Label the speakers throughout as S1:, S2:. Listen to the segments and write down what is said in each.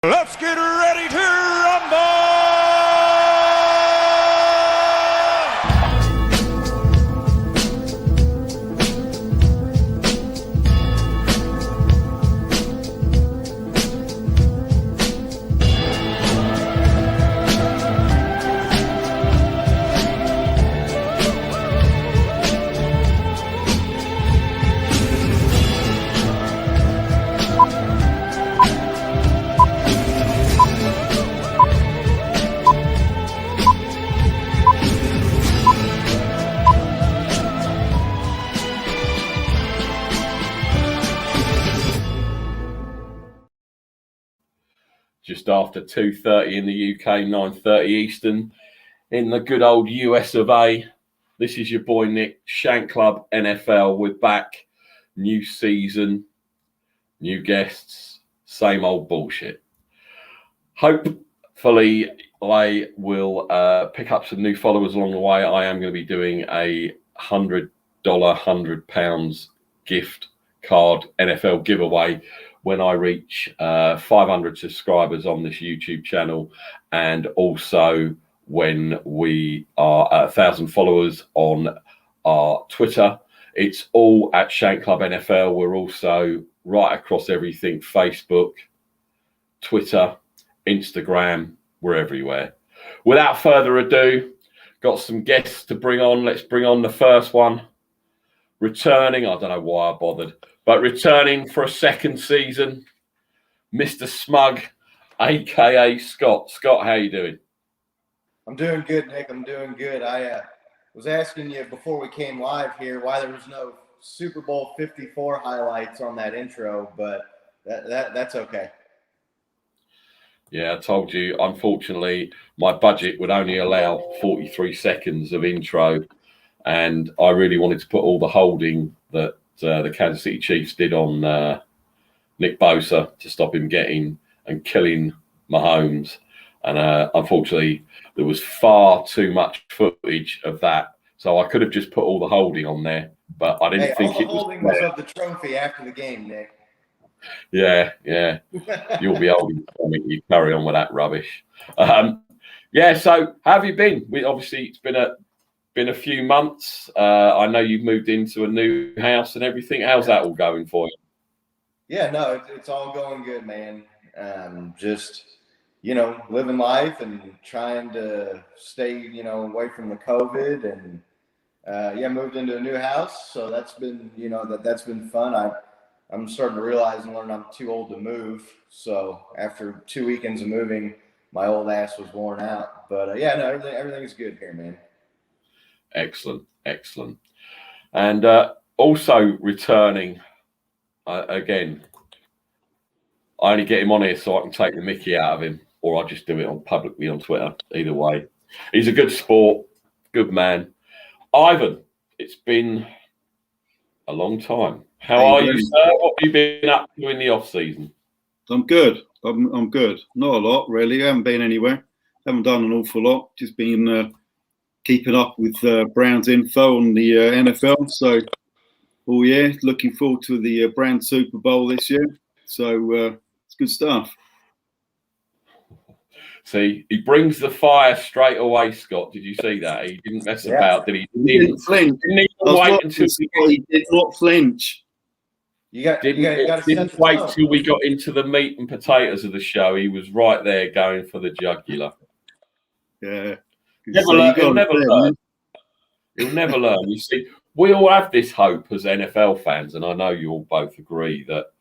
S1: Let's get ready to rumble!
S2: Just after 2:30 in the UK, 9:30 Eastern, in the good old US of A. This is your boy Nick, Shank Club NFL. We're back, new season, new guests, same old bullshit. Hopefully, I will pick up some new followers along the way. I am going to be doing a $100, £100 gift card NFL giveaway when I reach 500 subscribers on this YouTube channel, and also when we are at 1,000 followers on our Twitter. It's all at Shank Club NFL. We're also right across everything: Facebook, Twitter, Instagram. We're everywhere. Without further ado, got some guests to bring on. Let's bring on the first one. Returning, I don't know why I bothered, but returning for a second season, Mr. Smug, a.k.a. Scott. Scott, how you doing?
S3: I'm doing good, Nick. I'm doing good. I was asking you before we came live here why there was no Super Bowl 54 highlights on that intro, but that's okay.
S2: Yeah, I told you, unfortunately, my budget would only allow 43 seconds of intro, and I really wanted to put all the holding that the Kansas City Chiefs did on Nick Bosa to stop him getting and killing Mahomes. And unfortunately, there was far too much footage of that. So I could have just put all the holding on there, but I didn't think
S3: all
S2: it was.
S3: Holding was of the trophy after the game, Nick.
S2: Yeah. You'll be holding something. You carry on with that rubbish. So how have you been? Obviously, it's been a few months. I know you've moved into a new house and everything. How's that all going for you?
S3: Yeah, no, it's all going good, man. Just, living life and trying to stay, away from the COVID, and moved into a new house. So that's been, that's been fun. I'm starting to realize and learn I'm too old to move. So after 2 weekends of moving, my old ass was worn out. But everything's good here, man.
S2: Excellent. And also returning, again, I only get him on here so I can take the mickey out of him, or I just do it publicly on Twitter. Either way, he's a good sport, good man. Ivan, it's been a long time. How are you, sir? What have you been up to in the off season?
S4: I'm good. I'm good. Not a lot, really. I haven't been anywhere. Haven't done an awful lot. Just been keeping up with Browns info on the NFL. So, looking forward to the Browns Super Bowl this year. So it's good stuff.
S2: See, he brings the fire straight away, Scott. Did you see that? He didn't mess about, did he?
S4: He didn't flinch. He did not flinch.
S2: Didn't wait till we got into the meat and potatoes of the show. He was right there going for the jugular.
S4: Yeah.
S2: He'll never learn. He'll never learn. You see, we all have this hope as NFL fans, and I know you all both agree that,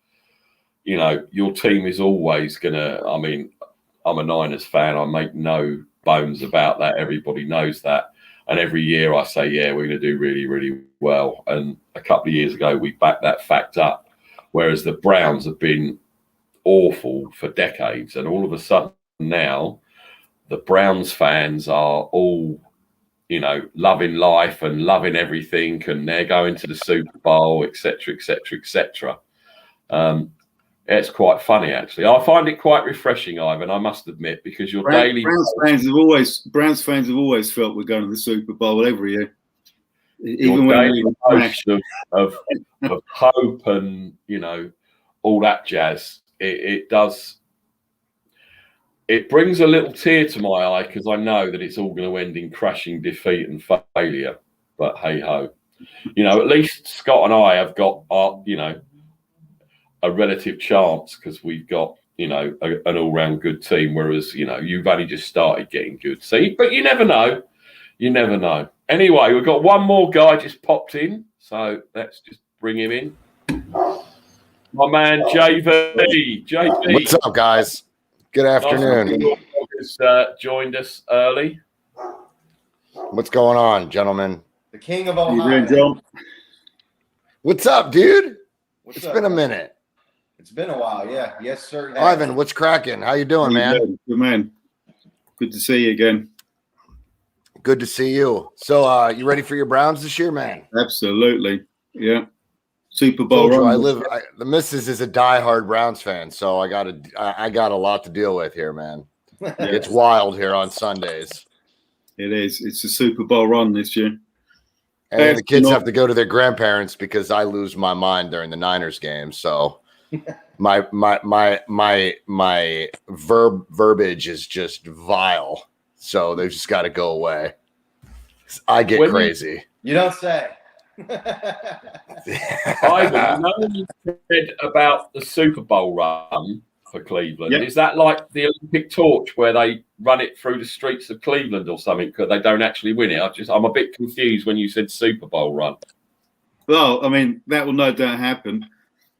S2: your team is always going to, I'm a Niners fan. I make no bones about that. Everybody knows that. And every year I say, we're going to do really, really well. And a couple of years ago, we backed that fact up, whereas the Browns have been awful for decades. And all of a sudden now, the Browns fans are all, loving life and loving everything. And they're going to the Super Bowl, et cetera, et cetera, et cetera. It's quite funny, actually. I find it quite refreshing, Ivan, I must admit, because your daily
S4: Browns fans have always felt we're going to the Super Bowl every year.
S2: Even when we post of hope and all that jazz, it does it brings a little tear to my eye because I know that it's all going to end in crashing defeat and failure. But hey ho, at least Scott and I have got a relative chance because we've got an all-round good team. Whereas you've only just started getting good. But you never know. You never know. Anyway, we've got one more guy just popped in, so let's just bring him in. My man JV. JV.
S5: What's up, guys? Good afternoon.
S2: Nice has joined us early.
S5: What's going on, gentlemen?
S3: The king of
S4: How you
S3: Ohio.
S4: doing, John?
S5: What's up, dude?
S3: What's
S5: It's
S3: up?
S5: been a minute.
S3: It's been a while. Yeah. Yes, sir.
S5: Ivan, what's cracking? How you doing,
S4: How you
S5: man?
S4: doing? Good man. Good to see you again.
S5: Good to see you. So, you ready for your Browns this year, man?
S4: Absolutely. Yeah. Super Bowl
S5: Told you,
S4: run.
S5: the missus is a diehard Browns fan, so I got a lot to deal with here, man. It's wild here on Sundays.
S4: It is. It's a Super Bowl run this year.
S5: And then the kids
S4: Not-
S5: have to go to their grandparents because I lose my mind during the Niners game. So my verbiage is just vile. So they've just got to go away. I get crazy.
S3: You don't say.
S2: Ivan, you said about the Super Bowl run for Cleveland.
S4: Yep.
S2: Is that like the Olympic torch where they run it through the streets of Cleveland or something because they don't actually win it? I'm a bit confused when you said Super Bowl run.
S4: Well, I mean, that will no doubt happen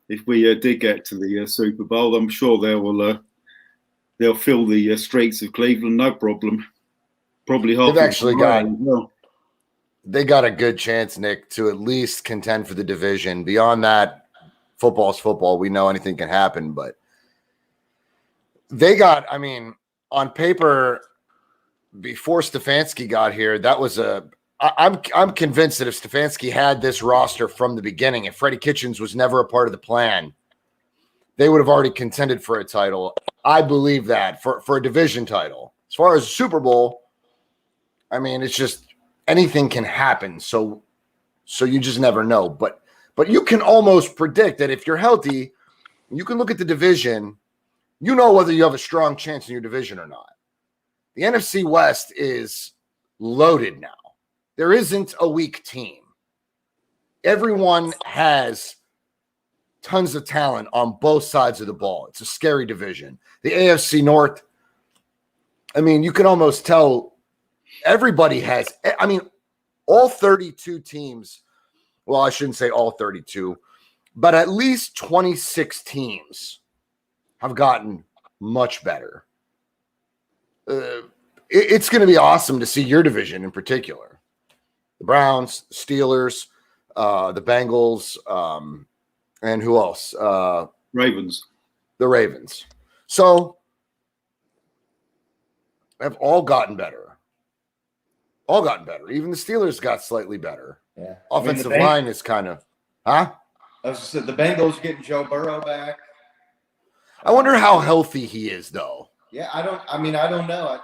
S4: if we did get to the Super Bowl. I'm sure they'll fill the streets of Cleveland, no problem. Probably half.
S5: They've actually got.
S4: Well,
S5: They got a good chance, Nick, to at least contend for the division. Beyond that, football's football. We know anything can happen, but they got, on paper, before Stefanski got here, that was I'm convinced that if Stefanski had this roster from the beginning, if Freddie Kitchens was never a part of the plan, they would have already contended for a title. I believe that for a division title. As far as Super Bowl, it's just anything can happen. So you just never know. But you can almost predict that if you're healthy, you can look at the division, whether you have a strong chance in your division or not. The NFC West is loaded now. There isn't a weak team. Everyone has tons of talent on both sides of the ball. It's a scary division. The AFC North, you can almost tell everybody has, all 32 teams, well, I shouldn't say all 32, but at least 26 teams have gotten much better. It's going to be awesome to see your division in particular. The Browns, Steelers, the Bengals, and who else?
S4: Ravens.
S5: The Ravens. So have all gotten better. All gotten better. Even the Steelers got slightly better.
S3: Yeah.
S5: Offensive line is kind of, huh?
S3: I was just saying, the Bengals getting Joe Burrow back.
S5: I wonder how healthy he is, though.
S3: Yeah, I don't know.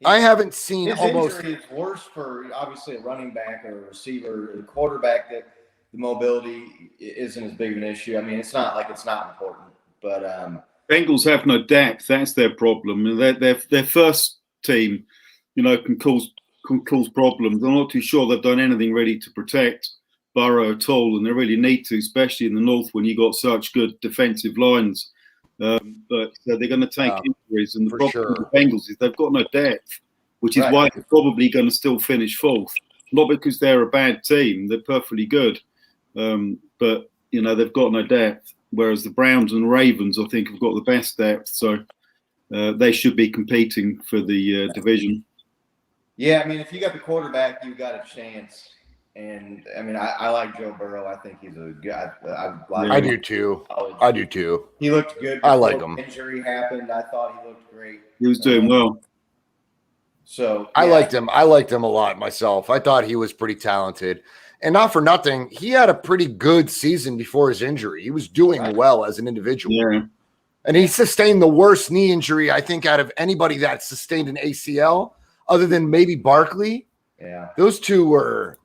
S5: I haven't seen
S3: His
S5: almost.
S3: injury is worse for obviously a running back or a receiver, or a quarterback, that the mobility isn't as big of an issue. It's not like it's not important, but
S4: Bengals have no depth. That's their problem. Their first team, can cause problems. I'm not too sure they've done anything really to protect Burrow at all, and they really need to, especially in the North when you got such good defensive lines. But they're going to take injuries, and the problem with the Bengals is they've got no depth, which is why they're probably going to still finish fourth. Not because they're a bad team; they're perfectly good, but they've got no depth. Whereas the Browns and Ravens, I think, have got the best depth, so they should be competing for the division.
S3: yeah, if you got the quarterback, you've got a chance. And I like Joe Burrow. I think he's a guy.
S5: I do too. I do too.
S3: He looked good.
S5: I like him.
S3: Injury happened. I thought he looked great.
S4: He was doing well.
S3: So
S5: I liked him. I liked him a lot myself. I thought he was pretty talented. And not for nothing, he had a pretty good season before his injury. He was doing well as an individual.
S4: Yeah.
S5: And he sustained the worst knee injury, I think, out of anybody that sustained an ACL, other than maybe Barkley.
S3: Yeah.
S5: Those two were,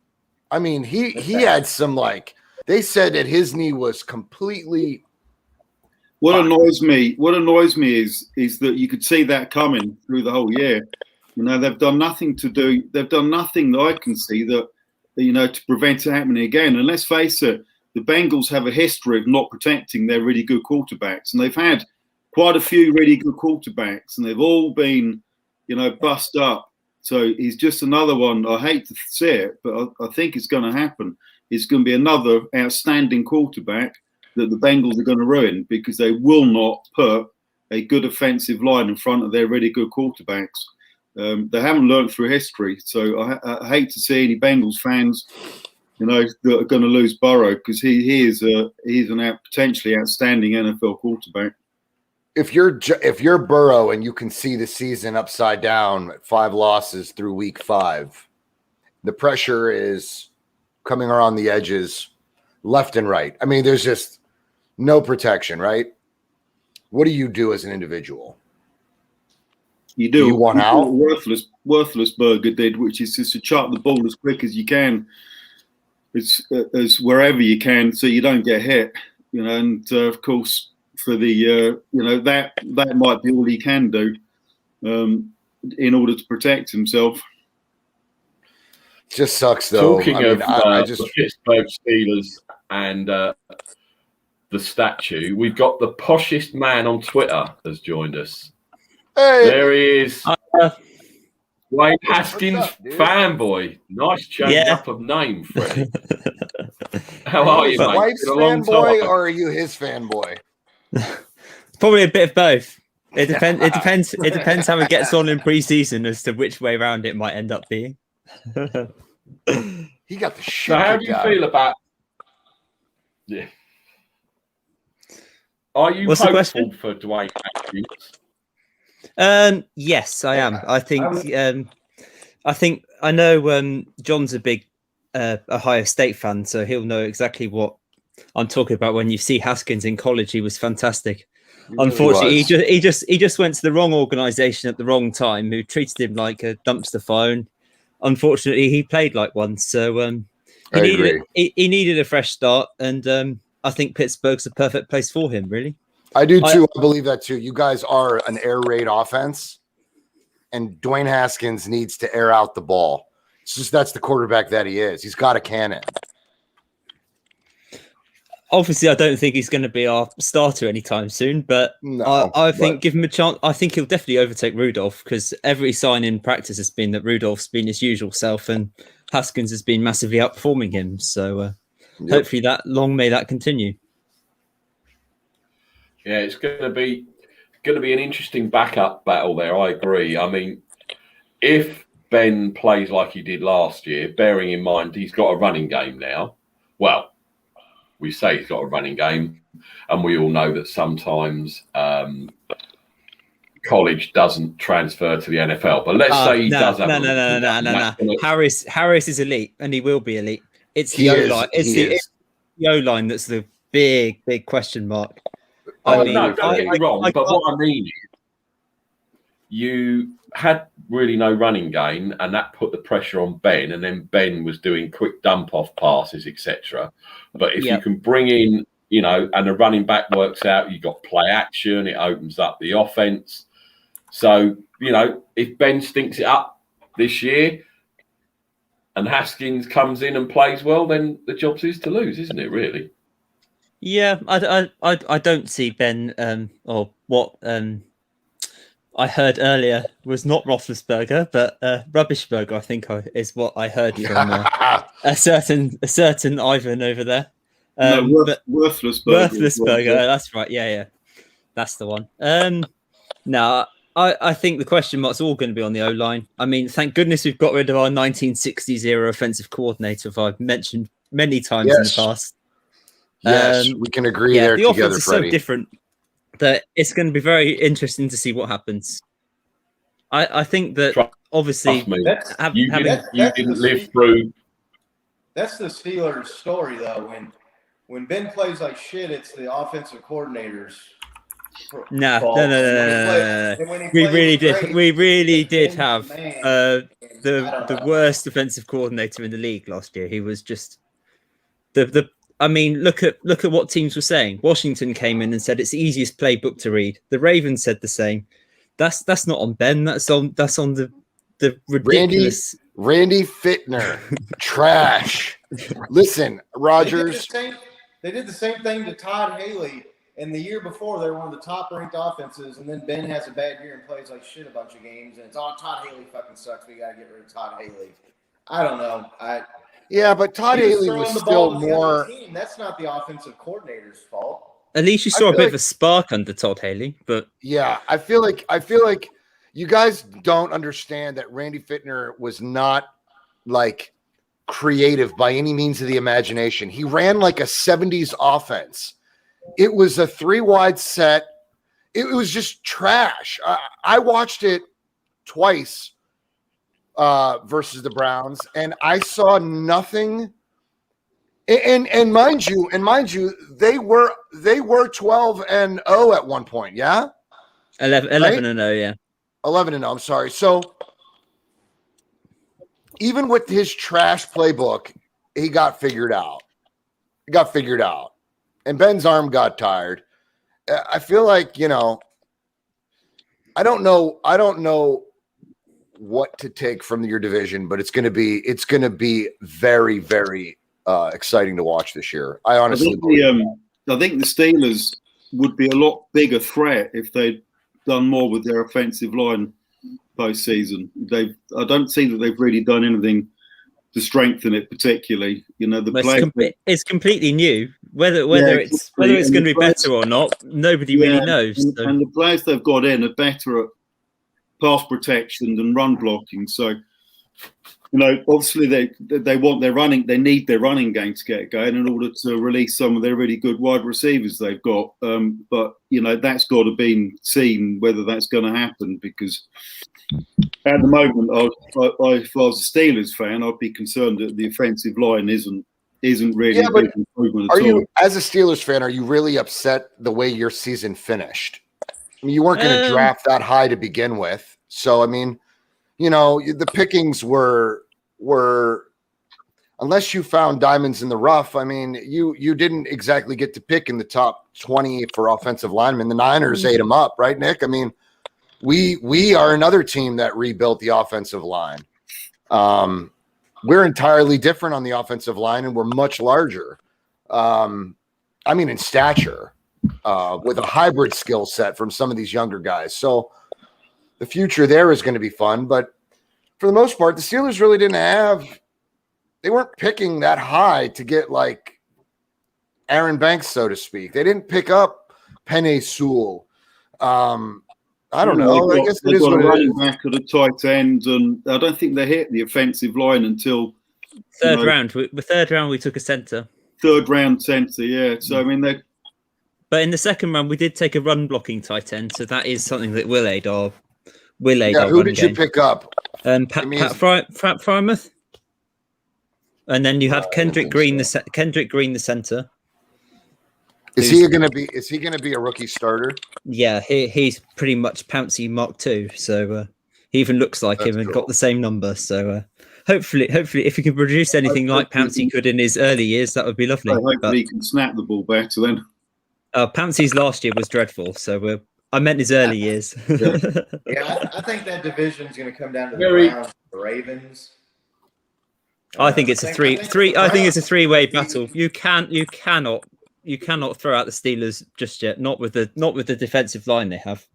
S5: he had some, they said that his knee was completely
S4: What annoys me is that you could see that coming through the whole year. You know, they've done nothing that I can see that, you know, to prevent it happening again. And let's face it, the Bengals have a history of not protecting their really good quarterbacks. And they've had quite a few really good quarterbacks, and they've all been, you know, bust up. So he's just another one. I hate to see it, but I think it's going to happen. It's going to be another outstanding quarterback that the Bengals are going to ruin, because they will not put a good offensive line in front of their really good quarterbacks. They haven't learned through history. So I hate to see any Bengals fans, you know, that are going to lose Burrow, because he's an potentially outstanding NFL quarterback.
S5: If you're Burrow and you can see the season upside down at 5 losses through week 5, the pressure is coming around the edges left and right. I mean, there's just no protection, right? What do you do as an individual?
S4: You do.
S5: You want out?
S4: Worthless Burger did, which is just to chuck the ball as quick as you can, as wherever you can, so you don't get hit. You know, and of course, for the you know, that might be all he can do in order to protect himself.
S5: Just sucks, though.
S2: Talking of the Pittsburgh Steelers and the statue, we've got the poshest man on Twitter has joined us.
S5: Hey.
S2: There he is. Wayne Haskins fanboy. Nice change up of name, Freddie. How are you, mate?
S5: Wife's fanboy, or are you his fanboy?
S6: Probably a bit of both. It depends. It depends. It depends how it gets on in preseason as to which way around it might end up being.
S5: He got the shit.
S2: So how do you feel about? Yeah. Are you hopeful for Dwayne Haskins?
S6: Yes, I am. I think I know John's a big Ohio State fan, so he'll know exactly what I'm talking about. When you see Haskins in college, he was fantastic. Unfortunately, he just went to the wrong organization at the wrong time, who treated him like a dumpster fire. And unfortunately, he played like one. So he needed a fresh start, and I think Pittsburgh's the perfect place for him, really.
S5: I do too. I believe that too. You guys are an air raid offense, and Dwayne Haskins needs to air out the ball. It's just that's the quarterback that he is. He's got a cannon.
S6: Obviously, I don't think he's going to be our starter anytime soon, but I think give him a chance. I think he'll definitely overtake Rudolph, because every sign in practice has been that Rudolph's been his usual self and Haskins has been massively outperforming him. So hopefully long may that continue.
S2: Yeah, it's going to be an interesting backup battle there. I agree. I mean, if Ben plays like he did last year, bearing in mind he's got a running game now. Well, we say he's got a running game, and we all know that sometimes college doesn't transfer to the NFL. But let's say he does have
S6: no. Harris is elite, and he will be elite. It's the O-line. It's the O-line that's the big question mark.
S2: No, don't get me wrong. But what I mean is, you had really no running game, and that put the pressure on Ben, and then Ben was doing quick dump-off passes, etc. But if you can bring in, you know, and the running back works out, you've got play action, it opens up the offense. So, you know, if Ben stinks it up this year and Haskins comes in and plays well, then the job's his to lose, isn't it, really?
S6: Yeah, I don't see Ben or what I heard earlier was not Roethlisberger, but Rubbishberger, I think is what I heard from a certain Ivan over there. Worthlessberger. That's right. Yeah, that's the one. Now, I think the question mark's all going to be on the O-line. I mean, thank goodness we've got rid of our 1960s era offensive coordinator, if I've mentioned many times in the past.
S5: Yes, we can agree there
S6: the
S5: together,
S6: offense is
S5: Freddie.
S6: so different that it's going to be very interesting to see what happens. I think that obviously
S2: you didn't live through.
S3: That's the Steelers' story, though. When Ben plays like shit, it's the offensive coordinators.
S6: No. We really did have the worst defensive coordinator in the league last year. He was just I mean, look at what teams were saying. Washington came in and said it's the easiest playbook to read. The Ravens said the same. That's not on Ben. That's on the ridiculous
S5: Randy Fittner. Trash. Listen, Rodgers.
S3: They did the same thing to Todd Haley. And the year before, they were one of the top-ranked offenses, and then Ben has a bad year and plays like shit a bunch of games, and it's all Todd Haley fucking sucks. We got to get rid of Todd Haley. I don't know.
S5: Yeah, but Todd Haley was still more.
S3: That's not the offensive coordinator's fault.
S6: At least you saw a bit of a spark under Todd Haley, but
S5: yeah, I feel like you guys don't understand that Randy Fittner was not like creative by any means of the imagination. He ran like a 70s offense. It was a 3-wide set. It was just trash. I watched it twice versus the Browns, and I saw nothing. And mind you, they were 12-0 at one point. Yeah,
S6: 11-0. Yeah,
S5: 11-0. I'm sorry. So even with his trash playbook, he got figured out. And Ben's arm got tired. I feel like, I don't know what to take from your division, but it's going to be very, very exciting to watch this year. I honestly
S4: I think the Steelers would be a lot bigger threat if they'd done more with their offensive line postseason. I don't see that they've really done anything to strengthen it particularly.
S6: It's completely new. Whether it's going to be better or not, nobody really knows.
S4: And the players they've got in are better at pass protection than run blocking. So, obviously they want their running. They need their running game to get going in order to release some of their really good wide receivers they've got. But that's got to be seen whether that's going to happen, because at the moment, if I was a Steelers fan, I'd be concerned that the offensive line isn't really a big improvement at all.
S5: As a Steelers fan, are you really upset the way your season finished? I mean, you weren't going to draft that high to begin with. So, I mean, the pickings were unless you found diamonds in the rough. I mean, you didn't exactly get to pick in the top 20 for offensive linemen. The Niners ate them up, right, Nick? I mean, we are another team that rebuilt the offensive line. We're entirely different on the offensive line, and we're much larger. In stature, with a hybrid skill set from some of these younger guys. So the future there is going to be fun. But for the most part, the Steelers really they weren't picking that high to get like Aaron Banks, so to speak. They didn't pick up Penei Sewell. I don't know. I guess it is what it is.
S4: Back at the tight end, and I don't think they hit the offensive line until
S6: third round. The third round, we took a center.
S4: Third round center, yeah. So
S6: but in the second round, we did take a run blocking tight end, so that is something that will aid our. Who
S5: did you pick up?
S6: Pat Frymouth, and then you have Kendrick Green, the center.
S5: Is he going to be a rookie starter?
S6: Yeah, he's pretty much Pouncey Mark II, so he even looks like him and got the same number. So hopefully, if he can produce anything like Pouncey could in his early years, that would be lovely.
S4: Hopefully, he can snap the ball better then.
S6: Pouncey's last year was dreadful, so I meant his early years.
S3: Yeah, I think that division is going to come down to the Browns, the Ravens.
S6: I think it's a three. I think it's a three-way battle. You cannot throw out the Steelers just yet. Not with the defensive line they have.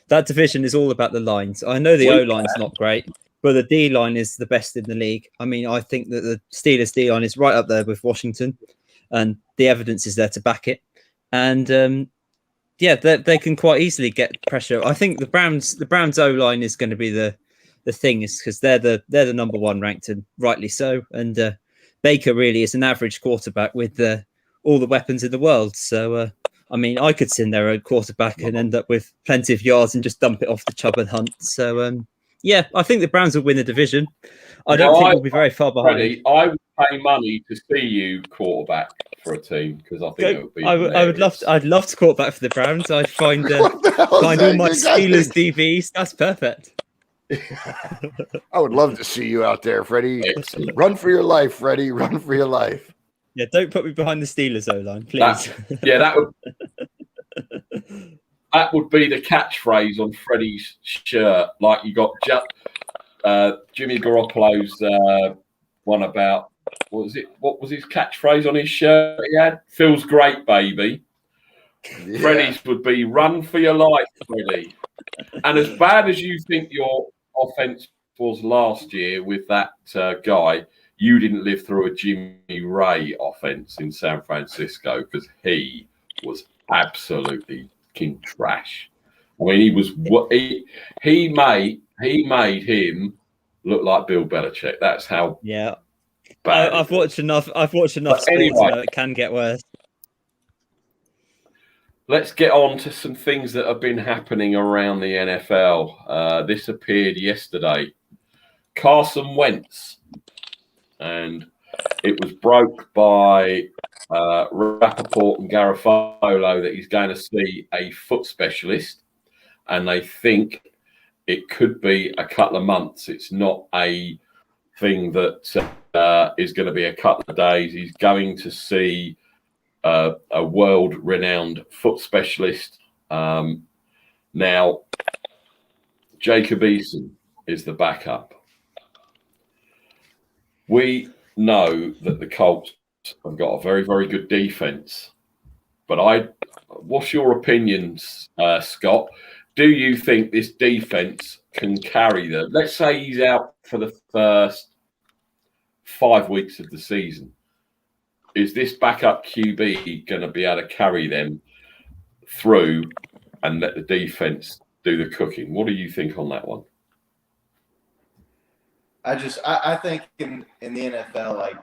S6: That division is all about the lines. I know the O line's not great, but the D line is the best in the league. I mean, I think that the Steelers D line is right up there with Washington, and the evidence is there to back it. And they can quite easily get pressure. I think the Browns O line is going to be the thing, is because they're the number one ranked, and rightly so. And Baker really is an average quarterback with all the weapons in the world. So I could send their own quarterback and end up with plenty of yards and just dump it off to Chubb and Hunt. So I think the Browns will win the division. I don't think we'll be very far behind.
S2: Freddie, I would pay money to see you quarterback for a team, because I think it would be.
S6: I'd love to quarterback for the Browns. I'd find all my Steelers DBs. That's perfect.
S5: I would love to see you out there, Freddie. Run for your life, Freddie. Run for your life.
S6: Yeah, don't put me behind the Steelers O-line, please.
S2: That would be the catchphrase on Freddie's shirt. Like you got Jimmy Garoppolo's one about what was his catchphrase on his shirt? He had "Feels great, baby."
S5: Yeah.
S2: Freddie's would be "Run for your life, Freddie." And as bad as you think your offense was last year with that guy, you didn't live through a Jimmy Ray offense in San Francisco because he was absolutely king trash. I mean, he made him look like Bill Belichick. That's how.
S6: Yeah,
S2: bad
S6: I've watched enough. I've watched enough sports
S2: anyway,
S6: to know it can get worse.
S2: Let's get on to some things that have been happening around the NFL. This appeared yesterday. Carson Wentz, and it was broke by Rappaport and Garofalo that he's going to see a foot specialist, and they think it could be a couple of months. It's not a thing that is going to be a couple of days. He's going to see a world-renowned foot specialist. Now, Jacob Eason is the backup. We know that the Colts have got a very, very good defense. But what's your opinions, Scott? Do you think this defense can carry them? Let's say he's out for the first 5 weeks of the season. Is this backup QB going to be able to carry them through and let the defense do the cooking? What do you think on that one?
S3: I think in the NFL, like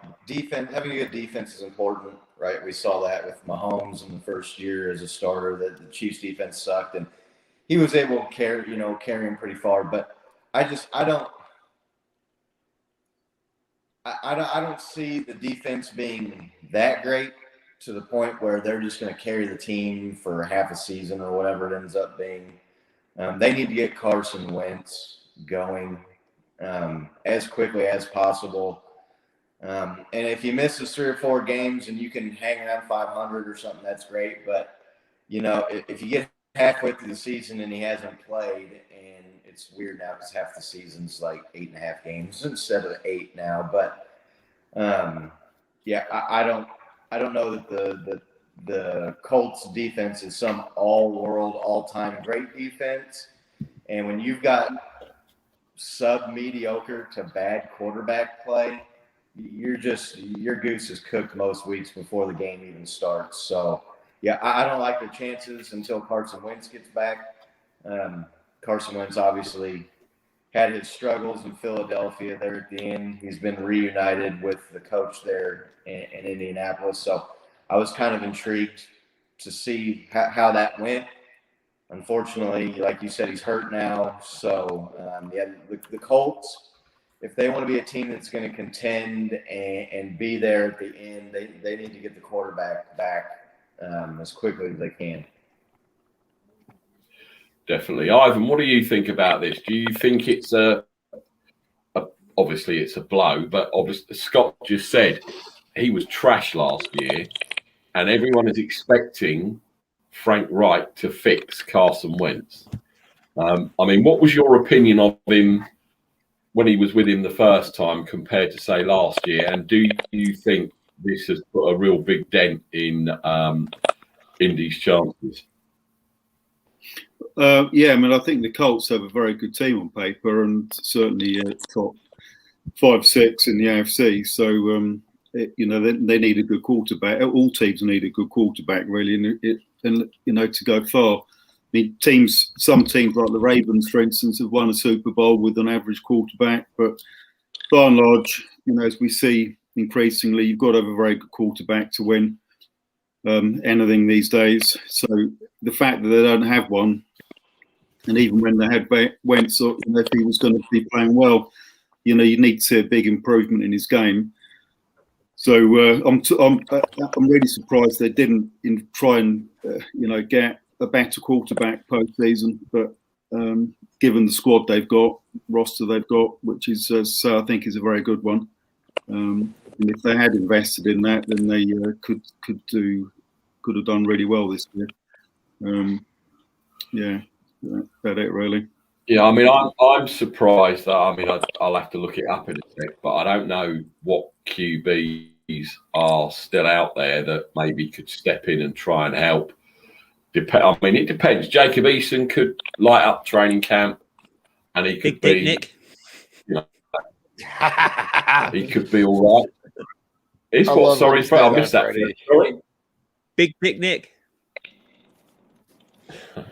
S3: having a good defense is important, right? We saw that with Mahomes in the first year as a starter, that the Chiefs defense sucked, and he was able to carry him pretty far. But I don't see the defense being that great to the point where they're just going to carry the team for half a season or whatever it ends up being. They need to get Carson Wentz going as quickly as possible. And if he misses 3 or 4 games and you can hang around 500 or something, that's great. But, if you get halfway through the season and he hasn't played, and it's weird now because half the season's like 8.5 games instead of 8 now. But, I don't know that the Colts defense is some all-world, all-time great defense. And when you've got sub-mediocre to bad quarterback play, your goose is cooked most weeks before the game even starts. So, I don't like their chances until Carson Wentz gets back. Carson Wentz obviously had his struggles in Philadelphia there at the end. He's been reunited with the coach there in Indianapolis. So I was kind of intrigued to see how that went. Unfortunately, like you said, he's hurt now. So, the Colts, if they want to be a team that's going to contend and be there at the end, they need to get the quarterback back as quickly as they can.
S2: Definitely. Ivan, what do you think about this? Do you think it's obviously it's a blow, but obviously Scott just said he was trash last year, and everyone is expecting Frank Reich to fix Carson Wentz. What was your opinion of him when he was with him the first time compared to, say, last year? And do you think this has put a real big dent in Indy's chances?
S4: I think the Colts have a very good team on paper and certainly top 5-6 in the AFC. So, they need a good quarterback. All teams need a good quarterback, really, and to go far. I mean, some teams like the Ravens, for instance, have won a Super Bowl with an average quarterback. But by and large, as we see increasingly, you've got to have a very good quarterback to win anything these days. So the fact that they don't have one, and even when they had Wentz, if he was going to be playing well, you need to see a big improvement in his game. So I'm really surprised they didn't try and get a better quarterback post-season. But given the squad they've got, roster they've got, which is I think is a very good one. And if they had invested in that, then they could have done really well this year. Yeah, that's about it really.
S2: Yeah, I mean, I'm surprised that. I mean, I'll have to look it up in a sec, but I don't know what QBs are still out there that maybe could step in and try and help. I mean, it depends. Jacob Eason could light up training camp, and he could
S6: Big Nick.
S2: You know, he could be all right. It's what? Sorry, I missed that. Sorry,
S6: Big Dick Nick.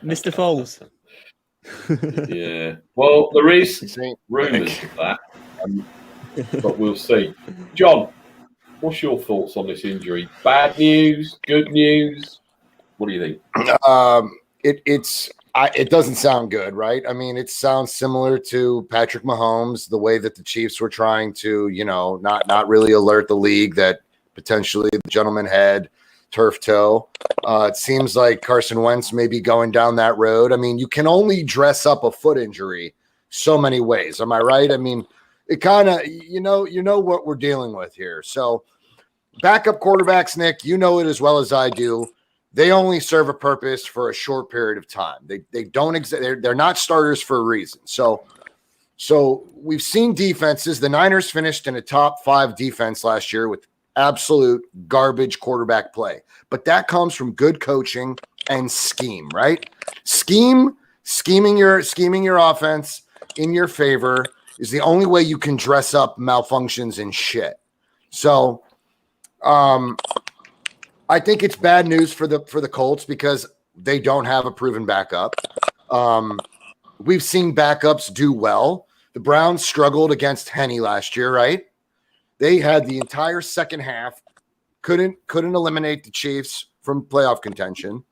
S6: Mr. Foles.
S2: Yeah. Well, there is rumours of that, but we'll see. John, what's your thoughts on this injury? Bad news? Good news? What do you think?
S5: It doesn't sound good, right? I mean, it sounds similar to Patrick Mahomes, the way that the Chiefs were trying to, not really alert the league that potentially the gentleman had turf toe. It seems like Carson Wentz may be going down that road. I mean, you can only dress up a foot injury so many ways. Am I right? I mean, it kind of, you know what we're dealing with here. So backup quarterbacks, Nick, you know it as well as I do. They only serve a purpose for a short period of time. They don't exist. They're not starters for a reason. So we've seen defenses. The Niners finished in a top 5 defense last year with absolute garbage quarterback play. But that comes from good coaching and scheme, right? Scheming your offense in your favor is the only way you can dress up malfunctions and shit. So I think it's bad news for the Colts because they don't have a proven backup. We've seen backups do well. The Browns struggled against Henne last year, right? They had the entire second half, couldn't eliminate the Chiefs from playoff contention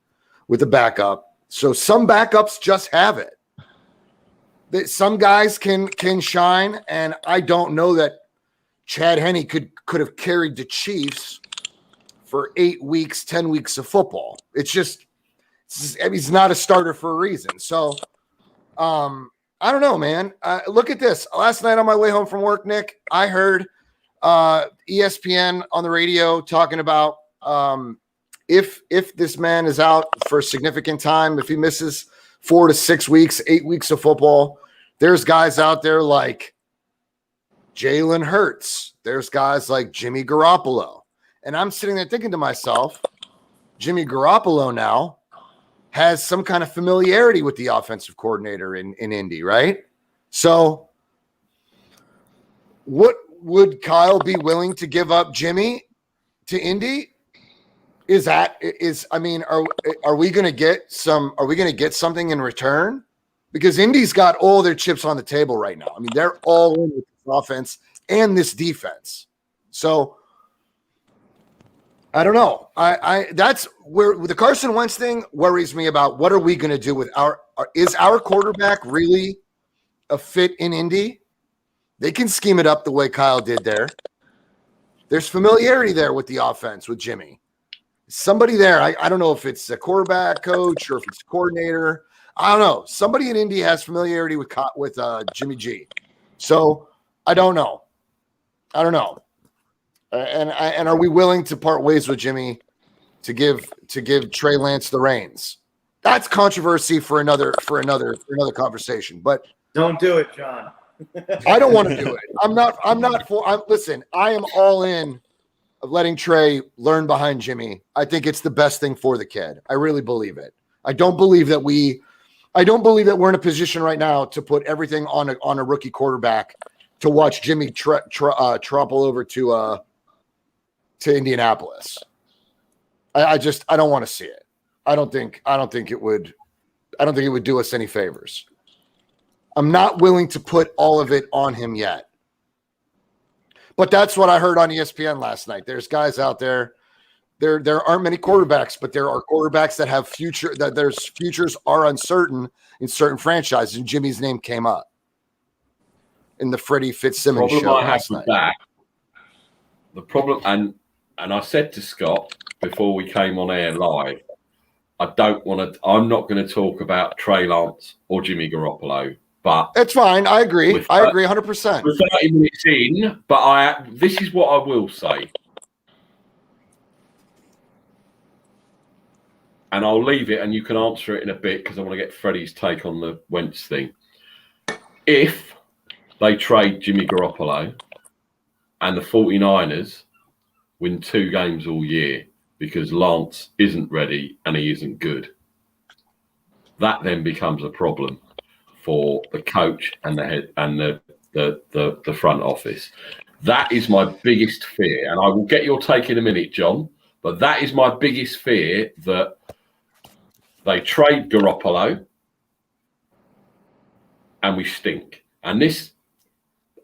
S5: with a backup. So some backups just have it. Some guys can shine, and I don't know that Chad Henne could have carried the Chiefs for 8 weeks, 10 weeks of football. He's not a starter for a reason. So I don't know, man. Look at this. Last night on my way home from work, Nick, I heard ESPN on the radio talking about if this man is out for a significant time, if he misses 4 to 6 weeks, 8 weeks of football, there's guys out there like Jalen Hurts. There's guys like Jimmy Garoppolo. And I'm sitting there thinking to myself, Jimmy Garoppolo now has some kind of familiarity with the offensive coordinator in Indy, right? So what would Kyle be willing to give up Jimmy to Indy? Are we going to get something in return? Because Indy's got all their chips on the table right now. I mean, they're all in with this offense and this defense. So I don't know. That's where the Carson Wentz thing worries me about. What are we going to do with is our quarterback really a fit in Indy? They can scheme it up the way Kyle did there. There's familiarity there with the offense with Jimmy. Somebody there, I don't know if it's a quarterback coach or if it's a coordinator. I don't know. Somebody in Indy has familiarity with Jimmy G. So I don't know. And are we willing to part ways with Jimmy to give Trey Lance the reins? That's controversy for another conversation. But
S3: don't do it, John.
S5: I don't want to do it. Listen, I am all in of letting Trey learn behind Jimmy. I think it's the best thing for the kid. I really believe it. I don't believe that we're in a position right now to put everything on a rookie quarterback to watch Jimmy trample over to Indianapolis. I don't want to see it. I don't think it would do us any favors. I'm not willing to put all of it on him yet. But that's what I heard on ESPN last night. There's guys out there. There aren't many quarterbacks, but there are quarterbacks that have future. That their futures are uncertain in certain franchises. And Jimmy's name came up in the Freddie Fitzsimmons show last night.
S2: The problem, and I said to Scott before we came on air live, I'm not going to talk about Trey Lance or Jimmy Garoppolo, But
S5: It's fine. I agree. I agree 100%.
S2: we're 30 minutes in, but this is what I will say. And I'll leave it and you can answer it in a bit because I want to get Freddie's take on the Wentz thing. If they trade Jimmy Garoppolo and the 49ers win 2 games all year because Lance isn't ready and he isn't good, that then becomes a problem for the coach and the head and the front office. That is my biggest fear. And I will get your take in a minute, John, but that is my biggest fear, that they trade Garoppolo and we stink. And this,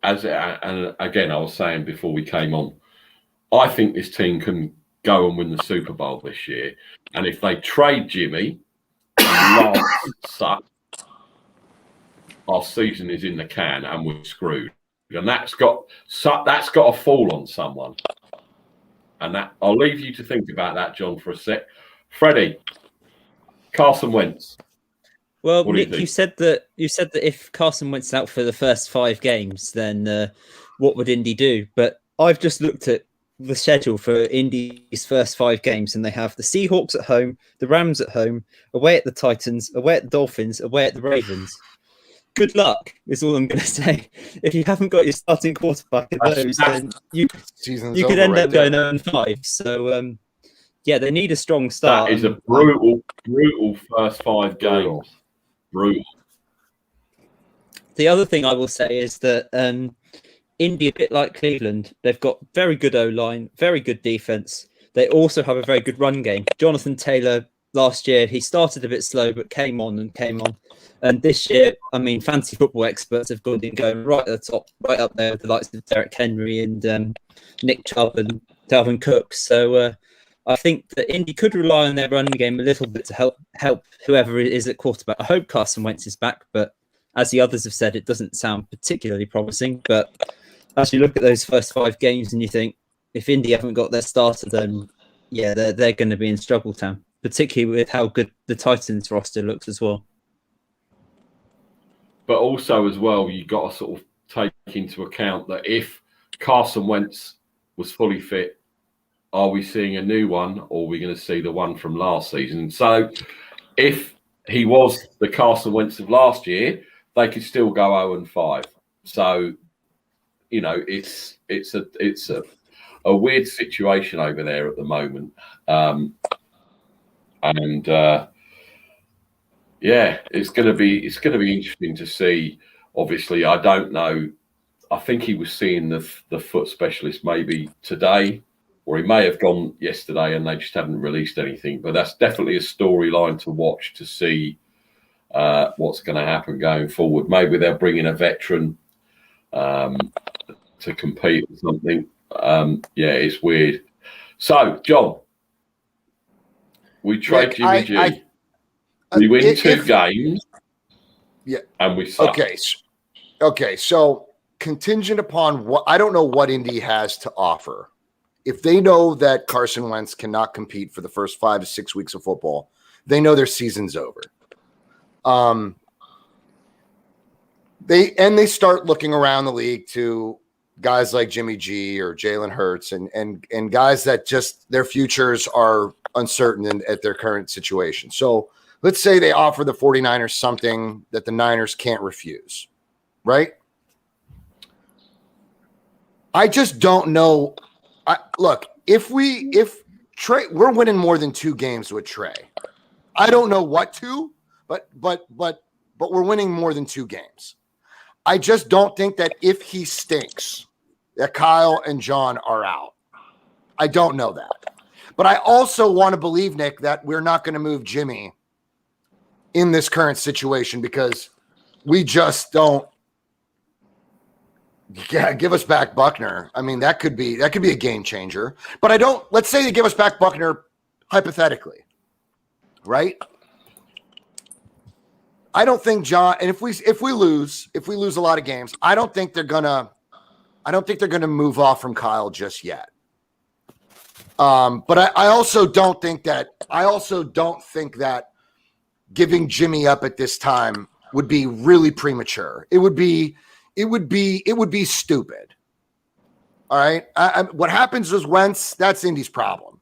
S2: and again, I was saying before we came on, I think this team can go and win the Super Bowl this year. And if they trade Jimmy and Lance suck, our season is in the can and we're screwed. And that's got to fall on someone. And that I'll leave you to think about that, John, for a sec. Freddie, Carson Wentz.
S6: Well, Nick, you said that if Carson Wentz out for the first 5 games, then what would Indy do? But I've just looked at the schedule for Indy's first 5 games, and they have the Seahawks at home, the Rams at home, away at the Titans, away at the Dolphins, away at the Ravens. Good luck is all I'm going to say. If you haven't got your starting quarterback in those, then you could end up going 0-5. So, yeah, they need a strong start.
S2: That is a brutal first 5 games. Brutal.
S6: The other thing I will say is that Indy, a bit like Cleveland, they've got very good O-line, very good defense. They also have a very good run game. Jonathan Taylor, last year, he started a bit slow, but came on. And this year, I mean, fantasy football experts have gone right at the top, right up there with the likes of Derek Henry and Nick Chubb and Dalvin Cook. So I think that Indy could rely on their running game a little bit to help whoever it is at quarterback. I hope Carson Wentz is back, but as the others have said, it doesn't sound particularly promising. But as you look at those first 5 games and you think, if Indy haven't got their starter, then yeah, they're going to be in struggle town, particularly with how good the Titans roster looks as well.
S2: But also as well, you've got to sort of take into account that if Carson Wentz was fully fit, are we seeing a new one, or are we going to see the one from last season? So if he was the Carson Wentz of last year, they could still go 0-5. So, you know, it's a weird situation over there at the moment. Yeah, it's going to be interesting to see. Obviously, I don't know. I think he was seeing the foot specialist maybe today, or he may have gone yesterday, and they just haven't released anything. But that's definitely a storyline to watch to see what's going to happen going forward. Maybe they'll bring in a veteran to compete or something. Yeah, it's weird. So, John, we trade Jimmy G. We win 2 games,
S5: yeah,
S2: and we suck.
S5: Okay. So contingent upon what, I don't know what Indy has to offer. If they know that Carson Wentz cannot compete for the first 5 to 6 weeks of football, they know their season's over. They start looking around the league to guys like Jimmy G or Jalen Hurts and guys that just their futures are uncertain at their current situation. So let's say they offer the 49ers something that the Niners can't refuse, right? I just don't know. Look, if Trey, we're winning more than 2 games with Trey. I don't know what to, but we're winning more than 2 games. I just don't think that if he stinks, that Kyle and John are out. I don't know that. But I also want to believe, Nick, that we're not going to move Jimmy in this current situation because we just don't. Yeah, give us back Buckner. I mean, that could be a game changer. But I don't. Let's say they give us back Buckner hypothetically, right? I don't think John. And if we lose a lot of games, I don't think they're gonna move off from Kyle just yet. But I also don't think that giving Jimmy up at this time would be really premature. It would be stupid. All right. What happens is Wentz, that's Indy's problem.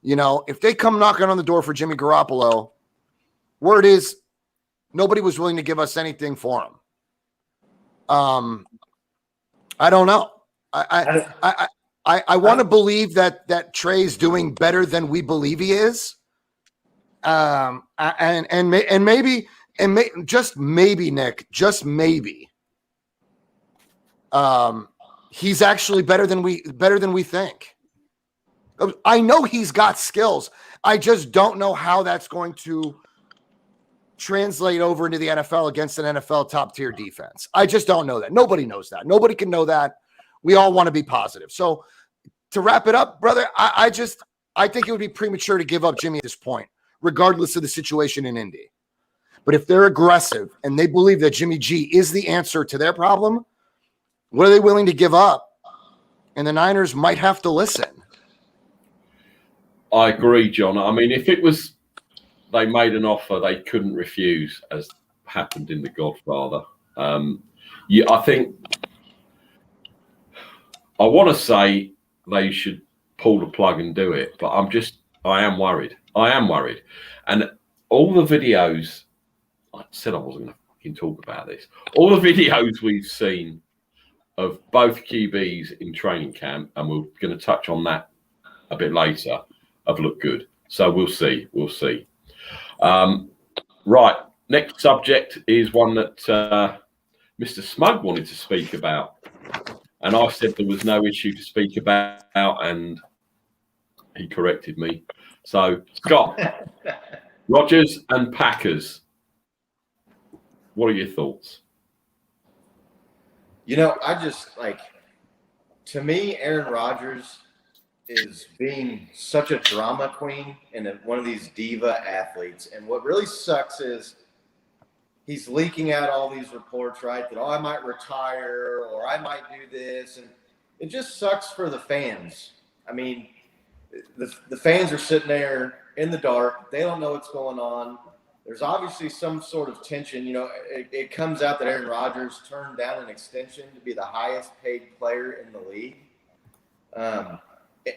S5: You know, if they come knocking on the door for Jimmy Garoppolo, word is nobody was willing to give us anything for him. I don't know. I want to believe that Trey's doing better than we believe he is. And maybe just maybe, Nick, just maybe. He's actually better than we think. I know he's got skills. I just don't know how that's going to translate over into the NFL against an NFL top tier defense. I just don't know that. Nobody knows that. Nobody can know that. We all want to be positive. So to wrap it up, brother, I think it would be premature to give up Jimmy at this point, regardless of the situation in Indy. But if they're aggressive and they believe that Jimmy G is the answer to their problem, what are they willing to give up? And the Niners might have to listen.
S2: I agree, John. I mean, if it was they made an offer they couldn't refuse, as happened in The Godfather, I think I want to say they should pull the plug and do it, but I am worried. And all the videos, I said I wasn't going to fucking talk about this. All the videos we've seen of both QBs in training camp, and we're going to touch on that a bit later, have looked good. So we'll see. Right. Next subject is one that Mr. Smug wanted to speak about. And I said there was no issue to speak about, and he corrected me. So, Scott, Rodgers and Packers. What are your thoughts?
S3: You know, to me, Aaron Rodgers is being such a drama queen and one of these diva athletes. And what really sucks is he's leaking out all these reports, right? That, I might retire or I might do this. And it just sucks for the fans. I mean, the fans are sitting there in the dark. They don't know what's going on. There's obviously some sort of tension. You know, it comes out that Aaron Rodgers turned down an extension to be the highest paid player in the league.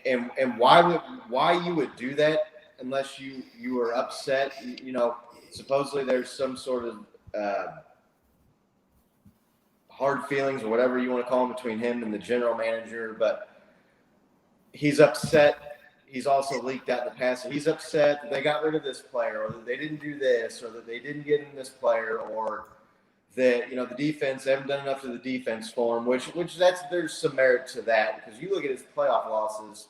S3: And why you would do that unless you were upset? You know, supposedly there's some sort of hard feelings or whatever you want to call them between him and the general manager, but he's upset. He's also leaked out in the past. He's upset that they got rid of this player, or that they didn't do this, or that they didn't get in this player, or that, you know, the defense, they haven't done enough to the defense for him, which there's some merit to that, because you look at his playoff losses,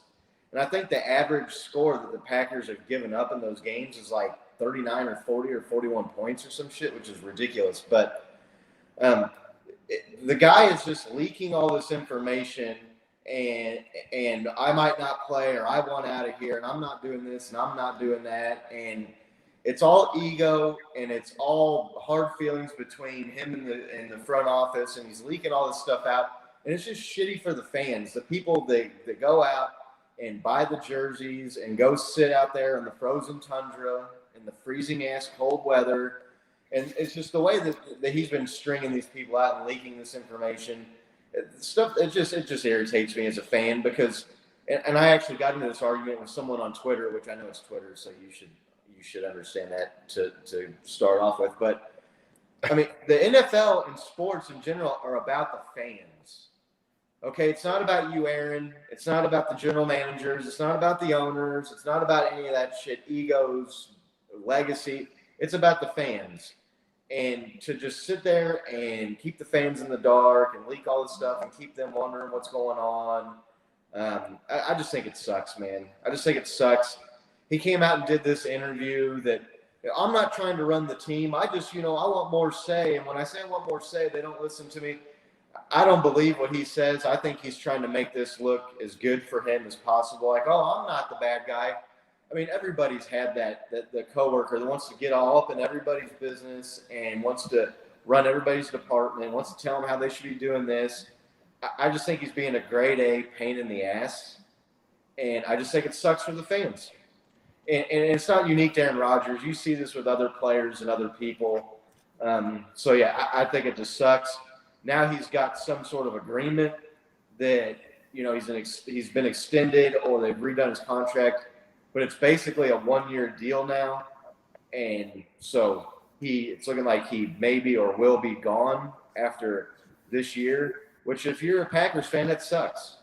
S3: and I think the average score that the Packers have given up in those games is like 39 or 40 or 41 points or some shit, which is ridiculous. But the guy is just leaking all this information, and I might not play, or I want out of here, and I'm not doing this, and I'm not doing that, and it's all ego, and it's all hard feelings between him and the front office, and he's leaking all this stuff out, and it's just shitty for the fans, the people that go out and buy the jerseys and go sit out there in the frozen tundra in the freezing ass cold weather, and it's just the way that he's been stringing these people out and leaking this information. Stuff, it just irritates me as a fan, because, and I actually got into this argument with someone on Twitter, which I know it's Twitter, so you should understand that to start off with. But I mean, the NFL and sports in general are about the fans. Okay, it's not about you, Aaron. It's not about the general managers. It's not about the owners. It's not about any of that shit, egos, legacy. It's about the fans. And to just sit there and keep the fans in the dark and leak all this stuff and keep them wondering what's going on, I just think it sucks, man. I just think it sucks. He came out and did this interview that, I'm not trying to run the team. I just, I want more say. And when I say I want more say, they don't listen to me. I don't believe what he says. I think he's trying to make this look as good for him as possible. Like, I'm not the bad guy. I mean, everybody's had that the coworker that wants to get all up in everybody's business and wants to run everybody's department, wants to tell them how they should be doing this. I just think he's being a grade A pain in the ass, and I just think it sucks for the fans. And it's not unique to Aaron Rodgers. You see this with other players and other people. So yeah, I think it just sucks. Now he's got some sort of agreement that he's been extended or they've redone his contract, but it's basically a 1-year deal now, and so it's looking like he maybe or will be gone after this year. Which, if you're a Packers fan, that sucks.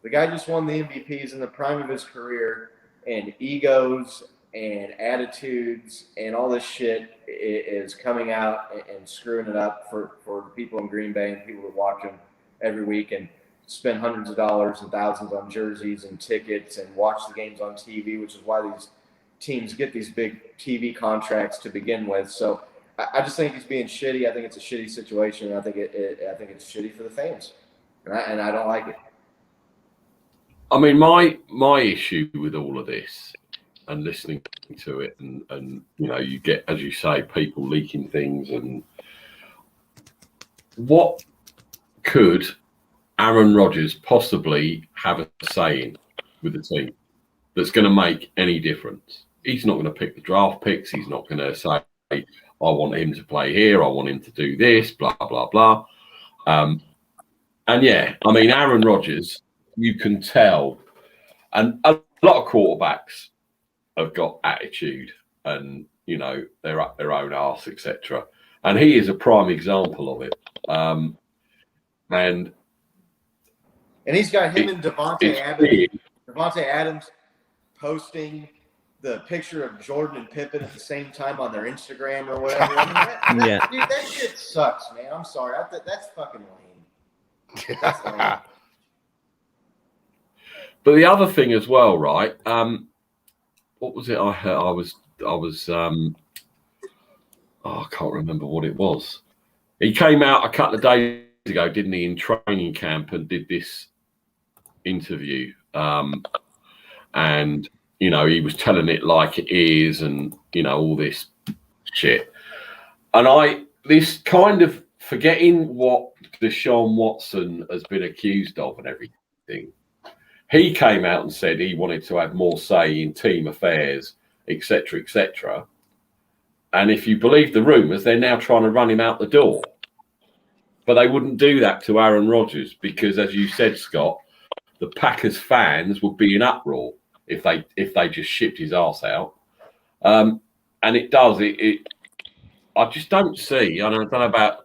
S3: The guy just won the MVPs in the prime of his career, and egos and attitudes and all this shit is coming out and screwing it up for people in Green Bay and people that watch him every week and spend hundreds of dollars and thousands on jerseys and tickets and watch the games on TV, which is why these teams get these big TV contracts to begin with. So I just think he's being shitty. I think it's a shitty situation. I think it's shitty for the fans, and I don't like it.
S2: I mean, my issue with all of this and listening to it, and you get, as you say, people leaking things, and what could Aaron Rodgers possibly have a say in with the team that's going to make any difference? He's not going to pick the draft picks. He's not going to say, I want him to play here. I want him to do this, blah, blah, blah. And yeah, I mean, Aaron Rodgers, you can tell, and a lot of quarterbacks have got attitude and, they're up their own arse, etc. And he is a prime example of it. And
S3: he's got him and Devontae Adams posting the picture of Jordan and Pippen at the same time on their Instagram or whatever. Dude, that shit sucks, man. I'm sorry. That's fucking lame. That's lame.
S2: But the other thing as well, right? What was it? I can't remember what it was. He came out a couple of days ago, didn't he, in training camp, and did this interview. And he was telling it like it is, and all this shit. And this kind of forgetting what Deshaun Watson has been accused of and everything. He came out and said he wanted to have more say in team affairs, etc., etc. And if you believe the rumours, they're now trying to run him out the door. But they wouldn't do that to Aaron Rodgers because, as you said, Scott, the Packers fans would be in uproar if they just shipped his ass out. And it does. I just don't see. I don't know about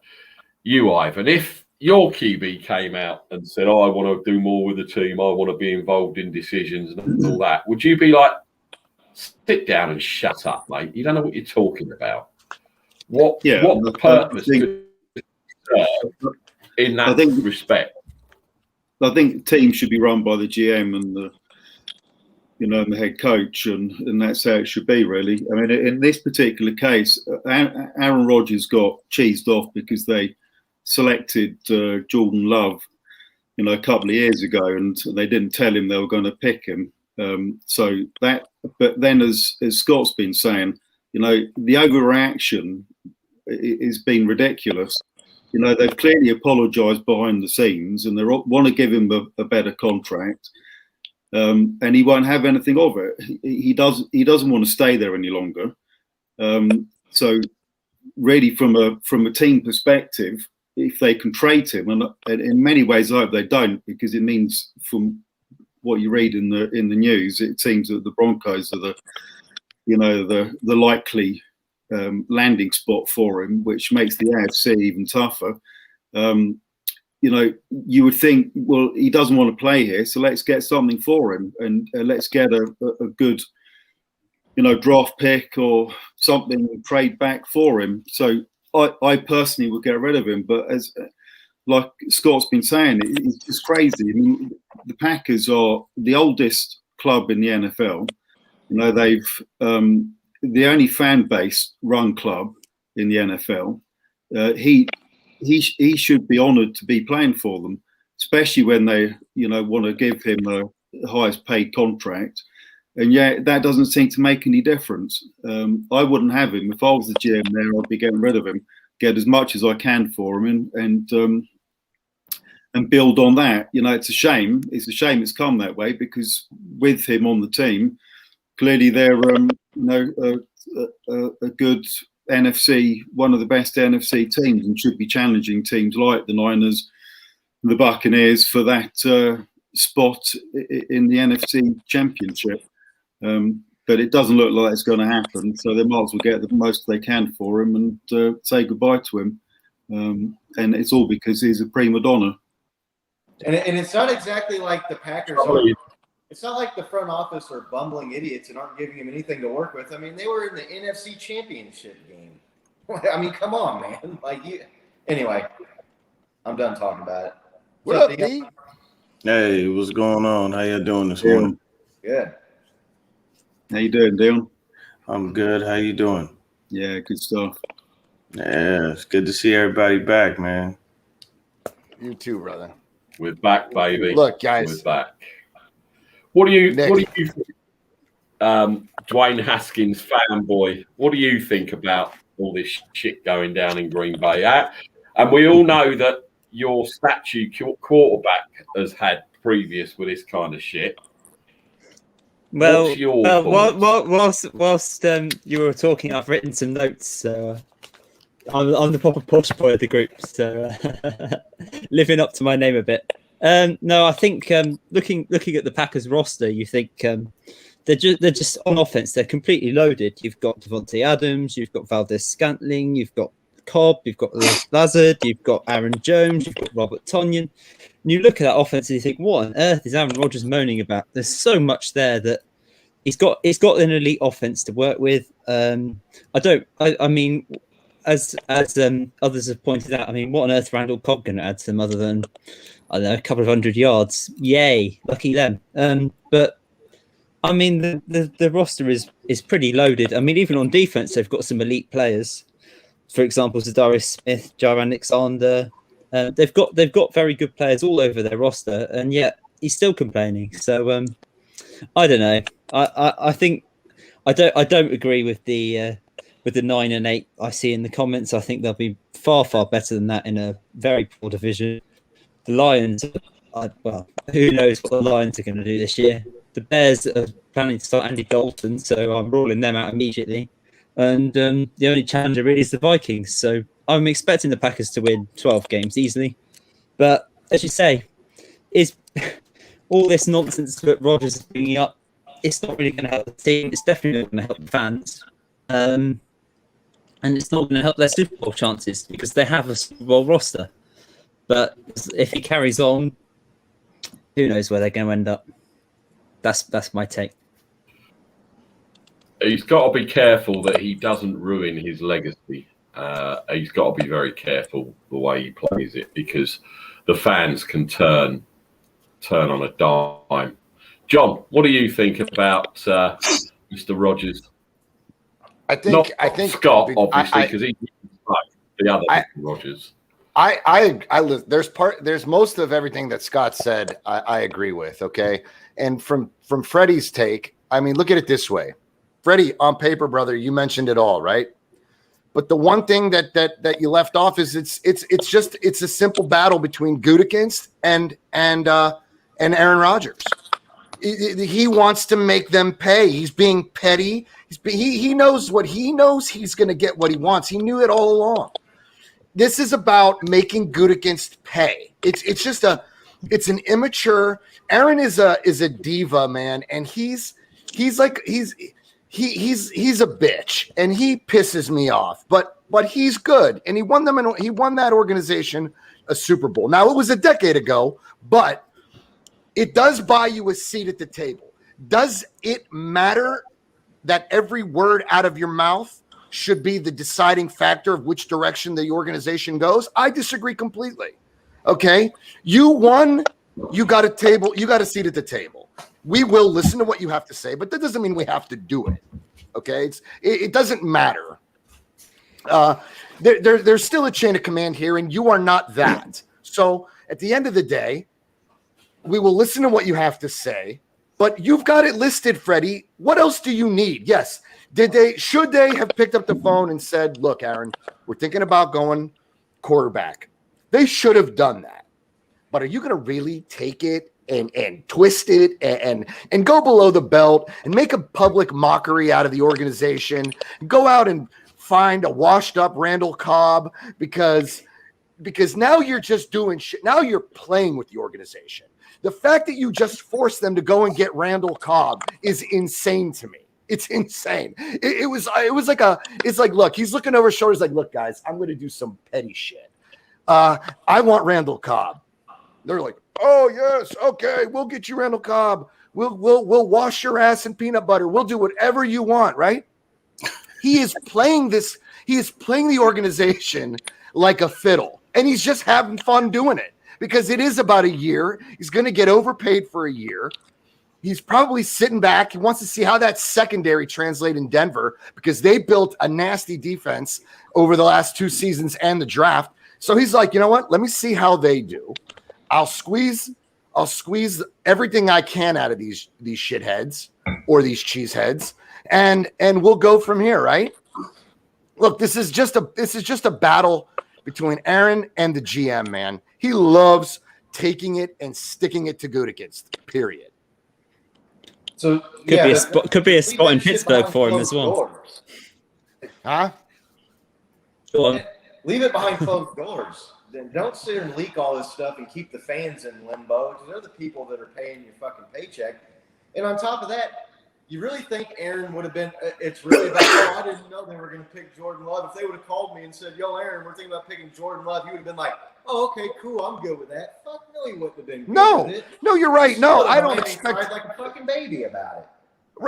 S2: you, Ivan. If your QB came out and said, I want to do more with the team, I want to be involved in decisions and all that, would you be like, sit down and shut up, mate? You don't know what you're talking about. What the purpose could serve in that respect?
S4: I think teams should be run by the GM and the head coach, and that's how it should be, really. I mean, in this particular case, Aaron Rodgers got cheesed off because they selected Jordan Love, a couple of years ago, and they didn't tell him they were going to pick him. But then, as Scott's been saying, the overreaction has been ridiculous. They've clearly apologised behind the scenes, and they want to give him a better contract. And he won't have anything of it. He doesn't want to stay there any longer. So really, from a team perspective, if they can trade him, and in many ways I hope they don't, because it means, from what you read in the news, it seems that the Broncos are the likely landing spot for him, which makes the AFC even tougher. You would think, well, he doesn't want to play here, so let's get something for him, and let's get a good, draft pick or something, trade back for him. So I personally would get rid of him. But as like Scott's been saying, it's just crazy. I mean, the Packers are the oldest club in the NFL. They've the only fan base run club in the NFL. He should be honoured to be playing for them, especially when they, want to give him the highest paid contract. And yet that doesn't seem to make any difference. I wouldn't have him. If I was the GM there, I'd be getting rid of him, get as much as I can for him, and build on that. It's a shame. It's a shame it's come that way, because with him on the team, clearly they're a good one of the best NFC teams, and should be challenging teams like the Niners, the Buccaneers for that spot in the NFC Championship. But it doesn't look like it's going to happen, so they might as well get the most they can for him and say goodbye to him. And it's all because he's a prima donna.
S3: And it's not exactly like the Packers it's not like the front office are bumbling idiots and aren't giving him anything to work with. I mean, they were in the NFC Championship game. I mean, come on, man. Anyway, I'm done talking about it.
S5: What up, D?
S7: Hey, what's going on? How you doing this morning?
S3: Good.
S4: How you doing, Dion?
S7: I'm good. How you doing?
S4: Yeah, good stuff.
S7: Yeah, it's good to see everybody back, man.
S5: You too, brother.
S2: We're back, baby.
S5: Look, guys.
S2: We're back. What do you
S5: Nick.
S2: think, Dwayne Haskins fanboy? What do you think about all this shit going down in Green Bay? And we all know that your statue quarterback has had previous with this kind of shit.
S6: Well,
S2: What's your
S6: whilst you were talking, I've written some notes. So I'm the proper posh boy of the group, so living up to my name a bit. No, I think looking at the Packers roster, you think they're just on offense. They're completely loaded. You've got Devontae Adams, you've got Valdez-Scantling, you've got Cobb, you've got Lazard, you've got Aaron Jones, you've got Robert Tonyan. And you look at that offense and you think, what on earth is Aaron Rodgers moaning about? There's so much there that he's got an elite offense to work with. I mean, as others have pointed out, I mean, what on earth Randall Cobb going to add to them other than, I don't know, a couple of 100 yards? Yay, lucky them. But I mean, the roster is pretty loaded. I mean, even on defense, they've got some elite players. For example, Zadarius Smith, Jair Alexander. They've got very good players all over their roster, and yet he's still complaining. So I don't know. I think I don't agree with the 9-8 I see in the comments. I think they'll be far better than that in a very poor division. The Lions, well, who knows what the Lions are going to do this year? The Bears are planning to start Andy Dalton, so I'm ruling them out immediately. And the only challenger really is the Vikings. So I'm expecting the Packers to win 12 games easily. But as you say, is all this nonsense that Rodgers is bringing up, it's not really going to help the team. It's definitely not going to help the fans. And it's not going to help their Super Bowl chances because they have a Super Bowl roster. But if he carries on, who knows where they're going to end up. That's my take.
S2: He's got to be careful that he doesn't ruin his legacy. He's got to be very careful the way he plays it because the fans can turn on a dime. John, what do you think about Mr. Rodgers?
S5: I think
S2: Scott, obviously, because he's like the other Mr. Rodgers.
S5: There's most of everything that Scott said I agree with, okay? And from Freddie's take, I mean, look at it this way. Freddie, on paper, brother, you mentioned it all, right? But the one thing that you left off is it's a simple battle between Gutekunst and Aaron Rodgers. He wants to make them pay. He's being petty. He knows what he knows. He's going to get what he wants. He knew it all along. This is about making Gutekunst pay. It's an immature. Aaron is a diva, man, and he's a bitch, and he pisses me off. But he's good, and he won that organization a Super Bowl. Now it was a decade ago, but it does buy you a seat at the table. Does it matter that every word out of your mouth should be the deciding factor of which direction the organization goes? I disagree completely. Okay, you won. You got a seat at the table. We will listen to what you have to say, but that doesn't mean we have to do it. Okay, it doesn't matter. There's still a chain of command here, and you are not that. So at the end of the day, we will listen to what you have to say, but you've got it listed, Freddie. What else do you need? Yes. Should they have picked up the phone and said, look, Aaron, we're thinking about going quarterback? They should have done that. But are you going to really take it and twist it and go below the belt and make a public mockery out of the organization and go out and find a washed up Randall Cobb because now you're just doing shit. Now you're playing with the organization. The fact that you just forced them to go and get Randall Cobb is insane to me. It's insane. It's like, look, he's looking over his shoulders like, look, guys, I'm going to do some petty shit. I want Randall Cobb. They're like, oh yes, okay, we'll get you Randall Cobb. We'll wash your ass in peanut butter. We'll do whatever you want, right? He is playing this. He is playing the organization like a fiddle, and he's just having fun doing it because it is about a year. He's going to get overpaid for a year. He's probably sitting back. He wants to see how that secondary translates in Denver because they built a nasty defense over the last 2 seasons and the draft. So he's like, you know what? Let me see how they do. I'll squeeze everything I can out of these shitheads or these cheeseheads, and we'll go from here, right? Look, this is just a battle between Aaron and the GM, man. He loves taking it and sticking it to Gutekunst, period.
S3: So
S6: could be a spot in Pittsburgh for him as well.
S3: Doors.
S5: Huh?
S6: Go on.
S3: Leave it behind closed doors. Then don't sit here and leak all this stuff and keep the fans in limbo because they're the people that are paying your fucking paycheck. And on top of that, you really think Aaron would have been – it's really about, oh, I didn't know they were going to pick Jordan Love. If they would have called me and said, yo, Aaron, we're thinking about picking Jordan Love, you would have been like, oh, okay, cool, I'm good with that. Fuck no, he wouldn't have been good with it.
S5: No, you're right. No, I don't
S3: expect – cried like a fucking baby about it.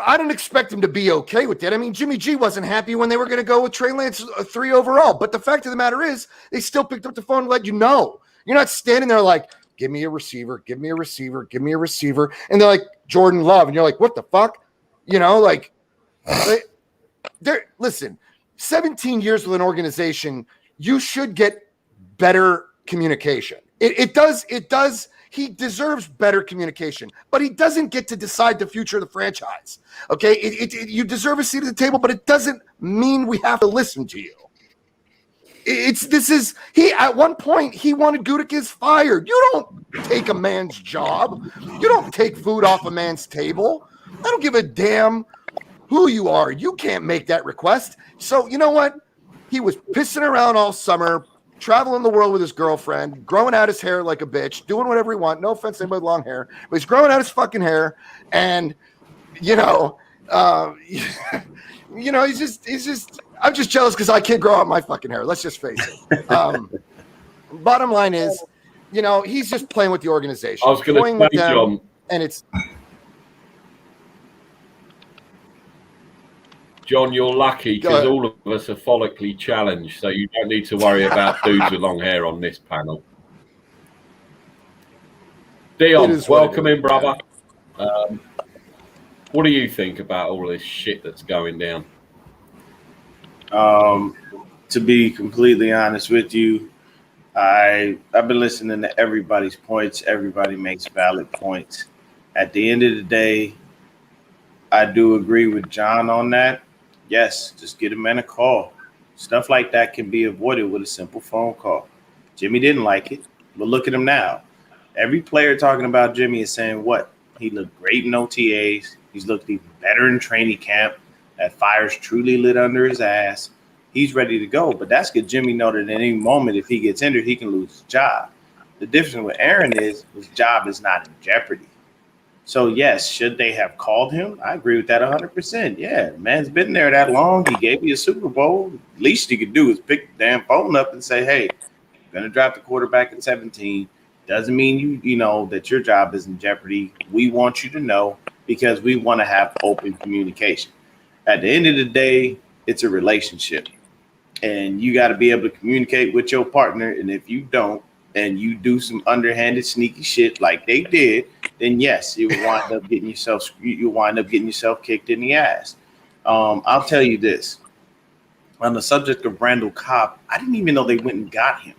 S5: I didn't expect him to be okay with that. I mean, Jimmy G wasn't happy when they were going to go with Trey Lance 3 overall. But the fact of the matter is, they still picked up the phone and let you know. You're not standing there like, give me a receiver, give me a receiver, give me a receiver. And they're like, Jordan Love. And you're like, what the fuck? You know, like, listen, 17 years with an organization, you should get better communication. It does. He deserves better communication, but he doesn't get to decide the future of the franchise. Okay, you deserve a seat at the table, but it doesn't mean we have to listen to you. At one point he wanted Gutekunst fired. You don't take a man's job. You don't take food off a man's table. I don't give a damn who you are. You can't make that request. So you know what? He was pissing around all summer, traveling the world with his girlfriend, growing out his hair like a bitch, doing whatever he wants. No offense to anybody with long hair, but he's growing out his fucking hair. And, he's just, I'm just jealous because I can't grow out my fucking hair. Let's just face it. Bottom line is, he's just playing with the organization.
S2: I was going to say, John.
S5: And it's.
S2: John, you're lucky because all of us are follically challenged, so you don't need to worry about dudes with long hair on this panel. Dion, welcome in, brother. What do you think about all this shit that's going down?
S7: To be completely honest with you, I've been listening to everybody's points. Everybody makes valid points. At the end of the day, I do agree with John on that. Yes, just get a man a call. Stuff like that can be avoided with a simple phone call. Jimmy didn't like it, but look at him now. Every player talking about Jimmy is saying what? He looked great in OTAs. He's looked even better in training camp. That fire's truly lit under his ass. He's ready to go, but that's because Jimmy know that at any moment, if he gets injured, he can lose his job. The difference with Aaron is his job is not in jeopardy. So, yes, should they have called him? I agree with that 100%. Yeah, the man's been there that long. He gave you a Super Bowl. Least you could do is pick the damn phone up and say, hey, I'm going to draft the quarterback in 17. Doesn't mean you know that your job is in jeopardy. We want you to know because we want to have open communication. At the end of the day, it's a relationship. And you got to be able to communicate with your partner. And if you don't, and you do some underhanded, sneaky shit like they did, then yes, you wind up getting yourself kicked in the ass. I'll tell you this. On the subject of Randall Cobb, I didn't even know they went and got him.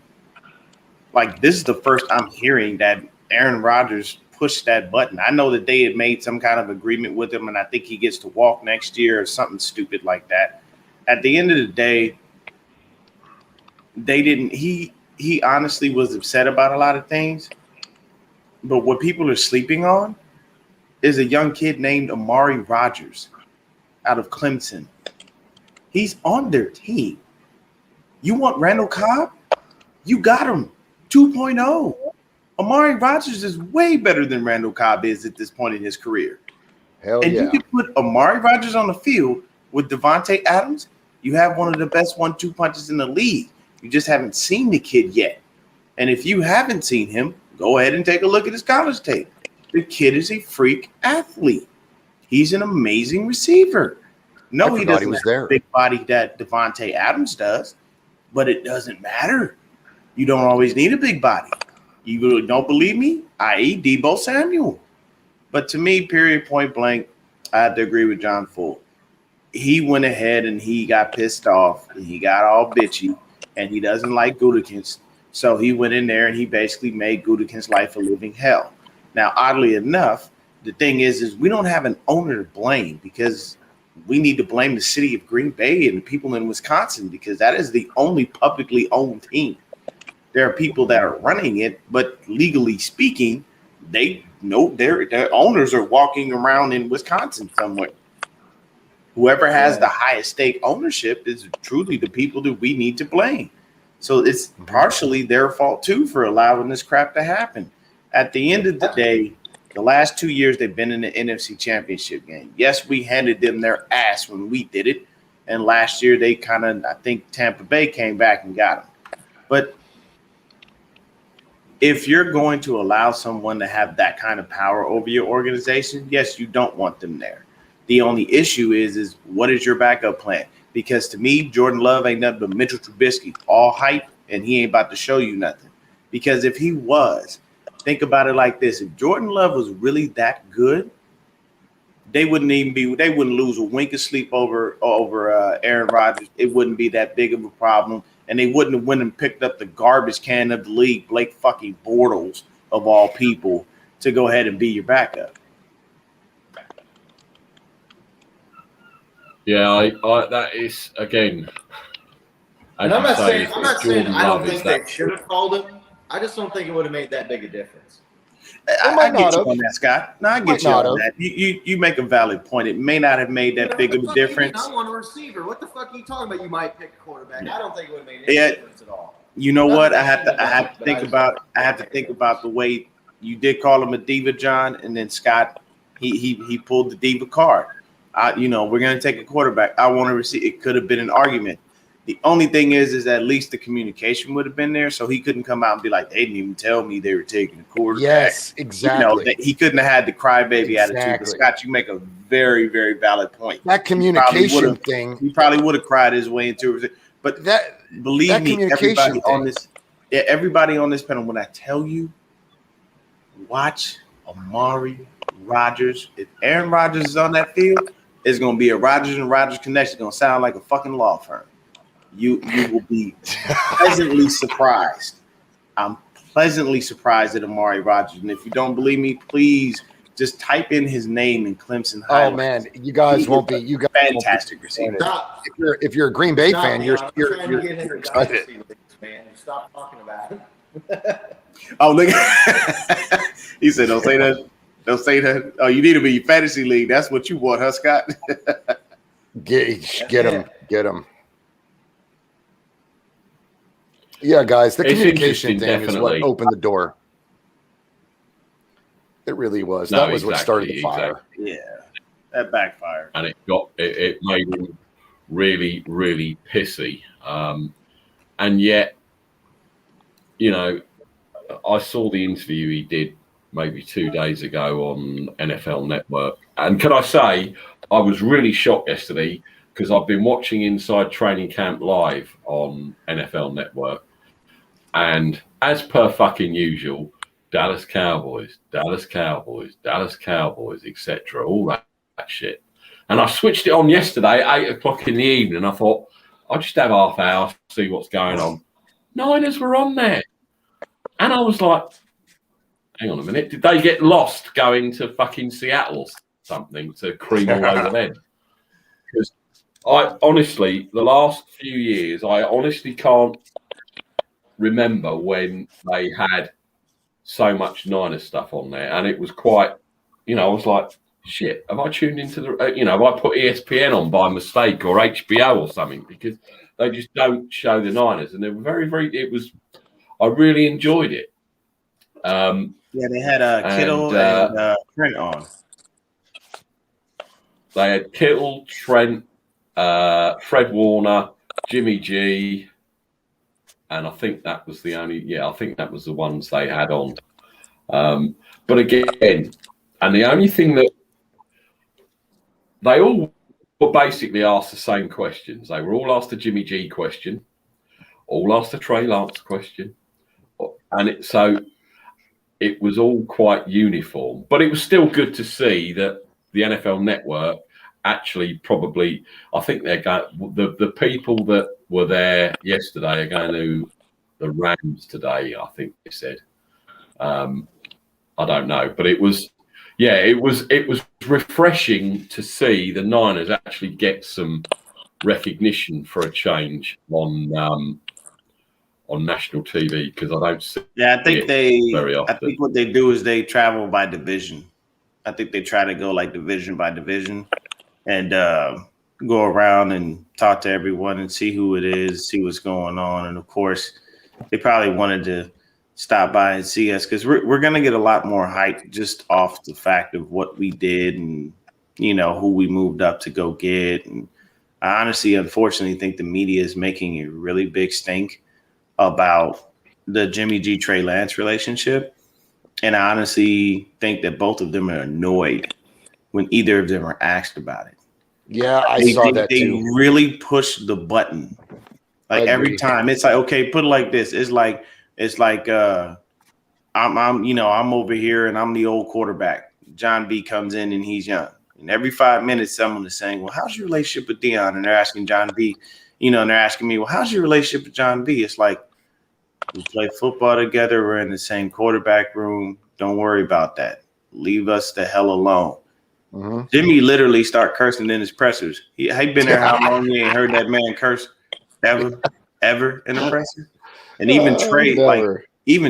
S7: Like, this is the first I'm hearing that Aaron Rodgers pushed that button. I know that they had made some kind of agreement with him, and I think he gets to walk next year or something stupid like that. At the end of the day, they didn't. He honestly was upset about a lot of things. But what people are sleeping on is a young kid named Amari Rodgers out of Clemson. He's on their team. You want Randall Cobb? You got him 2.0. Amari Rodgers is way better than Randall Cobb is at this point in his career.
S5: Hell
S7: And
S5: yeah.
S7: you can put Amari Rodgers on the field with Devontae Adams. You have one of the best 1-2 punches in the league. You just haven't seen the kid yet. And if you haven't seen him, go ahead and take a look at his college tape. The kid is a freak athlete. He's an amazing receiver. No, he doesn't have the big body that Devontae Adams does, but it doesn't matter. You don't always need a big body. You really don't believe me? I.e. Deebo Samuel. But to me, period, point blank, I have to agree with John Full. He went ahead and he got pissed off and he got all bitchy and he doesn't like Gutekunst. So he went in there and he basically made Gutekunst's life a living hell. Now, oddly enough, the thing is we don't have an owner to blame because we need to blame the city of Green Bay and the people in Wisconsin because that is the only publicly owned team. There are people that are running it, but legally speaking, they know their owners are walking around in Wisconsin somewhere. Whoever has the highest stake ownership is truly the people that we need to blame. So it's partially their fault too for allowing this crap to happen. At the end of the day, the last 2 years they've been in the NFC Championship game. Yes, we handed them their ass when we did it. And last year they I think Tampa Bay came back and got them. But if you're going to allow someone to have that kind of power over your organization, yes, you don't want them there. The only issue is what is your backup plan? Because to me, Jordan Love ain't nothing but Mitchell Trubisky, all hype, and he ain't about to show you nothing. Because if he was, think about it like this. If Jordan Love was really that good, they wouldn't lose a wink of sleep over Aaron Rodgers. It wouldn't be that big of a problem. And they wouldn't have went and picked up the garbage can of the league, Blake fucking Bortles, of all people, to go ahead and be your backup.
S2: Yeah, that is, again.
S3: And I'm not saying I don't think they
S2: that
S3: should have called him. I just don't think it would have made that big a difference.
S7: I get you on that, Scott. No, I get you on that. You make a valid point. It may not have made that big of a difference.
S3: I want a receiver. What the fuck are you talking about? You might pick a quarterback. I don't think it would have made any difference at all.
S7: You know what? I have to think about the way you did call him a diva, John, and then Scott, he pulled the diva card. We're gonna take a quarterback. I want to receive. It could have been an argument. The only thing is at least the communication would have been there, so he couldn't come out and be like, they didn't even tell me they were taking a quarterback.
S5: Yes, exactly.
S7: He couldn't have had the crybaby attitude. But Scott, you make a very, very valid point.
S5: That communication thing.
S7: He probably would have cried his way into it. But believe me, everybody on this panel, when I tell you, watch Amari Rodgers. If Aaron Rodgers is on that field, it's going to be a Rodgers and Rodgers connection. It's going to sound like a fucking law firm. You will be pleasantly surprised. I'm pleasantly surprised at Amari Rodgers. And if you don't believe me, please just type in his name in Clemson highlights.
S5: Oh man, you guys won't be. You guys
S7: fantastic receiver.
S5: If you're a Green Bay fan, you're
S3: excited. Man, stop talking about it.
S7: Oh, look! He said, "Don't say that. Don't say that. Oh, you need to be fantasy league. That's what you want, huh, Scott?"
S5: Get him. Yeah, guys, the communication thing is what opened the door. It really was. That was what started the fire.
S7: Yeah, that backfired,
S2: and it made him really, really pissy. And yet, I saw the interview he did maybe 2 days ago on NFL Network, and can I say I was really shocked yesterday because I've been watching Inside Training Camp live on NFL Network, and as per fucking usual, Dallas Cowboys, etc., all that shit. And I switched it on yesterday, 8 o'clock in the evening. I thought, I'll just have half hour, see what's going on. Niners were on there. And I was like, hang on a minute, did they get lost going to fucking Seattle or something to cream all over them? Because I honestly, the last few years, I honestly can't remember when they had so much Niners stuff on there. And it was quite, I was like, shit, have I tuned into the, have I put ESPN on by mistake or HBO or something? Because they just don't show the Niners. And they were I really enjoyed it.
S7: Yeah, they had Kittle and Trent on.
S2: They had Kittle, Trent, Fred Warner, Jimmy G, and I think that was the ones they had on. But again, and the only thing that they all were basically asked the same questions. They were all asked the Jimmy G question, all asked the Trey Lance question, and it was all quite uniform. But it was still good to see that the NFL Network actually probably, I think they're going, the people that were there yesterday are going to the Rams today, I think they said. I don't know, but it was refreshing to see the Niners actually get some recognition for a change on national TV, because I don't see it very often.
S7: I think what they do is they travel by division. I think they try to go like division by division and go around and talk to everyone and see who it is, see what's going on. And of course, they probably wanted to stop by and see us because we're going to get a lot more hype just off the fact of what we did and, who we moved up to go get. And I honestly, unfortunately, think the media is making a really big stink about the Jimmy G Trey Lance relationship. And I honestly think that both of them are annoyed when either of them are asked about it.
S5: Yeah, I saw that too.
S7: They really push the button. Like every time it's like, okay, put it like this. It's like I'm over here and I'm the old quarterback. John B comes in and he's young. And every 5 minutes, someone is saying, well, how's your relationship with Deion? And they're asking John B, and they're asking me, well, how's your relationship with John B? It's like, we play football together. We're in the same quarterback room. Don't worry about that. Leave us the hell alone. Mm-hmm. Jimmy literally start cursing in his pressers. He been there how long? You ain't heard that man curse ever in a presser? And even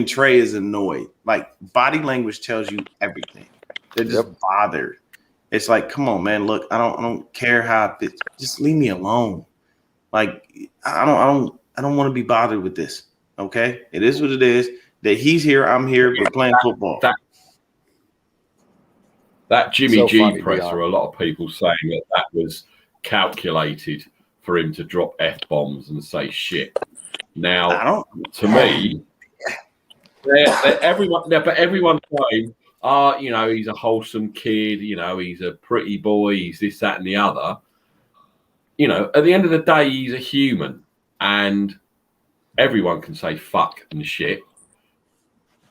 S7: Trey is annoyed. Like, body language tells you everything. They're just bothered. It's like, come on, man. Look, I don't care how. Just leave me alone. Like, I don't want to be bothered with this. Okay, it is what it is. That he's here, I'm here. We're playing football.
S2: That Jimmy G presser, a lot of people saying that was calculated for him to drop F-bombs and say shit. Now, to me, everyone's saying, he's a wholesome kid, he's a pretty boy, he's this, that, and the other. At the end of the day, he's a human, and everyone can say fuck and shit.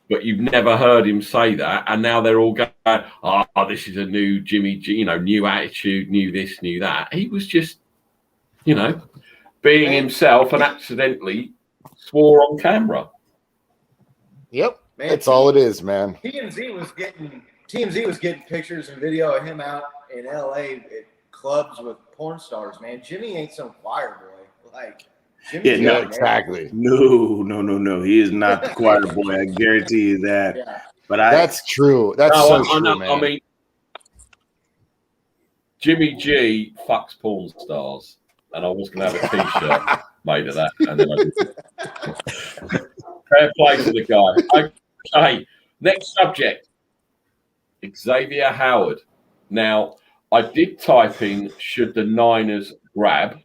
S2: But you've never heard him say that, and now they're all going, oh, this is a new Jimmy G, new attitude, new this, new that. He was just, being himself and accidentally swore on camera.
S5: Yep, man, that's all it is, man.
S3: TMZ was getting pictures and video of him out in LA at clubs with porn stars, man. Jimmy ain't some choir boy. Like,
S5: exactly.
S7: No. He is not the choir boy. I guarantee you that. Yeah. But
S5: that's true. That's true, man.
S2: I mean, Jimmy G fucks porn stars, and I was going to have a T-shirt made of that, and then I did. Fair play to the guy. Okay, next subject. Xavier Howard. Now, I did type in, should the Niners grab?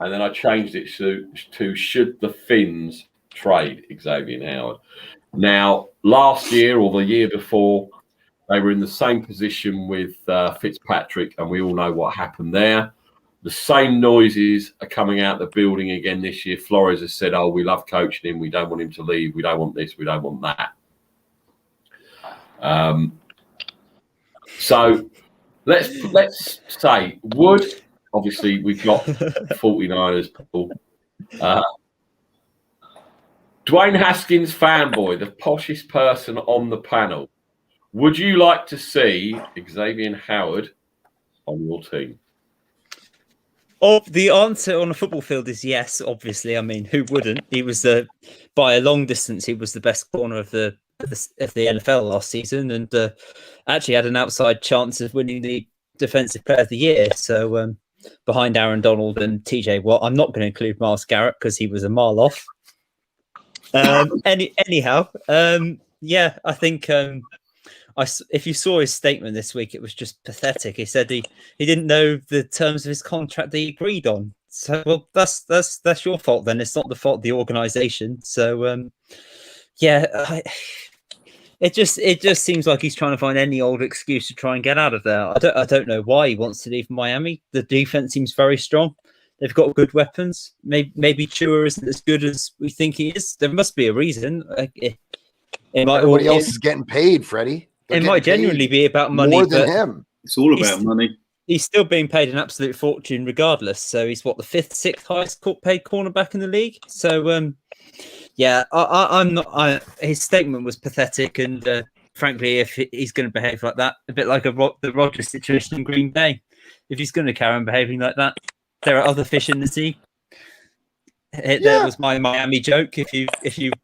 S2: And then I changed it to should the Finns trade Xavier Howard? Now, last year or the year before, they were in the same position with Fitzpatrick, and we all know what happened there. The same noises are coming out the building again this year. Flores has said, we love coaching him. We don't want him to leave. We don't want this. We don't want that. So let's say, obviously, we've got 49ers people. Dwayne Haskins fanboy, the poshest person on the panel. Would you like to see Xavier Howard on your team?
S6: The answer on a football field is yes, obviously. I mean, who wouldn't? He was by a long distance, he was the best corner of the of the NFL last season, and actually had an outside chance of winning the Defensive Player of the Year. So behind Aaron Donald and TJ Watt, I'm not going to include Myles Garrett because he was a mile off. Anyhow, I think if you saw his statement this week, it was just pathetic. He said he didn't know the terms of his contract that he agreed on. So, well, that's your fault then. It's not the fault of the organization. So, it just seems like he's trying to find any old excuse to try and get out of there. I don't know why he wants to leave Miami. The defense seems very strong. They've got good weapons. Maybe Tua isn't as good as we think he is. There must be a reason.
S5: Everybody else is getting paid, Freddie.
S6: It might genuinely be about money.
S5: More than him.
S4: It's all about money.
S6: He's still being paid an absolute fortune regardless. So he's the 5th, 6th highest paid cornerback in the league. So I'm not. His statement was pathetic, and frankly, if he's going to behave like that, a bit like the Rodgers situation in Green Bay, if he's going to carry on behaving like that, there are other fish in the sea. There was my Miami joke. If you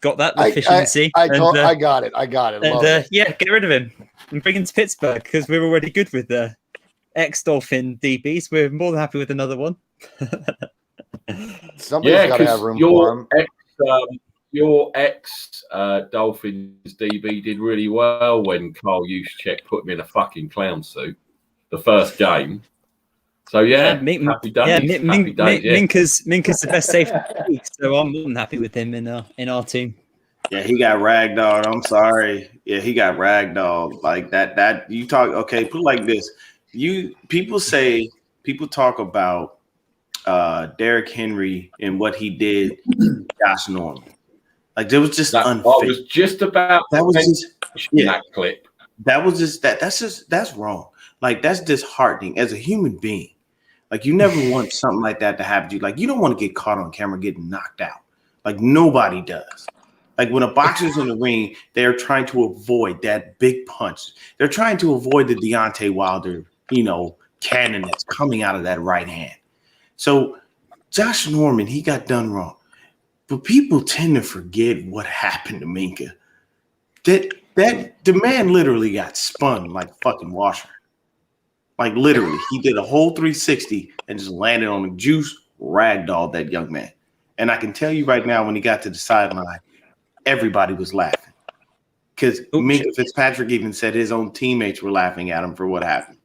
S6: got that, the fish in the sea.
S5: I got it.
S6: And get rid of him and bring him to Pittsburgh because we're already good with the ex-Dolphin DBs. We're more than happy with another one.
S5: Somebody's got to have room for him.
S2: Your ex-Dolphins DB did really well when Carl Juszczyk put him in a fucking clown suit the first game. So happy days.
S6: Minka's the best safety in the league, so I'm more than happy with him in our team.
S7: Yeah, he got ragdolled. I'm sorry. Yeah, he got ragdolled like that. That you talk okay. Put it like this. People talk about Derrick Henry and what he did to Josh Norman. Like there was just unfair.
S2: I was just about that clip.
S7: That's wrong. Like that's disheartening as a human being. Like you never want something like that to happen to you. Like you don't want to get caught on camera getting knocked out. Like nobody does. Like when a boxer's in the ring, they're trying to avoid that big punch. They're trying to avoid the Deontay Wilder, cannon that's coming out of that right hand. So Josh Norman, he got done wrong. But people tend to forget what happened to Minkah. That the man literally got spun like fucking washer. Like literally, he did a whole 360 and just landed on the juice, ragdolled that young man. And I can tell you right now, when he got to the sideline, everybody was laughing. Because Minkah Fitzpatrick even said his own teammates were laughing at him for what happened.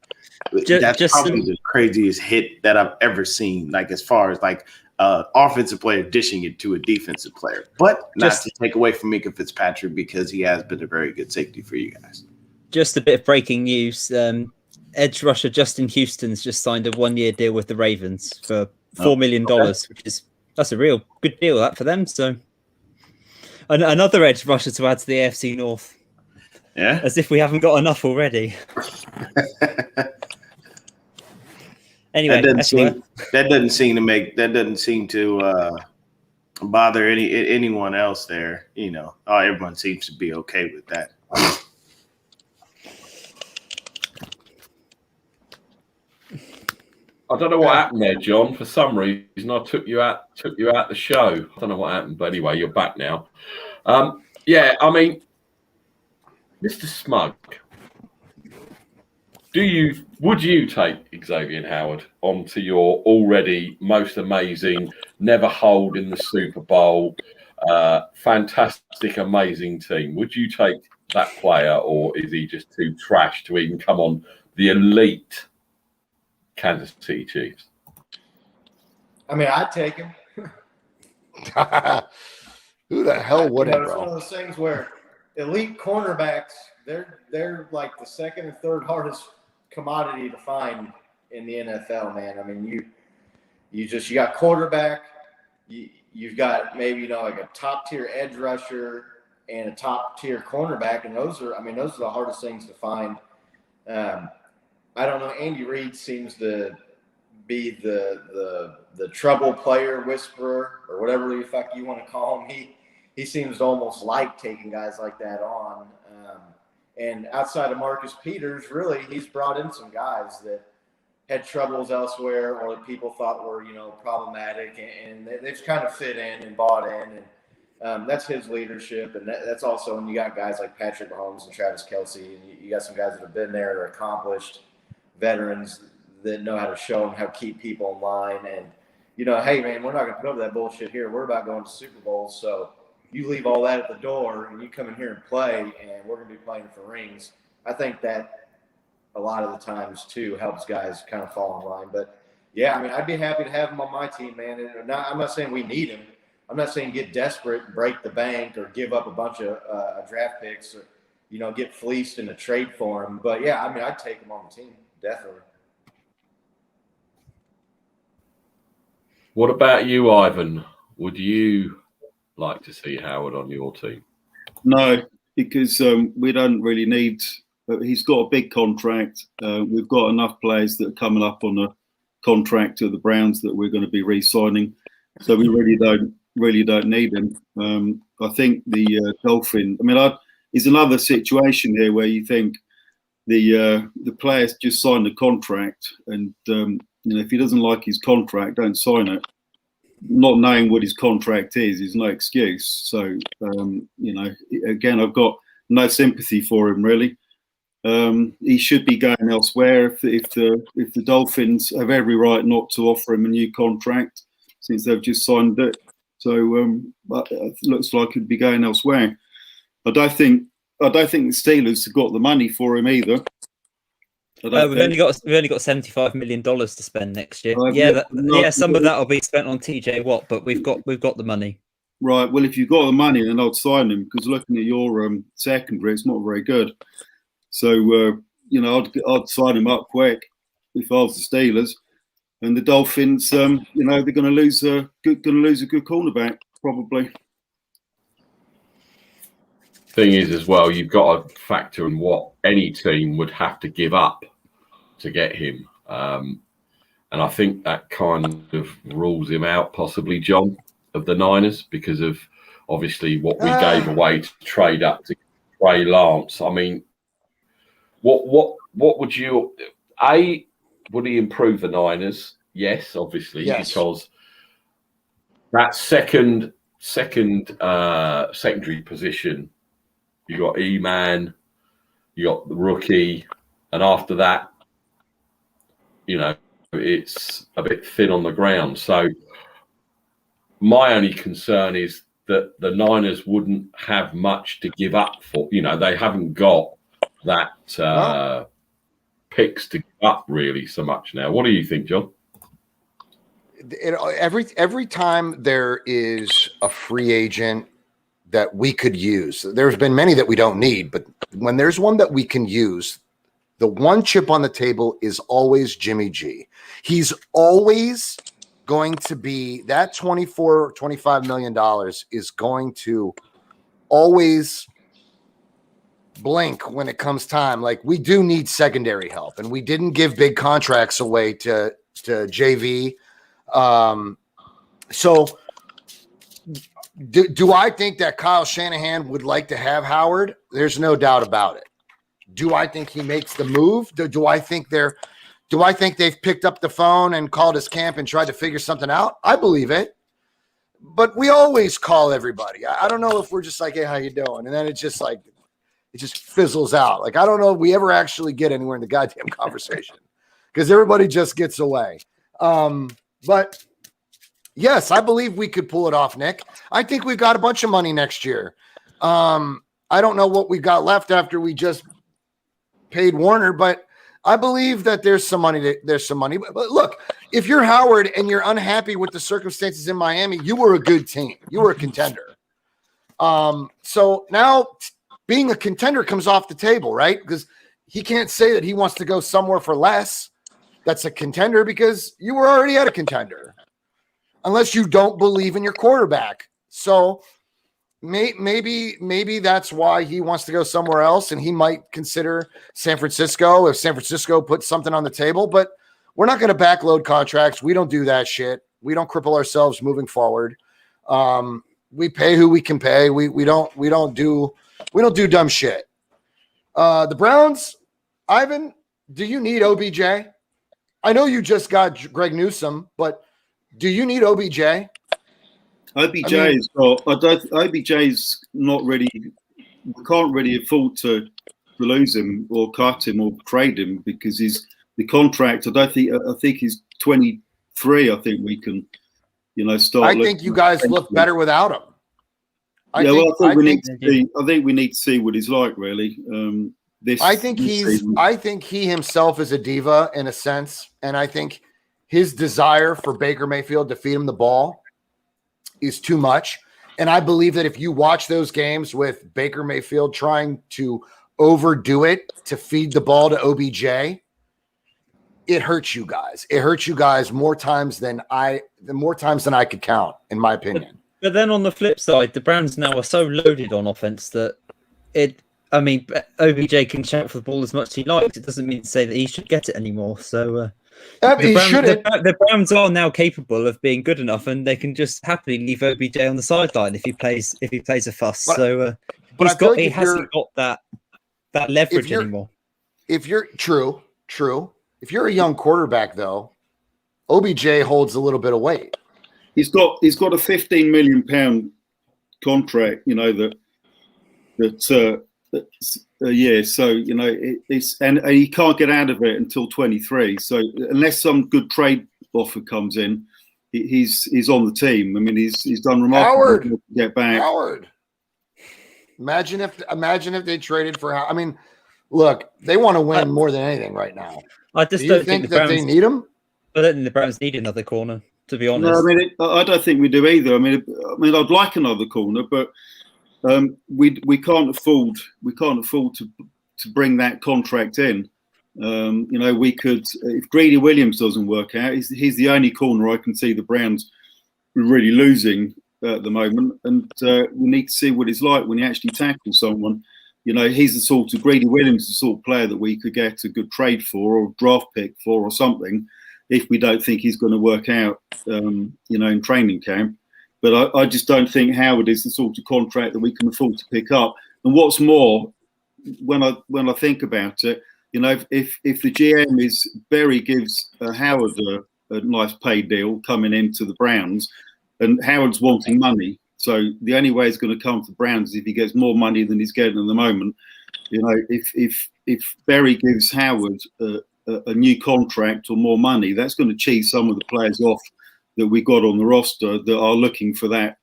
S7: That's probably the craziest hit that I've ever seen, like as far as like offensive player dishing it to a defensive player. But not to take away from Minkah Fitzpatrick because he has been a very good safety for you guys.
S6: Just a bit of breaking news. Edge rusher Justin Houston's just signed a 1-year deal with the Ravens for $4 million, that's a real good deal that for them. So another edge rusher to add to the AFC North.
S7: Yeah,
S6: as if we haven't got enough already. Anyway,
S7: that doesn't seem to bother anyone else there. Everyone seems to be okay with that.
S2: I don't know what happened there, John. For some reason, I took you out the show. I don't know what happened, but anyway, you're back now. Mr. Smug, would you take Xavier Howard onto your already most amazing, never hold in the Super Bowl, fantastic, amazing team? Would you take that player, or is he just too trash to even come on the elite Kansas City Chiefs?
S3: I mean, I'd take him.
S5: Who the hell wouldn't,
S3: It's one of those things where elite cornerbacks, they're like the second or third hardest commodity to find in the NFL, man. I mean, you got quarterback, you've got maybe like a top tier edge rusher and a top tier cornerback, and those are the hardest things to find. I don't know. Andy Reid seems to be the trouble player whisperer or whatever the fuck you want to call him. He seems to almost like taking guys like that on. And outside of Marcus Peters, really, he's brought in some guys that had troubles elsewhere or that people thought were, problematic, and they've kind of fit in and bought in. That's his leadership, and that's also when you got guys like Patrick Mahomes and Travis Kelce, and you got some guys that have been there, are accomplished veterans that know how to show them how to keep people in line. And hey man, we're not going to put up that bullshit here. We're about going to Super Bowls, so you leave all that at the door and you come in here and play, and we're going to be playing for rings. I think that a lot of the times too helps guys kind of fall in line. But yeah, I mean, I'd be happy to have him on my team, man. And I'm not saying we need him. I'm not saying get desperate and break the bank or give up a bunch of draft picks or, get fleeced in a trade for him. But yeah, I mean, I'd take him on the team, definitely.
S2: What about you, Ivan? Would you like to see Howard on your team?
S4: No, because we don't really need. He's got a big contract. We've got enough players that are coming up on a contract to the Browns that we're going to be re-signing, so we really don't need him. I think the Dolphin. I mean, it's another situation here where you think the players just signed a contract, and if he doesn't like his contract, don't sign it. Not knowing what his contract is no excuse. So again, I've got no sympathy for him really. He should be going elsewhere. If the Dolphins have every right not to offer him a new contract since they've just signed it. So it looks like he'd be going elsewhere. I don't think the Steelers have got the money for him either.
S6: We've only got $75 million to spend next year. Some of that will be spent on TJ Watt, but we've got the money.
S4: Right. Well, if you've got the money, then I'd sign him, because looking at your secondary, it's not very good. So I'd sign him up quick if I was the Steelers. And the Dolphins, they're going to lose a good cornerback probably.
S2: Thing is, as well, you've got to factor in what any team would have to give up to get him, and I think that kind of rules him out, possibly, John, of the Niners, because of obviously what we gave away to trade up to Trey Lance. I mean, what would you? Would he improve the Niners? Yes, obviously, because that secondary position. You got E-Man, you got the rookie, and after that, it's a bit thin on the ground. So my only concern is that the Niners wouldn't have much to give up for. They haven't got that picks to give up really so much now. What do you think, John?
S5: Every time there is a free agent that we could use, there's been many that we don't need, but when there's one that we can use, the one chip on the table is always Jimmy G. He's always going to be that $25 million is going to always blink when it comes time. Like, we do need secondary help, and we didn't give big contracts away to JV. So do I think that Kyle Shanahan would like to have Howard? There's no doubt about it. Do I think he makes the move? Do I think they've picked up the phone and called his camp and tried to figure something out? I believe it. But we always call everybody. I don't know if we're just like, hey, how you doing? And then it just fizzles out. Like, I don't know if we ever actually get anywhere in the goddamn conversation, because everybody just gets away. But yes, I believe we could pull it off, Nick. I think we've got a bunch of money next year. I don't know what we got left after we just paid Warner, but I believe that there's some money. But look, if you're Howard and you're unhappy with the circumstances in Miami, you were a good team. You were a contender. So now being a contender comes off the table, right? Because he can't say that he wants to go somewhere for less that's a contender, because you were already at a contender, unless you don't believe in your quarterback. So maybe that's why he wants to go somewhere else, and he might consider San Francisco if San Francisco puts something on the table. But we're not going to backload contracts. We don't do that shit. We don't cripple ourselves moving forward. We pay who we can pay. We don't do dumb shit. The Browns, Ivan, do you need OBJ? I know you just got Greg Newsome, but do you need OBJ?
S4: OBJ's got. OBJ's not really. We can't really afford to lose him or cut him or trade him because the contract. I think he's 23. I think we can, start.
S5: I think you guys look better without him.
S4: I think we need to see what he's like. Really,
S5: I think he himself is a diva in a sense, and I think his desire for Baker Mayfield to feed him the ball is too much. And I believe that if you watch those games with Baker Mayfield trying to overdo it to feed the ball to OBJ, it hurts you guys. It hurts you guys more times than I could count, in my opinion.
S6: But then on the flip side, the Browns now are so loaded on offense that OBJ can shout for the ball as much as he likes. It doesn't mean to say that he should get it anymore. So the Browns are now capable of being good enough, and they can just happily leave OBJ on the sideline if he plays a fuss. But he hasn't got that leverage anymore.
S5: If you're true. If you're a young quarterback, though, OBJ holds a little bit of weight.
S4: He's got a £15 million contract, So it's and he can't get out of it until 23. So unless some good trade offer comes in, he's on the team. I mean, he's done remarkably to get back.
S5: Howard, imagine if they traded for. I mean, look, they want to win more than anything right now.
S6: I just
S5: Do you
S6: don't
S5: think
S6: think
S5: that they need him.
S6: I don't think the Browns need another corner, to be honest.
S4: No, I mean, I don't think we do either. I mean, I'd like another corner, but we can't afford to bring that contract in. We could, if Greedy Williams doesn't work out, he's the only corner I can see the Browns really losing at the moment, and we need to see what it's like when he actually tackles someone. He's the sort of Greedy Williams, the sort of player that we could get a good trade for or draft pick for or something, if we don't think he's going to work out, in training camp. But I just don't think Howard is the sort of contract that we can afford to pick up. And what's more, when I think about it, if the GM is Berry gives Howard a nice pay deal coming into the Browns, and Howard's wanting money, so the only way it's going to come to the Browns is if he gets more money than he's getting at the moment. If Berry gives Howard a new contract or more money, that's going to cheese some of the players off that we got on the roster that are looking for that,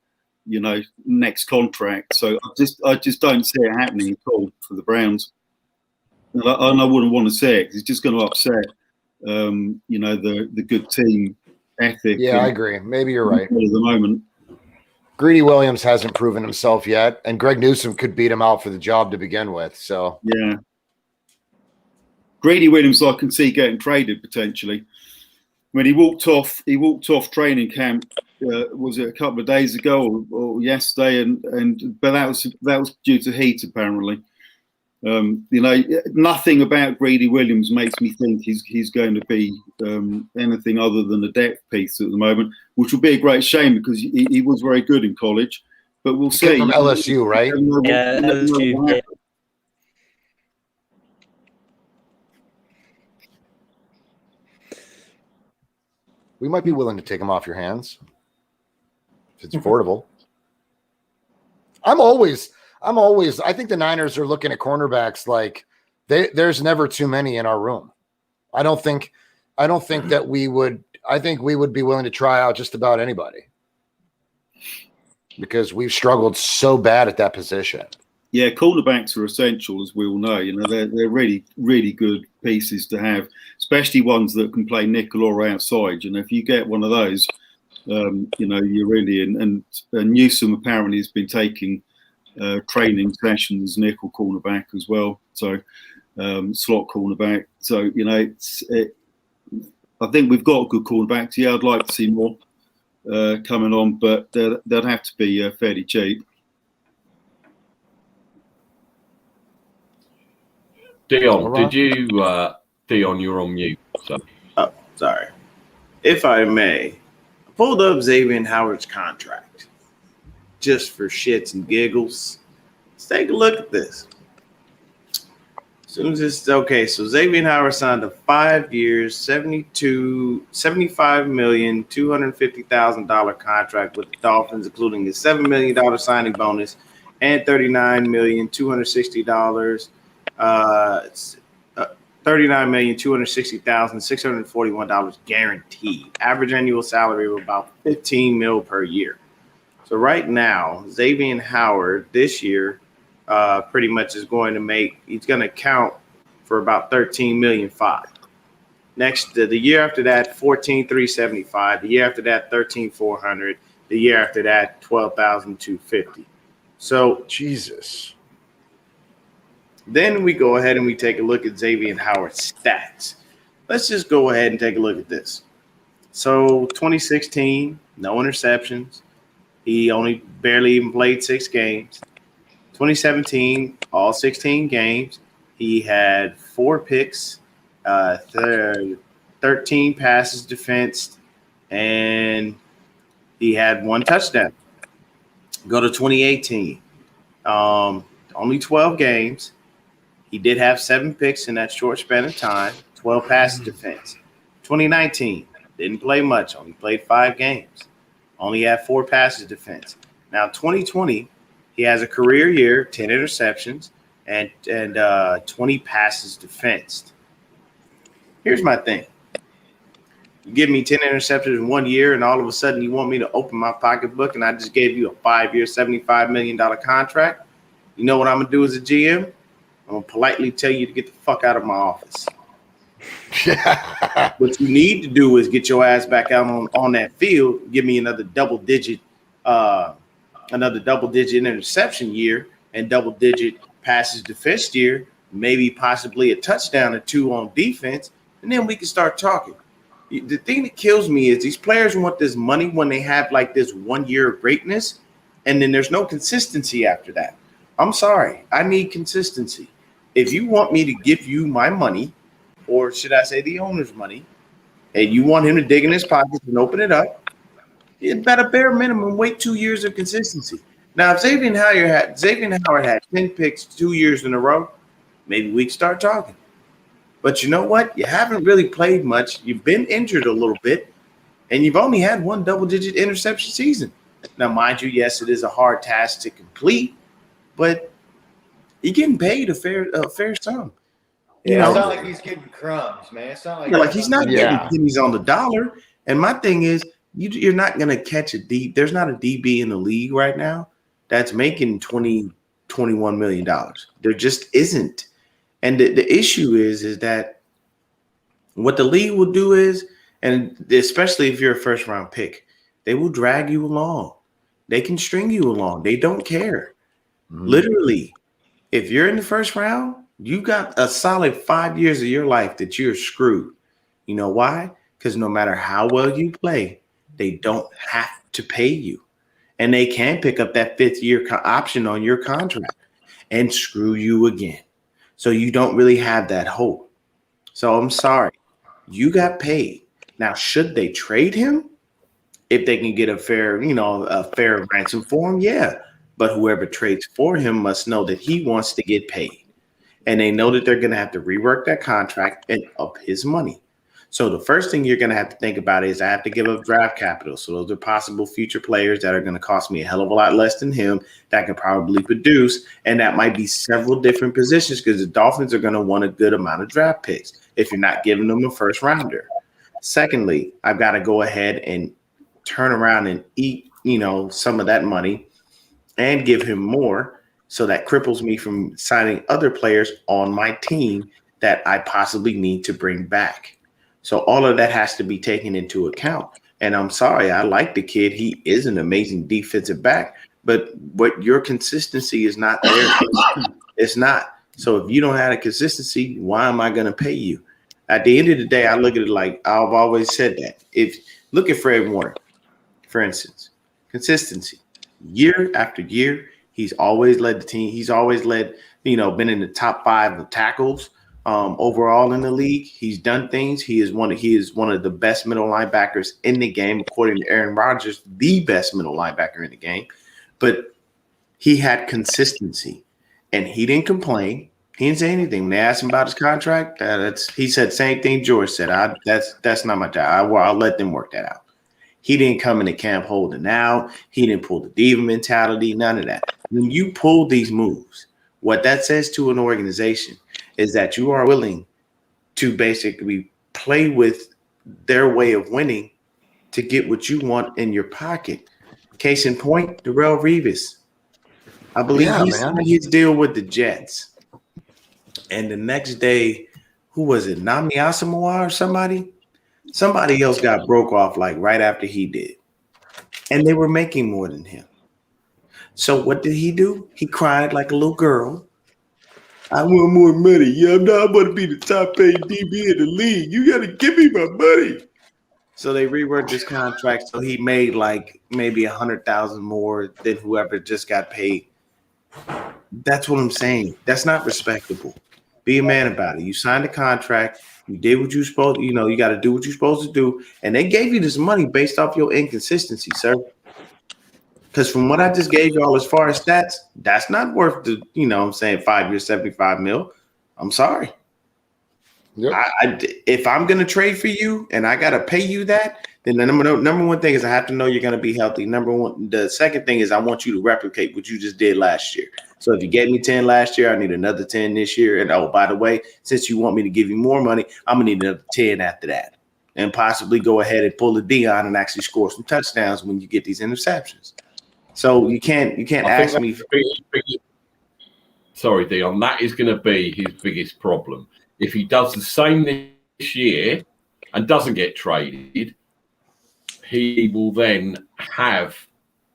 S4: next contract. So I just don't see it happening at all for the Browns. And I wouldn't want to see it because it's just going to upset, the good team ethic.
S5: Yeah, I agree. Maybe you're right.
S4: At the moment,
S5: Greedy Williams hasn't proven himself yet, and Greg Newsome could beat him out for the job to begin with. So
S4: yeah, Greedy Williams, I can see getting traded potentially. When he walked off training camp, was it a couple of days ago or yesterday? But that was due to heat apparently. Nothing about Greedy Williams makes me think he's going to be anything other than a depth piece at the moment, which would be a great shame because he was very good in college. But we'll see.
S5: From LSU, right?
S6: Yeah, LSU. Yeah.
S5: We might be willing to take him off your hands if it's affordable. I think the Niners are looking at cornerbacks like there's never too many in our room. I think we would be willing to try out just about anybody because we've struggled so bad at that position.
S4: Yeah, cornerbacks are essential, as we all know. They're really, really good pieces to have, especially ones that can play nickel or outside. If you get one of those, you're really in. And Newsome apparently has been taking training sessions, nickel cornerback as well. So slot cornerback. So I think we've got good cornerbacks. Yeah, I'd like to see more coming on, but they'd have to be fairly cheap.
S2: Dion, Dion, you're on mute. So.
S7: Oh, sorry. If I may, I pulled up Xavier Howard's contract just for shits and giggles. Let's take a look at this. Soon as it's okay, so Xavier Howard signed a 5 years, $75,250,000 contract with the Dolphins, including a $7 million signing bonus and $39,260,641 guaranteed. Average annual salary of about $15 million per year. So right now, Xavier Howard this year pretty much is going to he's going to count for about $13.5 million. Next, the year after that, $14,375. The year after that, $13,400. The year after that, $12,250. So
S5: Jesus.
S7: Then we go ahead and we take a look at Xavier Howard's stats. Let's just go ahead and take a look at this. So 2016, no interceptions. He only barely even played 6 games. 2017, all 16 games. He had 4 picks, 13 passes defensed, and he had 1 touchdown. Go to 2018. Only 12 games. He did have 7 picks in that short span of time, 12 passes defense. 2019, didn't play much, only played 5 games. Only had 4 passes defense. Now, 2020, he has a career year, 10 interceptions, and 20 passes defensed. Here's my thing. You give me 10 interceptions in 1 year, and all of a sudden you want me to open my pocketbook, and I just gave you a 5-year, $75 million contract. You know what I'm going to do as a GM? I'm going to politely tell you to get the fuck out of my office. What you need to do is get your ass back out on that field. Give me another double-digit interception year and double-digit passes defense year, maybe possibly a touchdown or 2 on defense, and then we can start talking. The thing that kills me is these players want this money when they have like this 1 year of greatness, and then there's no consistency after that. I'm sorry. I need consistency. If you want me to give you my money, or should I say the owner's money, and you want him to dig in his pockets and open it up, you better bare minimum wait 2 years of consistency. Now, if Xavier Howard had 10 picks 2 years in a row, maybe we can start talking. But you know what? You haven't really played much. You've been injured a little bit, and you've only had 1 double-digit interception season. Now, mind you, yes, it is a hard task to complete, but you're getting paid a fair sum.
S3: It's not like he's getting crumbs, man. It's not like
S7: he's not getting pennies on the dollar. And my thing is, you're not going to catch a D. There's not a DB in the league right now that's making $20, $21 million. There just isn't. And the issue is that what the league will do is, and especially if you're a first round pick, they will drag you along. They can string you along. They don't care. Mm-hmm. Literally, if you're in the first round, you got a solid 5 years of your life that you're screwed. You know why? Because no matter how well you play, they don't have to pay you. And they can pick up that 5th year option on your contract and screw you again. So you don't really have that hope. So I'm sorry. You got paid. Now, should they trade him? If they can get a fair ransom for him, yeah. But whoever trades for him must know that he wants to get paid. And they know that they're going to have to rework that contract and up his money. So the first thing you're going to have to think about is I have to give up draft capital. So those are possible future players that are going to cost me a hell of a lot less than him that can probably produce. And that might be several different positions because the Dolphins are going to want a good amount of draft picks if you're not giving them a first rounder. Secondly, I've got to go ahead and turn around and eat, some of that money and give him more. So that cripples me from signing other players on my team that I possibly need to bring back. So all of that has to be taken into account. And I'm sorry, I like the kid. He is an amazing defensive back, but your consistency is not there. It's not. So if you don't have a consistency, why am I going to pay you? At the end of the day, I look at it like I've always said that. If look at Fred Warner, for instance, consistency, year after year. He's always led the team. He's always led, been in the top 5 of tackles overall in the league. He's done things. He is one of the best middle linebackers in the game, according to Aaron Rodgers, the best middle linebacker in the game. But he had consistency, and he didn't complain. He didn't say anything when they asked him about his contract. He said same thing George said. That's not my job. I'll let them work that out. He didn't come into camp holding out. He didn't pull the diva mentality. None of that. When you pull these moves, what that says to an organization is that you are willing to basically play with their way of winning to get what you want in your pocket. Case in point, Darrelle Revis. I believe he signed his deal with the Jets. And the next day, who was it? Nami Asamoah or somebody? Somebody else got broke off like right after he did. And they were making more than him. So what did he do? He cried like a little girl. I want more money. Yeah, I'm going to be the top paid DB in the league. You got to give me my money. So they reworked his contract so he made like maybe 100,000 more than whoever just got paid. That's what I'm saying. That's not respectable. Be a man about it. You signed a contract. You did what you supposed to, you got to do what you're supposed to do. And they gave you this money based off your inconsistency, sir. Because from what I just gave y'all as far as stats, that's not worth the, 5 years, 75 mil. I'm sorry. Yep. If I'm going to trade for you and I got to pay you that, then the number one thing is I have to know you're going to be healthy. The second thing is I want you to replicate what you just did last year. So if you gave me 10 last year, I need another 10 this year. And oh, by the way, since you want me to give you more money, I'm going to need another 10 after that. And possibly go ahead and pull a Dion and actually score some touchdowns when you get these interceptions. So you can't ask me.
S2: Sorry, Dion, that is going to be his biggest problem. If he does the same this year and doesn't get traded, he will then have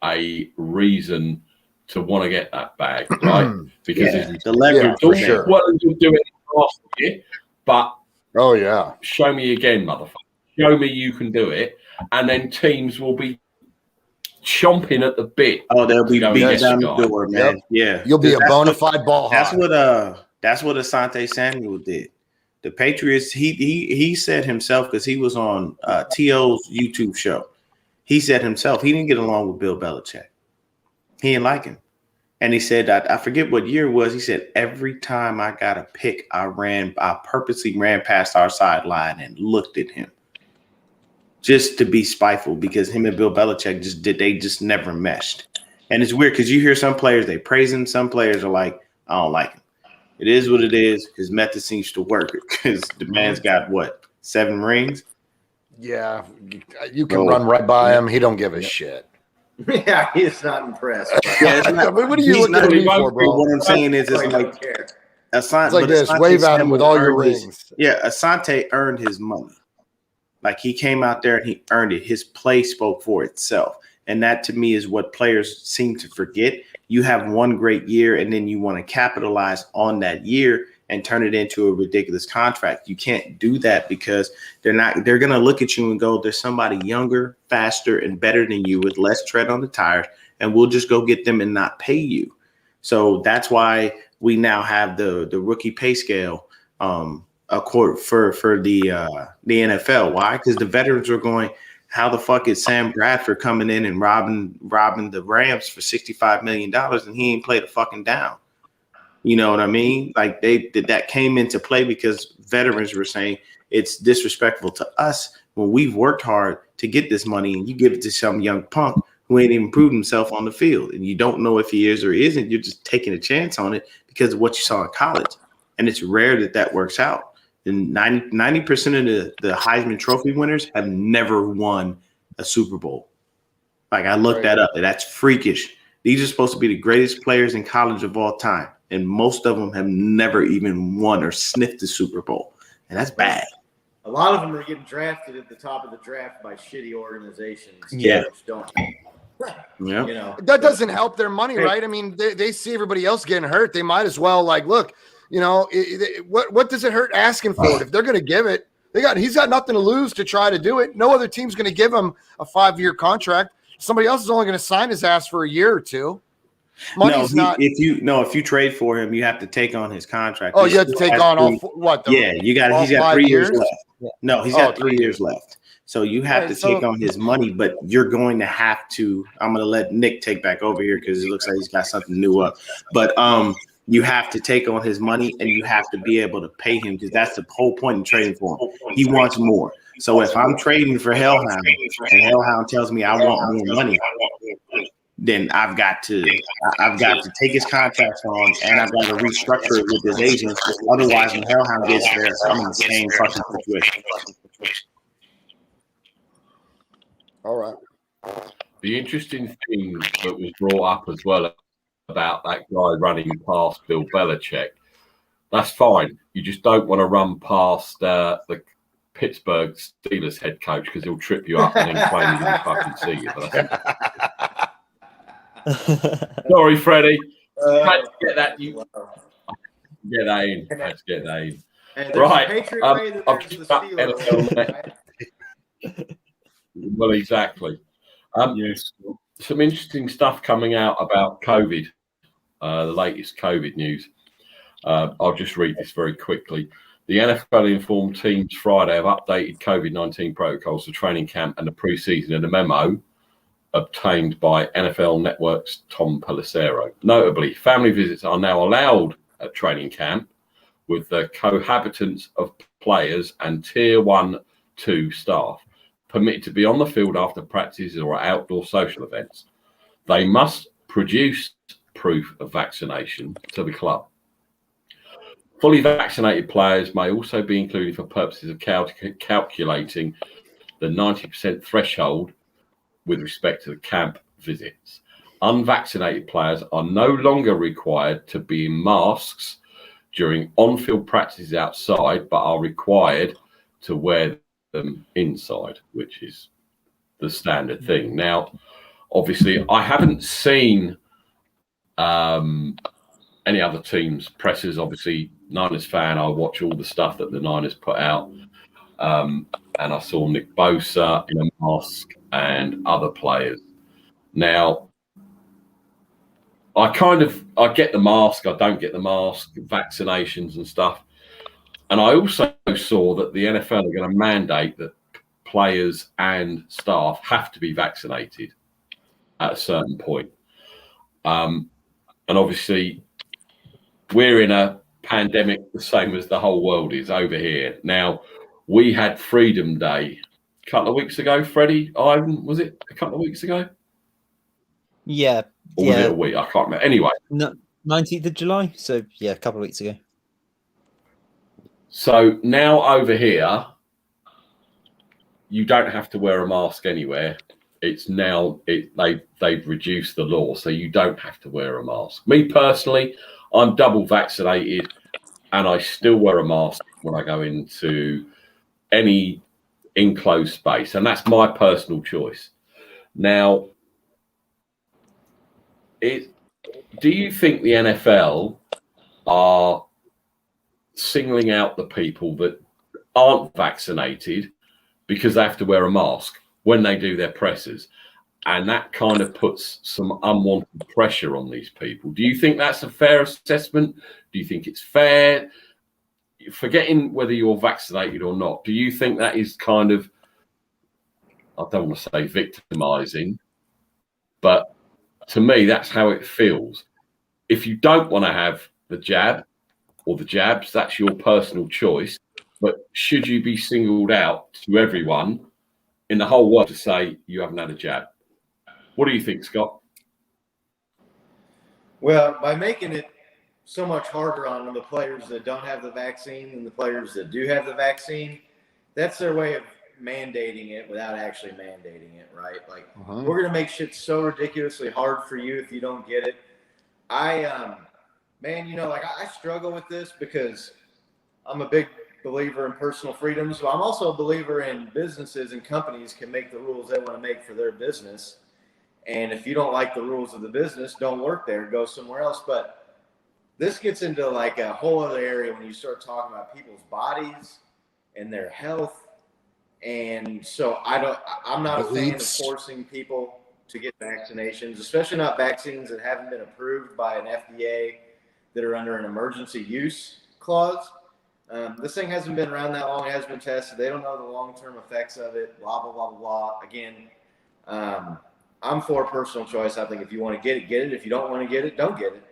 S2: a reason to want to get that bag, right? Because
S7: the leverage
S2: for sure. Well, you'll do it last year, but show me again, motherfucker. Show me you can do it, and then teams will be chomping at the bit.
S7: Oh, they'll be beating down the door, man. Yep. Yeah,
S5: you'll be a bona fide ball hog.
S7: That's what Asante Samuel did. The Patriots, he said himself, because he was on T.O.'s YouTube show. He said himself he didn't get along with Bill Belichick. He didn't like him. And he said, I forget what year it was. He said, every time I got a pick, I purposely ran past our sideline and looked at him just to be spiteful, because him and Bill Belichick just never meshed. And it's weird because you hear some players, they praise him. Some players are like, I don't like him. It is what it is. His method seems to work because the man's got 7 rings?
S5: Yeah. You can run right by him. He don't give a shit.
S3: Yeah, he's not impressed.
S5: What are you looking at me for, bro?
S7: What I'm saying is, it's like
S5: Asante, it's like this. Wave at him with all your rings.
S7: Asante earned his money. Like, he came out there and he earned it. His play spoke for itself. And that, to me, is what players seem to forget. You have one great year, and then you want to capitalize on that year and turn it into a ridiculous contract. You can't do that because they're going to look at you and go, there's somebody younger, faster, and better than you with less tread on the tires, and we'll just go get them and not pay you. So that's why we now have the rookie pay scale for the NFL. Why? Because the veterans are going, how the fuck is Sam Bradford coming in and robbing the Rams for $65 million and he ain't played a fucking down? You know what I mean? Like, that came into play because veterans were saying it's disrespectful to us when we've worked hard to get this money and you give it to some young punk who ain't even proved himself on the field. And you don't know if he is or isn't. You're just taking a chance on it because of what you saw in college. And it's rare that works out. And 90% of the Heisman Trophy winners have never won a Super Bowl. Like, I looked that up. That's freakish. These are supposed to be the greatest players in college of all time. And most of them have never even won or sniffed the Super Bowl. And that's bad.
S3: A lot of them are getting drafted at the top of the draft by shitty organizations.
S7: Yeah.
S3: Which don't.
S7: Yeah.
S5: That doesn't help their money, right? I mean, they see everybody else getting hurt. They might as well, look, what does it hurt asking for it? If they're going to give it, he's got nothing to lose to try to do it. No other team's going to give him a 5-year contract. Somebody else is only going to sign his ass for a year or two. Money's not. If
S7: you trade for him, you have to take on his contract.
S5: Oh, you have to take on he's got
S7: 3 years left. Yeah. No, he's got 3 years left. So you have to take on his money, but you're going to have to. I'm going to let Nick take back over here because it looks like he's got something new up. But you have to take on his money and you have to be able to pay him, because that's the whole point in trading for him. He wants more. So if I'm trading for Hellhound and Hellhound tells me I want more money, then I've got to take his contracts on, and I've got to restructure it with his agent. Otherwise, when Hellhound gets there, I'm in the same fucking situation.
S5: All right.
S2: The interesting thing that was brought up as well about that guy running past Bill Belichick, that's fine. You just don't want to run past the Pittsburgh Steelers head coach, because he'll trip you up and then claim he didn't fucking see you. But sorry, Freddie. Had to get that. Get that in. Had to get that in. Right. I've just got NFL. Well, exactly.
S4: Yes.
S2: Some interesting stuff coming out about COVID, the latest COVID news. I'll just read this very quickly. The NFL informed teams Friday have updated COVID-19 protocols for training camp and the preseason in a memo obtained by NFL Network's Tom Pelissero. Notably, family visits are now allowed at training camp with the cohabitants of players and Tier 1, 2 staff permitted to be on the field after practices or outdoor social events. They must produce proof of vaccination to the club. Fully vaccinated players may also be included for purposes of calculating the 90% threshold with respect to the camp visits. Unvaccinated players are no longer required to be in masks during on-field practices outside, but are required to wear them inside, which is the standard thing. Now, obviously, I haven't seen any other teams' presses. Obviously, Niners fan, I watch all the stuff that the Niners put out. And I saw Nick Bosa in a mask and other players. Now, I get the mask, I don't get the mask, vaccinations and stuff. And I also saw that the NFL are going to mandate that players and staff have to be vaccinated at a certain point. And obviously, we're in a pandemic the same as the whole world is over here. Now, we had Freedom Day a couple of weeks ago, Freddie. Was it a couple of weeks ago?
S6: Yeah.
S2: Or was it a week? I can't remember. Anyway.
S6: No, 19th of July. So, yeah, a couple of weeks ago.
S2: So now over here, you don't have to wear a mask anywhere. It's now they've reduced the law, so you don't have to wear a mask. Me personally, I'm double vaccinated, and I still wear a mask when I go into any enclosed space, and that's my personal choice. Now, do you think the NFL are singling out the people that aren't vaccinated because they have to wear a mask when they do their presses, and that kind of puts some unwanted pressure on these people? Do you think that's a fair assessment? Do you think it's fair? Forgetting whether you're vaccinated or not, do you think that is kind of, I don't want to say victimizing, but to me, that's how it feels. If you don't want to have the jab or the jabs, that's your personal choice. But should you be singled out to everyone in the whole world to say you haven't had a jab? What do you think, Scott?
S3: Well, by making it so much harder on the players that don't have the vaccine than the players that do have the vaccine, that's their way of mandating it without actually mandating it, right? Like, we're going to make shit so ridiculously hard for you if you don't get it. Man, I struggle with this because I'm a big believer in personal freedoms, but I'm also a believer in businesses and companies can make the rules they want to make for their business. And if you don't like the rules of the business, don't work there, go somewhere else. But this gets into like a whole other area when you start talking about people's bodies and their health. And so I'm not a fan of forcing people to get vaccinations, especially not vaccines that haven't been approved by an FDA that are under an emergency use clause. This thing hasn't been around that long. It hasn't been tested. They don't know the long-term effects of it, blah, blah, blah, blah, blah. Again, I'm for personal choice. I think if you want to get it, get it. If you don't want to get it, don't get it.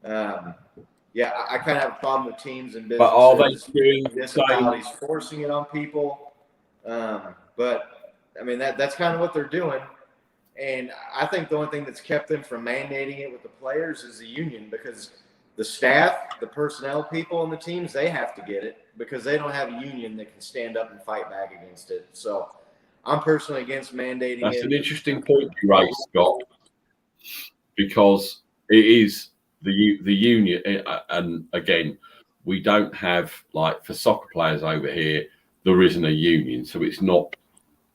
S3: Yeah, I kind of have a problem with teams and
S2: But are they
S3: businesses,
S2: doing the
S3: municipalities
S2: same?
S3: forcing it on people. But I mean, that's kind of what they're doing. And I think the only thing that's kept them from mandating it with the players is the union, because the staff, the personnel people on the teams, they have to get it because they don't have a union that can stand up and fight back against it. So I'm personally against mandating
S2: That's
S3: it.
S2: an interesting point you raised, Scott, because it is the union. And again, we don't have, like, for soccer players over here, there isn't a union, so it's not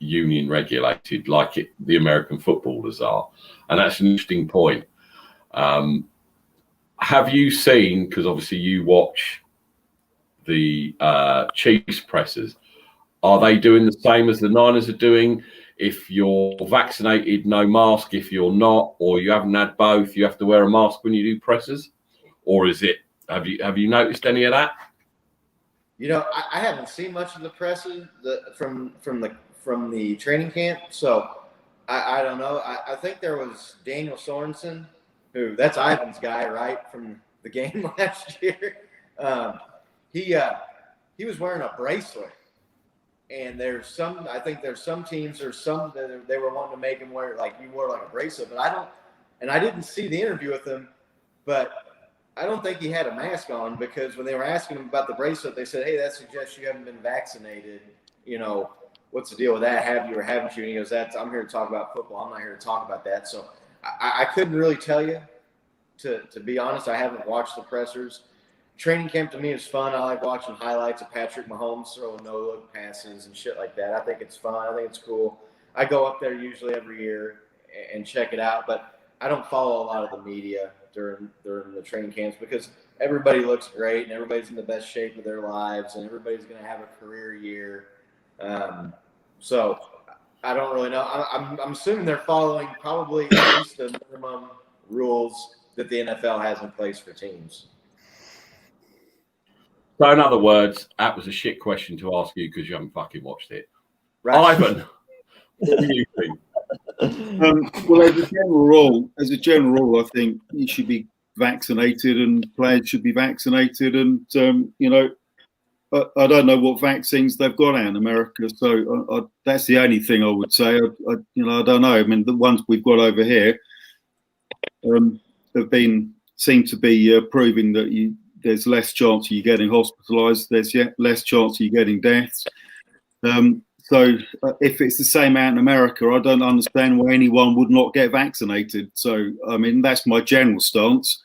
S2: union regulated like the American footballers are, and that's an interesting point. Have you seen, because obviously you watch the Chiefs pressers, are they doing the same as the Niners are doing? If you're vaccinated, no mask. If you're not, or you haven't had both, you have to wear a mask when you do pressers? Or is it, have you noticed any of that?
S3: I haven't seen much of the presses from the training camp, so I don't know. I think there was Daniel Sorensen, who, that's Ivan's guy, right, from the game last year. He was wearing a bracelet, and I think there's some teams or some that they were wanting to make him wear, like, you wore like a bracelet, but I didn't see the interview with him, but I don't think he had a mask on, because when they were asking him about the bracelet, they said, "Hey, that suggests you haven't been vaccinated. What's the deal with that? Have you or haven't you?" And he goes, "I'm here to talk about football. I'm not here to talk about that." So I couldn't really tell you, to be honest. I haven't watched the pressers. Training camp to me is fun. I like watching highlights of Patrick Mahomes throwing no-look passes and shit like that. I think it's fun. I think it's cool. I go up there usually every year and check it out, but I don't follow a lot of the media during the training camps, because everybody looks great and everybody's in the best shape of their lives and everybody's going to have a career year. So I don't really know. I'm assuming they're following probably at least the minimum rules that the NFL has in place for teams.
S2: So in other words, that was a shit question to ask you because you haven't fucking watched it.
S3: Right.
S2: Ivan, what do you think?
S4: Well, as a general rule, I think you should be vaccinated and players should be vaccinated. And, I don't know what vaccines they've got out in America. So that's the only thing I would say. I don't know. I mean, the ones we've got over here seem to be proving that there's less chance of you getting hospitalised. There's less chance of you getting deaths. So if it's the same out in America, I don't understand why anyone would not get vaccinated. So, I mean, that's my general stance.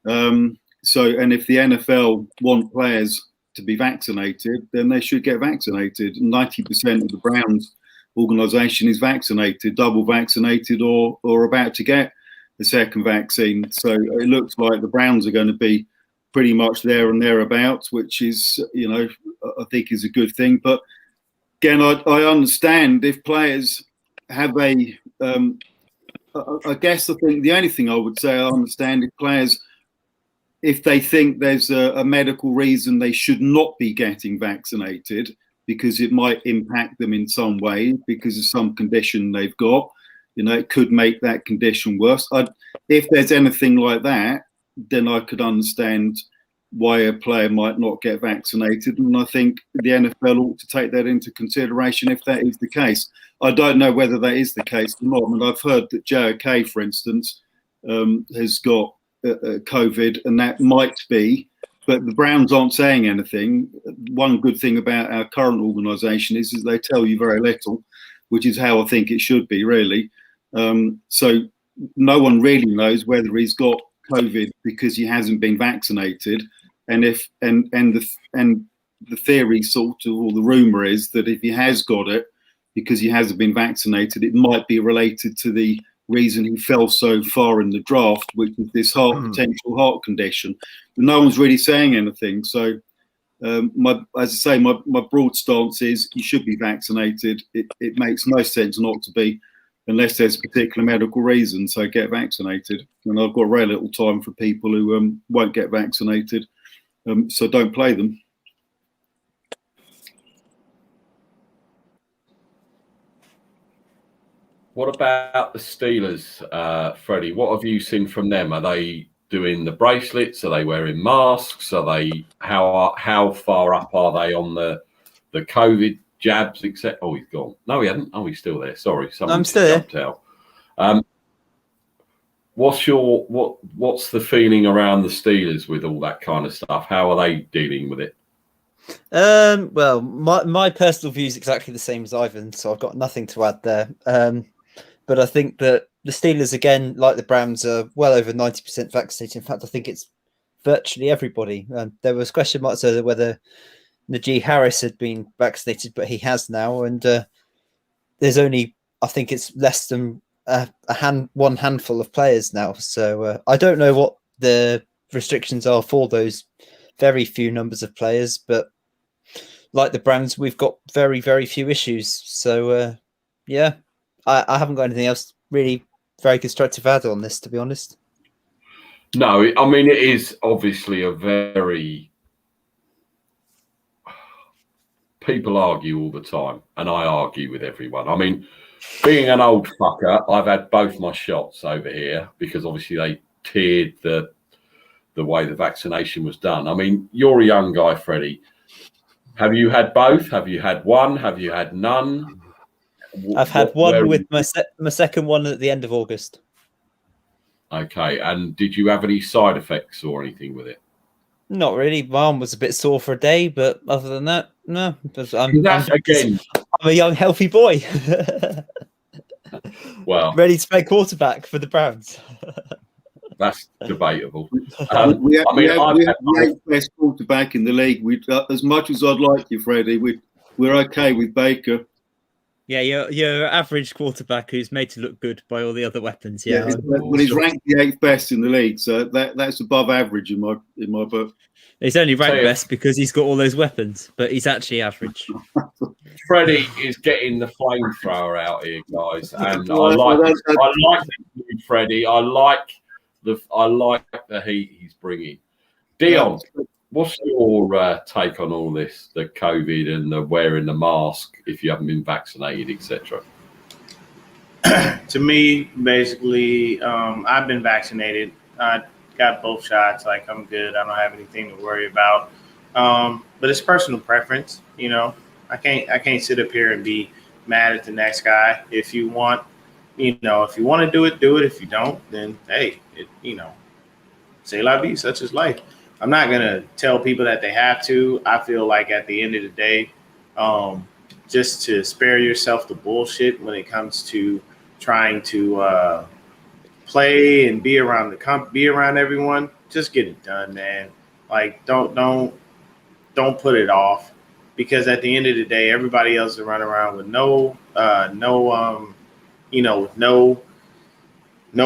S4: And if the NFL want players to be vaccinated, then they should get vaccinated. 90% of the Browns organisation is vaccinated, double vaccinated, or about to get the second vaccine. So it looks like the Browns are going to be pretty much there and thereabouts, which is, I think is a good thing. But again, I understand if players have I guess I think the only thing I would say I understand if players, if they think there's a medical reason they should not be getting vaccinated because it might impact them in some way because of some condition they've got, it could make that condition worse. If there's anything like that, then I could understand why a player might not get vaccinated. And I think the NFL ought to take that into consideration if that is the case. I don't know whether that is the case or not. I mean, I've heard that JOK, for instance, has got COVID, and that might be, but the Browns aren't saying anything. One good thing about our current organisation is they tell you very little, which is how I think it should be, really. So no one really knows whether he's got COVID because he hasn't been vaccinated, and the theory sort of, or the rumor is that if he has got it because he hasn't been vaccinated, it might be related to the reason he fell so far in the draft, which is this potential heart condition. But no one's really saying anything. So as I say, my broad stance is you should be vaccinated. It makes no sense not to be, unless there's a particular medical reason. So get vaccinated. And I've got very little time for people who won't get vaccinated. So don't play them.
S2: What about the Steelers, Freddie? What have you seen from them? Are they doing the bracelets? Are they wearing masks? Are they how far up are they on the COVID jabs? Except he's gone. No, he hasn't. Oh, he's still there. Sorry, someone
S6: I'm still
S2: jumped out. What's the feeling around the Steelers with all that kind of stuff? How are they dealing with it?
S6: Well, my personal view is exactly the same as Ivan, so I've got nothing to add there. But I think that the Steelers, again, like the Browns, are well over 90% vaccinated. In fact, I think it's virtually everybody. There was question marks over whether Najee Harris had been vaccinated, but he has now. And there's only, I think it's less than one handful of players now. So I don't know what the restrictions are for those very few numbers of players, but like the Browns, we've got very, very few issues. So yeah, I haven't got anything else really very constructive add on this, to be honest.
S2: No, I mean, it is obviously a very... People argue all the time, and I argue with everyone. I mean, being an old fucker, I've had both my shots over here because obviously they tiered the way the vaccination was done. I mean, you're a young guy, Freddie. Have you had both? Have you had one? Have you had none?
S6: I've had one with my second one at the end of August.
S2: Okay, and did you have any side effects or anything with it?
S6: Not really. My arm was a bit sore for a day, but other than that, no. I'm a young, healthy boy.
S2: Well,
S6: ready to play quarterback for the Browns.
S2: That's debatable.
S4: We have the best quarterback in the league. As much as I'd like you, Freddie, we're okay with Baker.
S6: Yeah, you're average quarterback who's made to look good by all the other weapons. Yeah,
S4: well, he's ranked the 8th best in the league, so that's above average in my book.
S6: He's only ranked best because he's got all those weapons, but he's actually average.
S2: Freddie is getting the flamethrower out here, guys, and I like Freddie. I like the heat he's bringing. Dion, what's your take on all this, the COVID and the wearing the mask if you haven't been vaccinated, etc.?
S7: To me, basically, I've been vaccinated. I got both shots. Like, I'm good. I don't have anything to worry about. But it's personal preference. You know, I can't sit up here and be mad at the next guy. If you want, if you want to do it, do it. If you don't, then hey, c'est la vie, such is life. I'm not gonna tell people that they have to. I feel like at the end of the day, just to spare yourself the bullshit when it comes to trying to play and be around everyone, just get it done, man. Like, don't put it off, because at the end of the day, everybody else is running around with no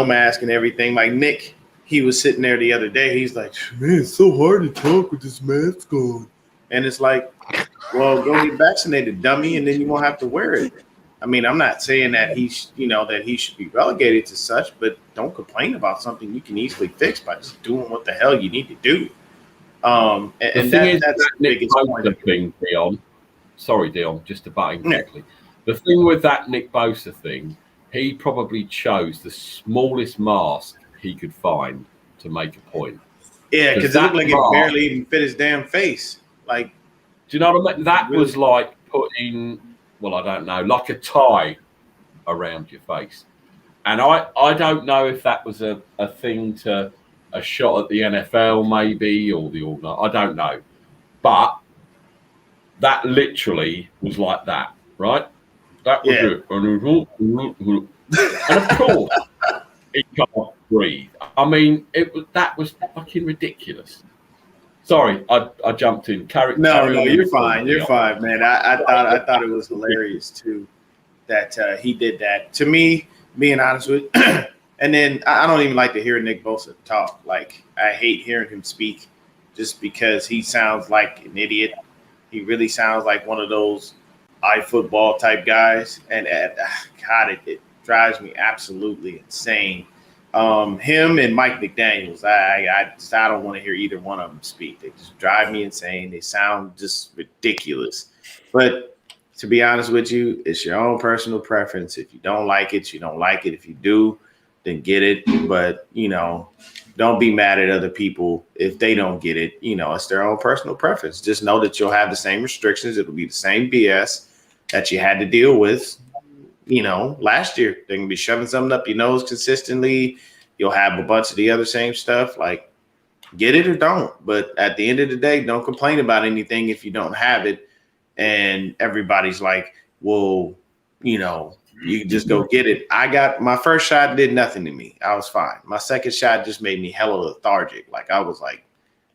S7: mask and everything. Like Nick, he was sitting there the other day. He's like, man, it's so hard to talk with this mask on. And it's like, well, go get vaccinated, dummy, and then you won't have to wear it. I mean, I'm not saying that he should be relegated to such, but don't complain about something you can easily fix by just doing what the hell you need to do. That's the biggest point.
S2: Thing, Dion. Sorry, Dion, just to butt in quickly. The thing with that Nick Bosa thing, he probably chose the smallest mask he could find to make a point.
S7: Yeah, because it looked like it barely even fit his damn face. Like,
S2: do you know what I mean? That was like putting, well, I don't know, like a tie around your face. And I don't know if that was a thing to a shot at the NFL maybe, or I don't know. But that literally was like that, right? That was it. And of course, he can't breathe. I mean, that was fucking ridiculous. Sorry, I jumped in.
S7: No, you're fine. You're fine, man. I thought it was hilarious too that he did that. To me, being honest with you, and then I don't even like to hear Nick Bosa talk. Like, I hate hearing him speak just because he sounds like an idiot. He really sounds like one of those iFootball type guys, and God, it drives me absolutely insane. Him and Mike McDaniels, I don't want to hear either one of them speak. They just drive me insane. They sound just ridiculous. But to be honest with you, it's your own personal preference. If you don't like it, you don't like it. If you do, then get it. But don't be mad at other people if they don't get it. You know, it's their own personal preference. Just know that you'll have the same restrictions. It'll be the same BS that you had to deal with, you know, last year. They're going to be shoving something up your nose consistently. You'll have a bunch of the other same stuff. Like, get it or don't. But at the end of the day, don't complain about anything if you don't have it. And everybody's like, well, you know, you can just go get it. I got my first shot, did nothing to me. I was fine. My second shot just made me hella lethargic. Like, I was like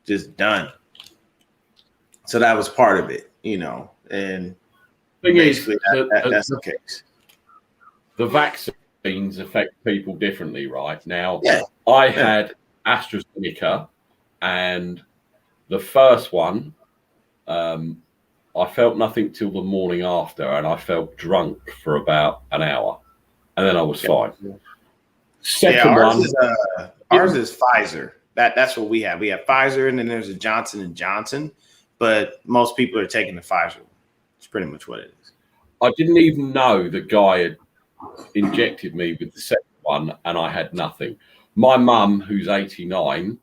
S7: just done. So that was part of it, you know. And basically that's the case.
S2: The vaccines affect people differently, right? Now,
S7: Yeah.
S2: I had AstraZeneca, and the first one, I felt nothing till the morning after, and I felt drunk for about an hour, and then I was fine. Second
S7: ours is Pfizer. That's what we have. We have Pfizer, and then there's a Johnson & Johnson, but most people are taking the Pfizer. It's pretty much what it is.
S2: I didn't even know the guy had injected me with the second one, and I had nothing. My mum, who's 89,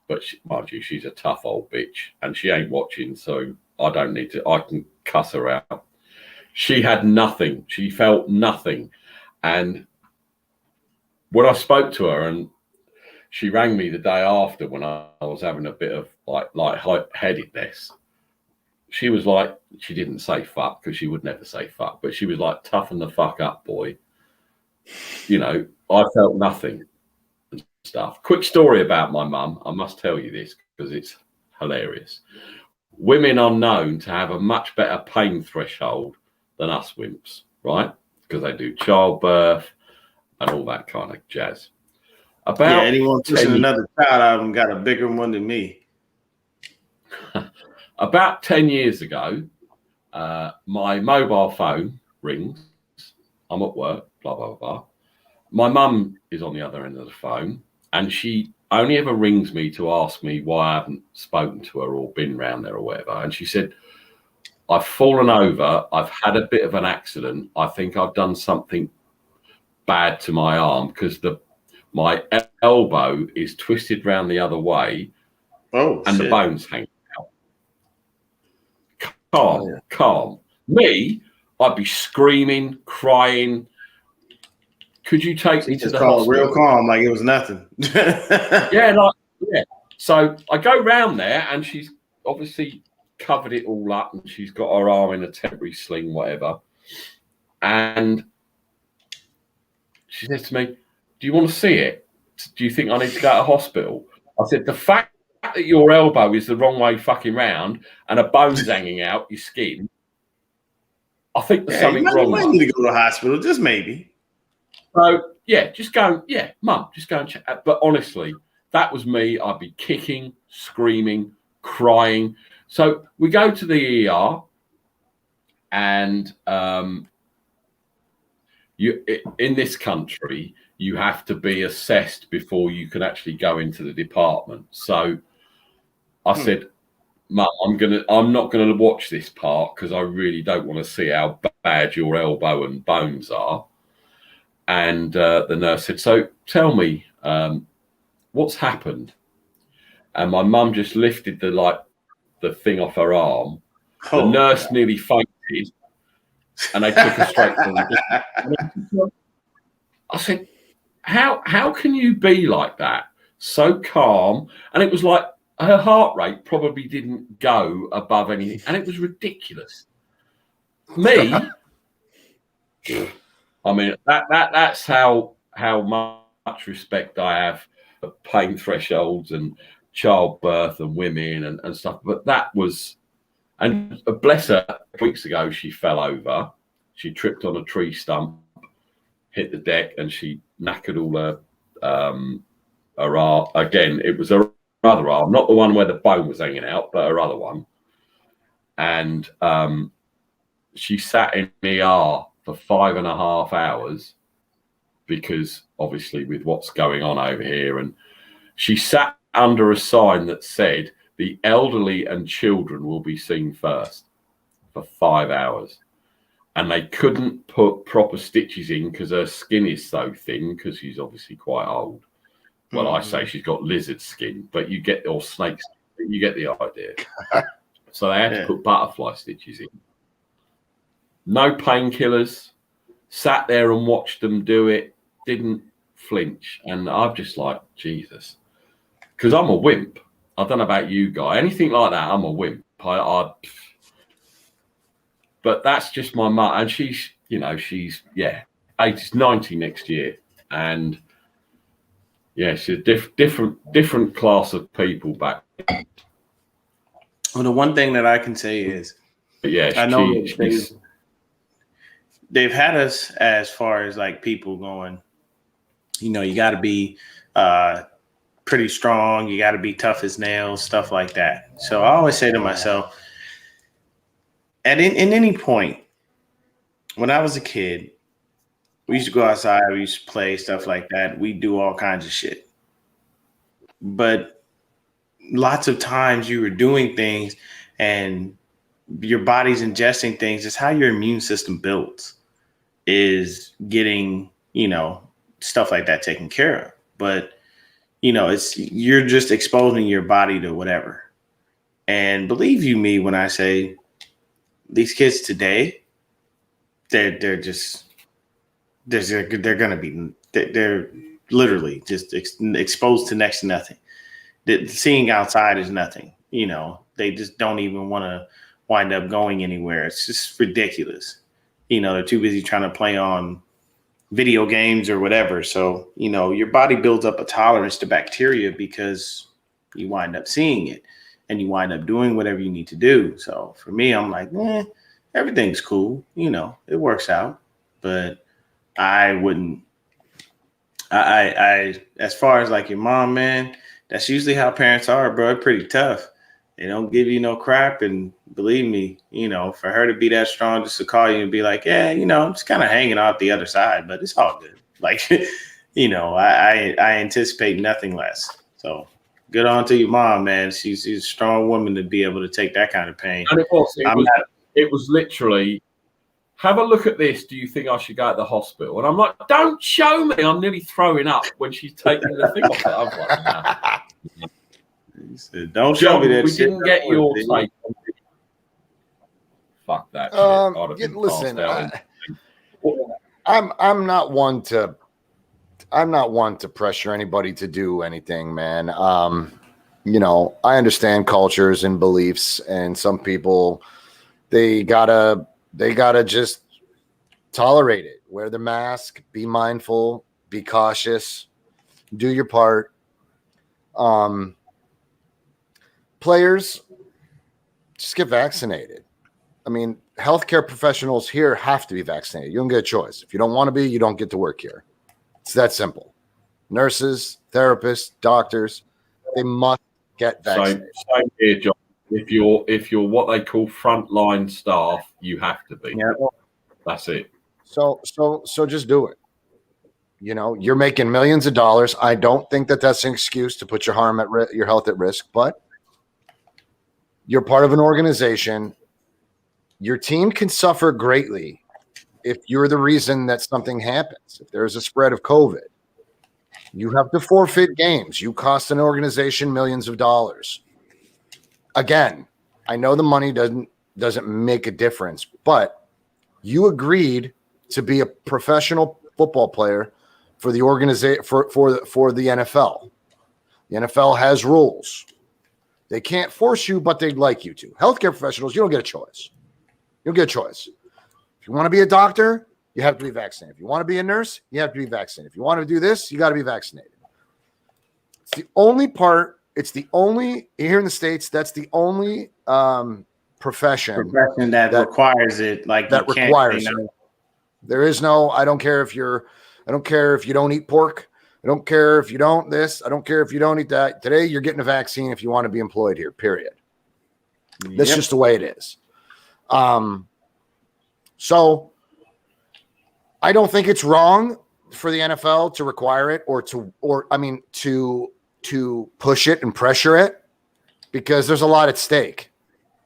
S2: but mind you, she's a tough old bitch, and she ain't watching, so I don't need to. I can cuss her out. She had nothing. She felt nothing. And when I spoke to her, and she rang me the day after when I was having a bit of like light-headedness, she was like, she didn't say fuck because she would never say fuck, but she was like, toughen the fuck up, boy. You know, I felt nothing and stuff. Quick story about my mum. I must tell you this because it's hilarious. Women are known to have a much better pain threshold than us wimps, right? Because they do childbirth and all that kind of jazz.
S7: Anyone pushing another child out of them got a bigger one than me.
S2: About 10 years ago, my mobile phone rings. I'm at work, blah, blah, blah. My mum is on the other end of the phone, and she only ever rings me to ask me why I haven't spoken to her or been round there or whatever. And she said, I've fallen over. I've had a bit of an accident. I think I've done something bad to my arm because my elbow is twisted round the other way and the bone's hanging out. Calm. Me, I'd be screaming, crying. Could you take me to the hospital?
S7: Real calm, like it was nothing.
S2: Yeah. So I go round there, and she's obviously covered it all up, and she's got her arm in a temporary sling, whatever. And she says to me, do you want to see it? Do you think I need to go to hospital? I said, the fact that your elbow is the wrong way fucking round and a bone's hanging out your skin, I think there's something wrong.
S7: You might need to go to the hospital, just maybe.
S2: So, yeah, just go. Yeah, mum, just go and check. But honestly, that was me. I'd be kicking, screaming, crying. So we go to the ER, and in this country, you have to be assessed before you can actually go into the department. So I said, Mum, I'm not gonna watch this part because I really don't want to see how bad your elbow and bones are. And the nurse said, so tell me, what's happened? And my mum just lifted the thing off her arm. The nurse nearly fainted, and they took her straight to the. I said, how can you be like that? So calm. And it was like her heart rate probably didn't go above anything. And it was ridiculous. Me, I mean, that's how much respect I have for pain thresholds and childbirth and women and stuff. But that was, and bless her, weeks ago, she fell over. She tripped on a tree stump, hit the deck, and she knackered all her arm. Again, it was her other arm, not the one where the bone was hanging out, but her other one. And she sat in ER for 5.5 hours because obviously with what's going on over here. And she sat under a sign that said, the elderly and children will be seen first, for 5 hours. And they couldn't put proper stitches in because her skin is so thin, because she's obviously quite old. Well, I say she's got lizard skin, but you get or snake skin, you get the idea. So they had to put butterfly stitches in. No painkillers. Sat there and watched them do it. Didn't flinch, and I'm just like, Jesus, because I'm a wimp. I don't know about you guys. Anything like that, I'm a wimp. But that's just my mum, and she's 90 next year, and she's a different class of people back.
S7: Well, the one thing that I can say is, I know they've had us as far as like people going, you got to be pretty strong. You got to be tough as nails, stuff like that. So I always say to myself, in any point, when I was a kid, we used to go outside, we used to play, stuff like that. We do all kinds of shit. But lots of times you were doing things and your body's ingesting things. It's how your immune system builds, is getting, stuff like that taken care of. But, you're just exposing your body to whatever. And believe you me when I say these kids today, they're literally just exposed to next to nothing. Seeing outside is nothing. They just don't even want to wind up going anywhere. It's just ridiculous. They're too busy trying to play on video games or whatever. So, your body builds up a tolerance to bacteria because you wind up seeing it and you wind up doing whatever you need to do. So for me, I'm like, everything's cool. It works out. But I wouldn't, I as far as like your mom, man, that's usually how parents are, bro. They're pretty tough. They don't give you no crap. And believe me, for her to be that strong, just to call you and be like, I'm just kind of hanging out the other side, but it's all good. Like, I anticipate nothing less. So good on to your mom, man. She's a strong woman to be able to take that kind of pain.
S2: And it was literally, have a look at this. Do you think I should go to the hospital? And I'm like, don't show me. I'm nearly throwing up when she's taking the thing off it. I was like, nah.
S7: He said, don't show me that
S2: we
S7: shit.
S2: Didn't get your take. Fuck that shit.
S5: Listen, I'm not one to pressure anybody to do anything, man. I understand cultures and beliefs, and some people they gotta just tolerate it. Wear the mask, be mindful, be cautious, do your part. Players, just get vaccinated. I mean, healthcare professionals here have to be vaccinated. You don't get a choice. If you don't want to be, you don't get to work here. It's that simple. Nurses, therapists, doctors, they must get vaccinated.
S2: Same here, John. If you're what they call frontline staff, you have to be.
S7: Yeah.
S2: That's it.
S5: So just do it. You're making millions of dollars. I don't think that that's an excuse to put your health at risk, but you're part of an organization. Your team can suffer greatly if you're the reason that something happens. If there's a spread of COVID, you have to forfeit games. You cost an organization millions of dollars. Again, I know the money doesn't make a difference, but you agreed to be a professional football player for the organization for the NFL. The NFL has rules. They can't force you, but they'd like you to. Healthcare professionals, you don't get a choice. You don't get a choice. If you want to be a doctor, you have to be vaccinated. If you want to be a nurse, you have to be vaccinated. If you want to do this, you got to be vaccinated. It's the only part. It's the only here in the States. That's the only profession
S7: that requires it. Like
S5: that requires it. There is no. I don't care if you don't eat pork. I don't care if you don't this. I don't care if you don't eat that. Today, you're getting a vaccine if you want to be employed here, period. That's just the way it is. So I don't think it's wrong for the NFL to require it to push it and pressure it, because there's a lot at stake.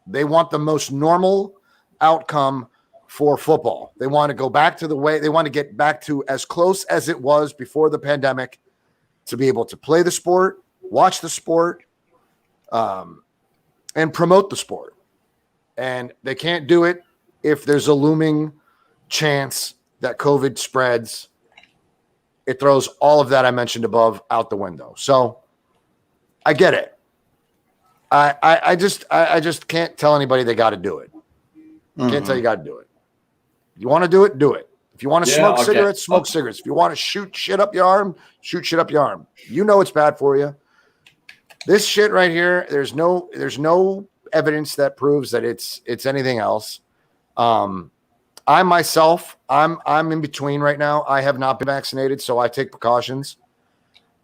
S5: They want the most normal outcome for football. They want to go back to the way they want to get back to as close as it was before the pandemic to be able to play the sport, watch the sport, and promote the sport. And they can't do it if there's a looming chance that COVID spreads. It throws all of that I mentioned above out the window. So I get it. I just can't tell anybody they got to do it. Can't tell you got to do it. You want to do it, do it. If you want to smoke cigarettes, smoke cigarettes. If you want to shoot shit up your arm, shoot shit up your arm. You know it's bad for you. This shit right here, there's no evidence that proves that it's anything else. I myself, I'm in between right now. I have not been vaccinated, so I take precautions.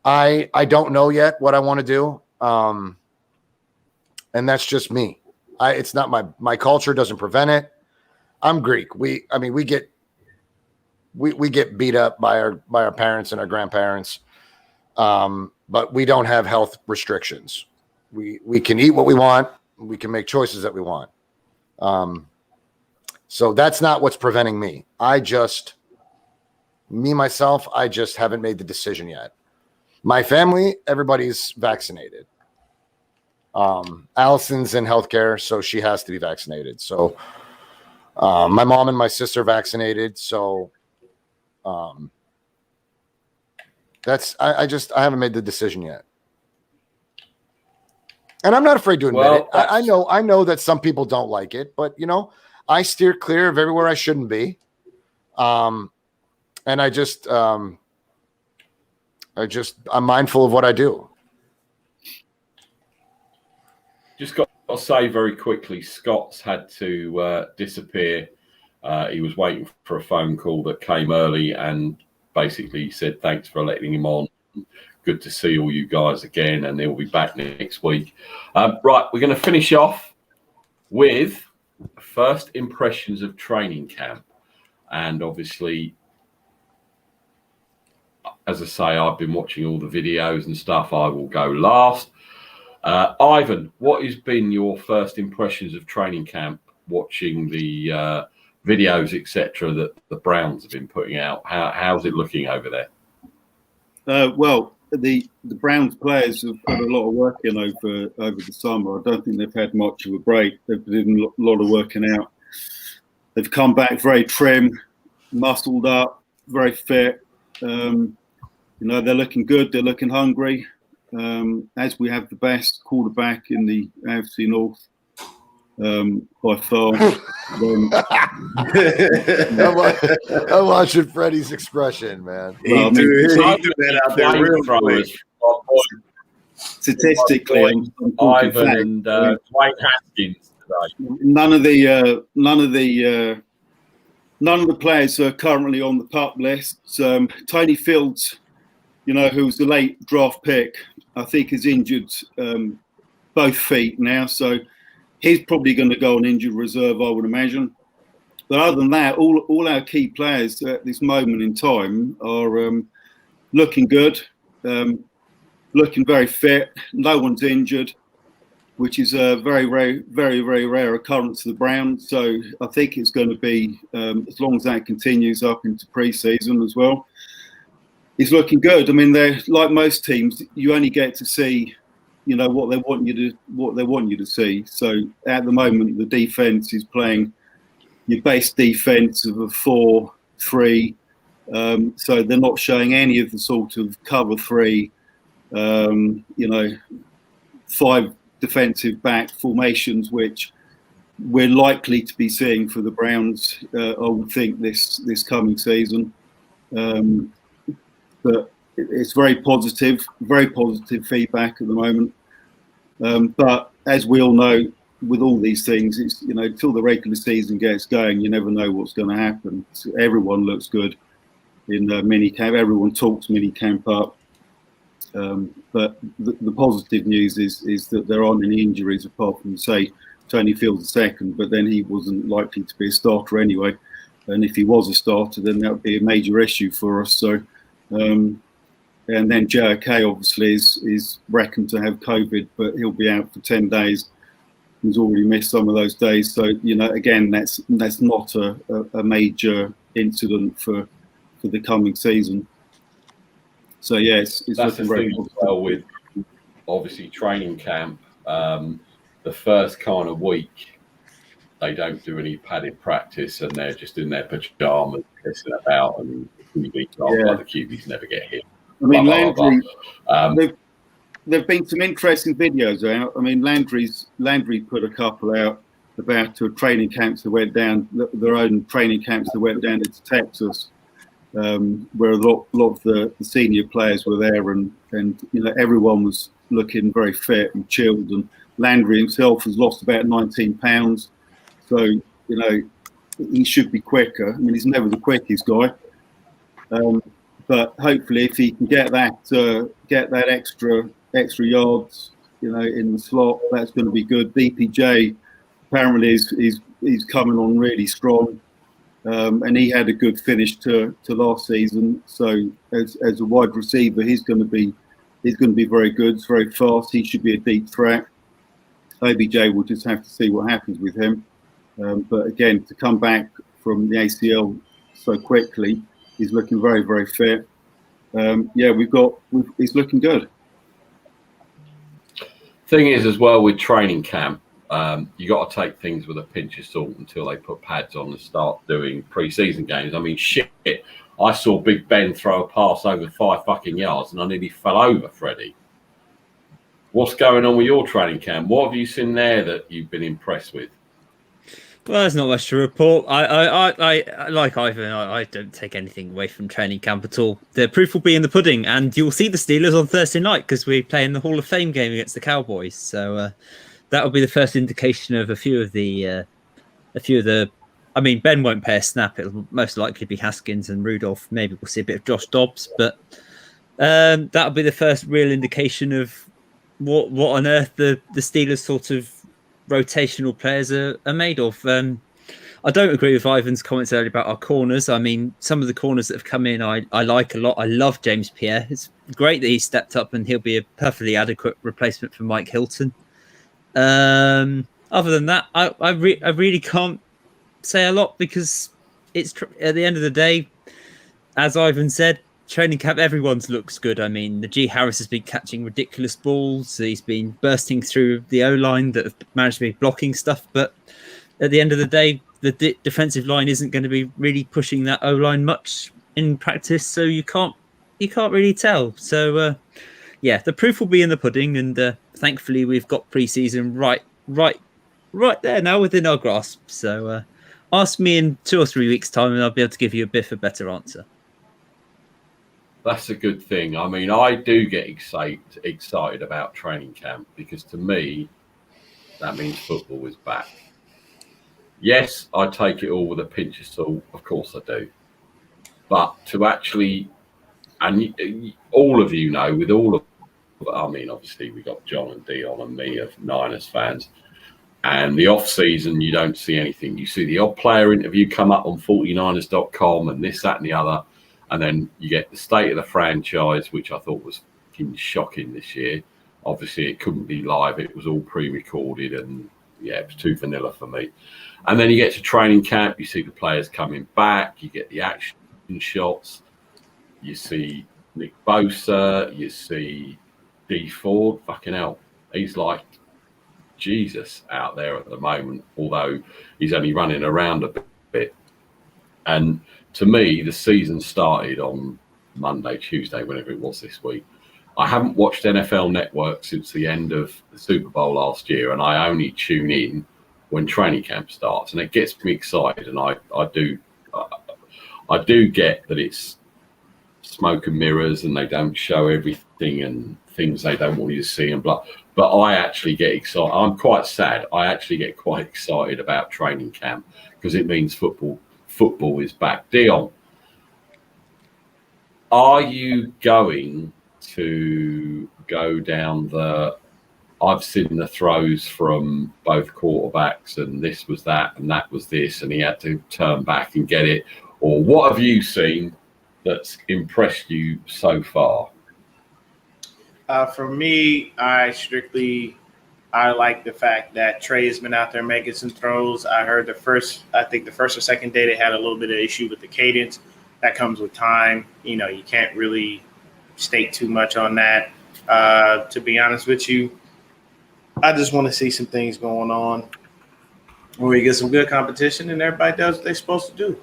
S5: I don't know yet what I want to do. And that's just me. It's not my culture doesn't prevent it. I'm Greek. We get beat up by our parents and our grandparents. But we don't have health restrictions. We can eat what we want. We can make choices that we want. So that's not what's preventing me. I just haven't made the decision yet. My family, everybody's vaccinated. Allison's in healthcare, so she has to be vaccinated. So my mom and my sister vaccinated. So I haven't made the decision yet. And I'm not afraid to admit it. I know that some people don't like it, but I steer clear of everywhere I shouldn't be. And I'm mindful of what I do.
S2: Just got to say very quickly, Scott's had to disappear. He was waiting for a phone call that came early and basically said thanks for letting him on. Good to see all you guys again, and he'll be back next week. Right, we're going to finish off with first impressions of training camp. And obviously, as I say, I've been watching all the videos and stuff. I will go last. Ivan, what has been your first impressions of training camp, watching the videos, etc., that the Browns have been putting out? How's it looking over there?
S4: Well, the Browns players have put a lot of work in over the summer. I don't think they've had much of a break. They've been a lot of working out. They've come back very trim, muscled up, very fit. They're looking good. They're looking hungry. As we have the best quarterback in the AFC North by far.
S5: I'm watching Freddie's expression, man.
S7: He threw that out there real quick.
S4: Statistically,
S2: Ivan and Dwayne Haskins today.
S4: None of the players are currently on the PUP list. Tony Fields, who's the late draft pick, I think is injured both feet now, so he's probably going to go on injured reserve, I would imagine. But other than that, all our key players at this moment in time are looking good, looking very fit. No one's injured, which is a very, very, very, very rare occurrence for the Browns. So I think it's going to be, as long as that continues up into pre-season as well, it's looking good. I mean, they're like most teams. You only get to see, what they want you to see. So at the moment, the defense is playing your base defense of a 4-3. So they're not showing any of the sort of cover 3, 5 defensive back formations, which we're likely to be seeing for the Browns. I would think this coming season. But it's very positive feedback at the moment. But as we all know, with all these things, it's until the regular season gets going, you never know what's going to happen. So everyone looks good in minicamp. Everyone talks minicamp up. But the positive news is that there aren't any injuries apart from, say, Tony Fields II, but then he wasn't likely to be a starter anyway. And if he was a starter, then that would be a major issue for us. So. And then JOK obviously is reckoned to have COVID, but he'll be out for 10 days. He's already missed some of those days. So, again, that's not a major incident for the coming season. So yeah, it's
S2: That's the
S4: looking very
S2: thing as
S4: positive.
S2: well with obviously training camp. The first kind of week, they don't do any padded practice and they're just in their pajamas pissing about, and QBs
S4: Yeah.
S2: the QBs never get hit.
S4: I mean,
S2: Blah, blah,
S4: Landry.
S2: blah, blah.
S4: There've been some interesting videos out. I mean, Landry put a couple out about training camps that went down, their own training camps that went down into Texas, where a lot of the senior players were there, and you know, everyone was looking very fit and chilled. And Landry himself has lost about 19 pounds, so you know he should be quicker. I mean, he's never the quickest guy, but hopefully, if he can get that extra yards, you know, in the slot, that's going to be good. DPJ apparently is coming on really strong, and he had a good finish to last season. So as a wide receiver, he's going to be very good. He's very fast. He should be a deep threat. OBJ will just have to see what happens with him. But again, to come back from the ACL so quickly, he's looking very, very fit. Yeah, he's looking good.
S2: Thing is, as well, with training camp, you got to take things with a pinch of salt until they put pads on and start doing pre-season games. I mean, shit, I saw Big Ben throw a pass over 5 fucking yards and I nearly fell over, Freddie. What's going on with your training camp? What have you seen there that you've been impressed with?
S6: Well, there's not much to report. I like Ivan. I don't take anything away from training camp at all. The proof will be in the pudding, and you'll see the Steelers on Thursday night because we play in the Hall of Fame game against the Cowboys. So that will be the first indication of a few of the. I mean, Ben won't play a snap. It'll most likely be Haskins and Rudolph. Maybe we'll see a bit of Josh Dobbs, but that'll be the first real indication of what on earth the Steelers sort of rotational players are made of. I don't agree with Ivan's comments earlier about our corners. I mean, some of the corners that have come in, I like a lot. I love James Pierre. It's great that he stepped up and he'll be a perfectly adequate replacement for Mike Hilton. Other than that, I really can't say a lot because it's at the end of the day, as Ivan said, training camp, everyone's looks good. I mean, Najee Harris has been catching ridiculous balls. He's been bursting through the O-line that have managed to be blocking stuff. But at the end of the day, the defensive line isn't going to be really pushing that O-line much in practice. So you can't really tell. So, yeah, the proof will be in the pudding. And thankfully, we've got preseason right there now within our grasp. So ask me in 2 or 3 weeks' time and I'll be able to give you a bit of a better answer.
S2: That's a good thing. I mean, I do get excited about training camp because to me, that means football is back. Yes, I take it all with a pinch of salt. Of course I do. But to actually, and all of you know, with all of, I mean, obviously we got John and Dion and me of Niners fans. And the off season, you don't see anything. You see the odd player interview come up on 49ers.com and this, that, and the other. And then you get the state of the franchise, which I thought was shocking this year. Obviously, it couldn't be live. It was all pre-recorded. And, yeah, it was too vanilla for me. And then you get to training camp. You see the players coming back. You get the action shots. You see Nick Bosa. You see D Ford. Fucking hell. He's like Jesus out there at the moment, although he's only running around a bit. And to me, the season started on Monday, Tuesday, whenever it was this week. I haven't watched NFL Network since the end of the Super Bowl last year, and I only tune in when training camp starts, and it gets me excited. And I do get that it's smoke and mirrors, and they don't show everything and things they don't want you to see and blah. But I actually get excited. I'm quite sad. I actually get quite excited about training camp because it means football is back. Dion, are you going to go down I've seen the throws from both quarterbacks and this was that and that was this and he had to turn back and get it, or what have you seen that's impressed you so far?
S7: For me, I like the fact that Trey has been out there making some throws. I heard the first or second day they had a little bit of issue with the cadence. That comes with time. You know, you can't really stake too much on that. To be honest with you, I just want to see some things going on where we get some good competition and everybody does what they're supposed to do.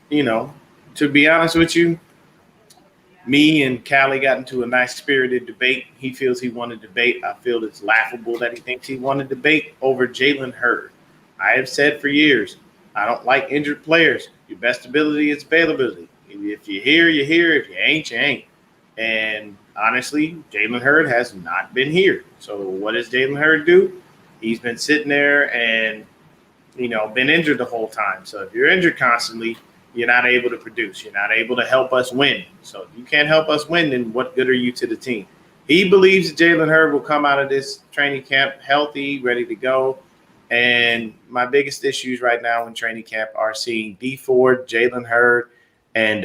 S7: You know, to be honest with you, me and Callie got into a nice spirited debate. He feels he won a debate. I feel it's laughable that he thinks he won a debate over Jalen Hurd. I have said for years, I don't like injured players. Your best ability is availability. If you're here, you're here. If you ain't, you ain't. And honestly, Jalen Hurd has not been here. So what does Jalen Hurd do? He's been sitting there and, been injured the whole time. So if you're injured constantly, you're not able to produce. You're not able to help us win. So if you can't help us win, then what good are you to the team? He believes Jalen Hurd will come out of this training camp healthy, ready to go. And my biggest issues right now in training camp are seeing Dee Ford, Jalen Hurd, and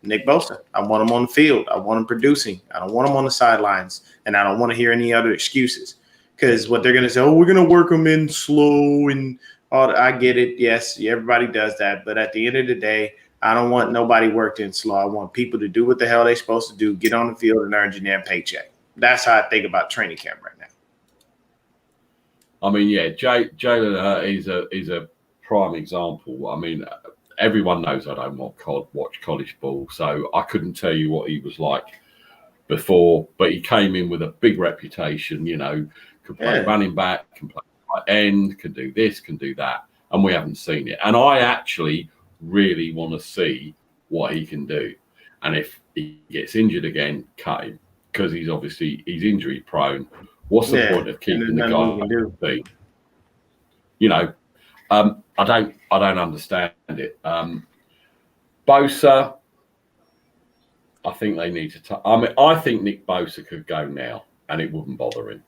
S7: Nick Bosa. I want them on the field. I want them producing. I don't want them on the sidelines. And I don't want to hear any other excuses. Because what they're going to say, we're going to work them in slow and all. I get it. Yes, everybody does that. But at the end of the day, I don't want nobody worked in slow. I want people to do what the hell they're supposed to do, get on the field and earn your damn paycheck. That's how I think about training camp right now.
S2: I mean, yeah, Jalen is a prime example. I mean, everyone knows I don't watch college ball, so I couldn't tell you what he was like before. But he came in with a big reputation. Could play running back, can play tight end, can do this, can do that, and we haven't seen it. And I actually really want to see what he can do. And if he gets injured again, cut him, because he's injury prone. What's the point of keeping the guy on the team? I don't understand it. Bosa, I think they need to. I think Nick Bosa could go now, and it wouldn't bother him.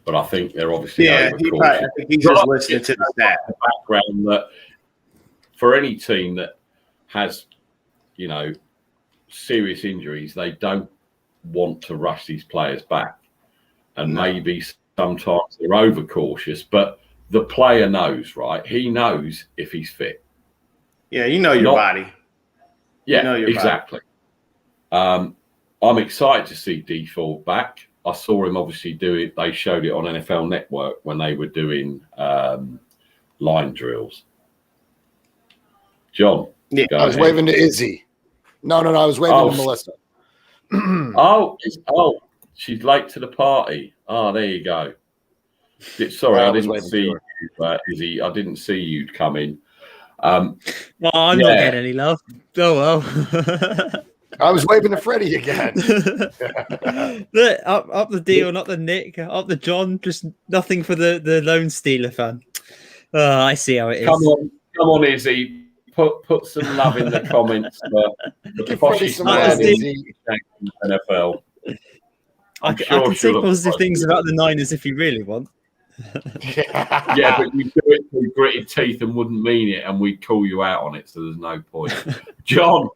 S2: But I think they're obviously
S7: I think he's just listening to the stat.
S2: Background that for any team that has, serious injuries, they don't want to rush these players back. And maybe sometimes they're overcautious, but the player knows, right? He knows if he's fit.
S7: Yeah, your body.
S2: Yeah, exactly. I'm excited to see Dee Ford back. I saw him obviously do it. They showed it on NFL Network when they were doing line drills. John?
S5: Yeah, I was waving to Izzy. No, I was waving to Melissa.
S2: She's late to the party. Oh, there you go. Sorry, I didn't see you, Izzy. I didn't see you come in.
S6: I'm not getting any love. Oh, well.
S5: I was waving to Freddie again.
S6: Look, up the deal, not the Nick. Up the John, just nothing for the lone Steeler fan. Oh, I see how it is.
S2: Come on, Izzy. Put some love in the comments for the poshest man in NFL.
S6: I can say positive things about the Niners if you really want.
S2: Yeah, but you do it through gritted teeth and wouldn't mean it, and we'd call you out on it, so there's no point. John,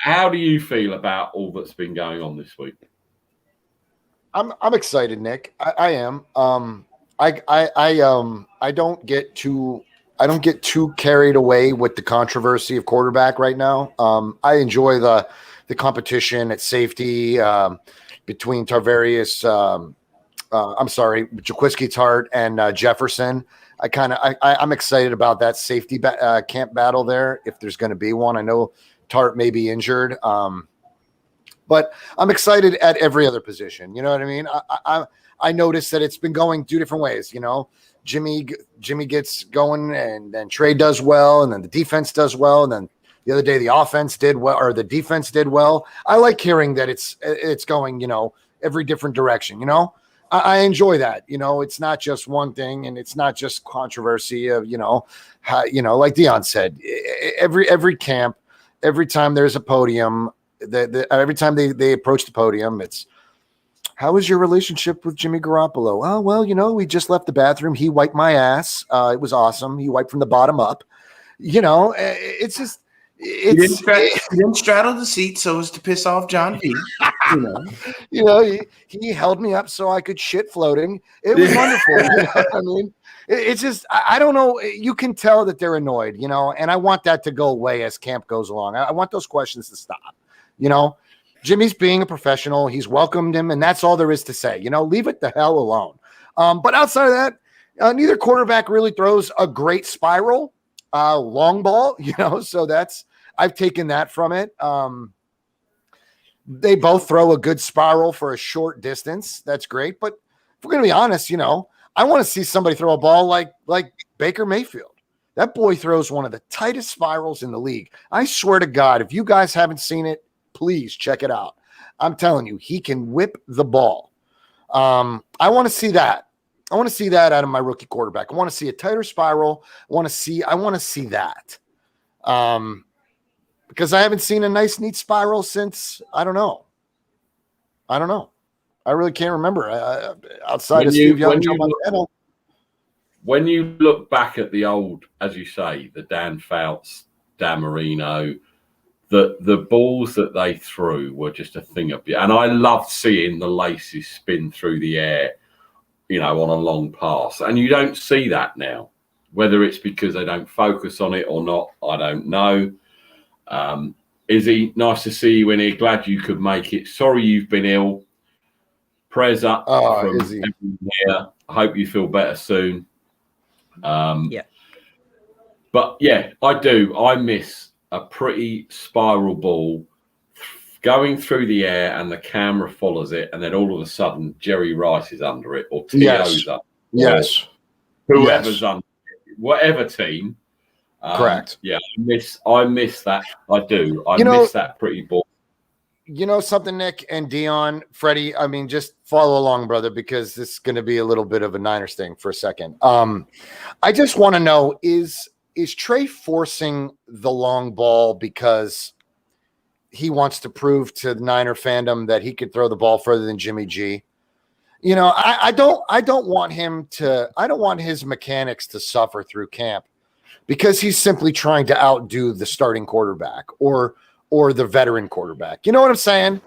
S2: how do you feel about all that's been going on this week?
S5: I'm excited, Nick. I am. I don't get too carried away with the controversy of quarterback right now. I enjoy the competition at safety between Jaquiski Tart and Jefferson. I'm excited about that safety camp battle there, if there's going to be one. I know Tart may be injured, but I'm excited at every other position. You know what I mean? I noticed that it's been going two different ways. Jimmy gets going, and then Trey does well, and then the defense does well, and then the other day the offense did well, or the defense did well. I like hearing that it's going, every different direction. I enjoy that. It's not just one thing, and it's not just controversy of like Dion said, every camp, every time there's a podium, every time they approach the podium, it's, how was your relationship with Jimmy Garoppolo? Oh, well, we just left the bathroom. He wiped my ass. It was awesome. He wiped from the bottom up. It's just.
S7: He didn't straddle the seat so as to piss off John V.
S5: He held me up so I could shit floating. It was wonderful. You know what I mean? It's just, I don't know. You can tell that they're annoyed, and I want that to go away as camp goes along. I want those questions to stop. Jimmy's being a professional. He's welcomed him, and that's all there is to say. Leave it the hell alone. But outside of that, neither quarterback really throws a great spiral long ball, so I've taken that from it. They both throw a good spiral for a short distance. That's great. But if we're going to be honest, I want to see somebody throw a ball like Baker Mayfield. That boy throws one of the tightest spirals in the league. I swear to God, if you guys haven't seen it, please check it out. I'm telling you, he can whip the ball. I want to see that. I want to see that out of my rookie quarterback. I want to see a tighter spiral. I want to see that. Because I haven't seen a nice, neat spiral since, I don't know. I really can't remember outside of Steve Young.
S2: When you look back at the old, as you say, the Dan Fouts, Dan Marino, the balls that they threw were just a thing of beauty. And I loved seeing the laces spin through the air, on a long pass. And you don't see that now. Whether it's because they don't focus on it or not, I don't know. Izzy, nice to see you in here. Glad you could make it. Sorry you've been ill. Prayers up from
S5: Izzy.
S2: everyone here. I hope you feel better soon.
S6: Yeah.
S2: But yeah, I do. I miss a pretty spiral ball going through the air and the camera follows it, and then all of a sudden Jerry Rice is under it, or T.O.'s up.
S5: Yes.
S2: Whoever's under it, whatever team.
S5: Correct.
S2: Yeah, I miss that. I do. I miss that pretty ball.
S5: Something, Nick and Dion, Freddie, just follow along, brother, because this is going to be a little bit of a Niners thing for a second. I just want to know, is Trey forcing the long ball because he wants to prove to the Niner fandom that he could throw the ball further than Jimmy G? I don't want his mechanics to suffer through camp because he's simply trying to outdo the starting quarterback or the veteran quarterback. You know what I'm saying?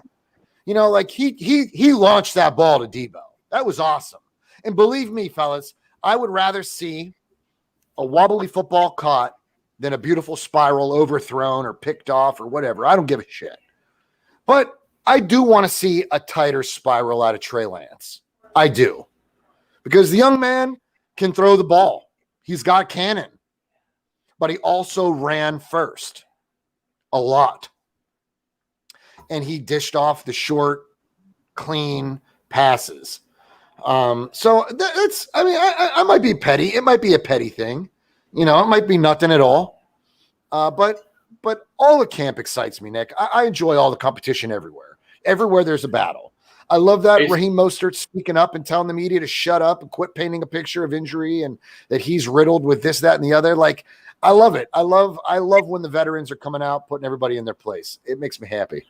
S5: He launched that ball to Debo. That was awesome. And believe me, fellas, I would rather see a wobbly football caught than a beautiful spiral overthrown or picked off or whatever. I don't give a shit. But I do want to see a tighter spiral out of Trey Lance. I do. Because the young man can throw the ball. He's got cannon. But he also ran first a lot. And he dished off the short, clean passes. So that's, I might be petty. It might be a petty thing. It might be nothing at all. But all the camp excites me, Nick. I enjoy all the competition everywhere. Everywhere there's a battle. I love that Raheem Mostert speaking up and telling the media to shut up and quit painting a picture of injury and that he's riddled with this, that, and the other. Like, I love it. I love when the veterans are coming out, putting everybody in their place. It makes me happy.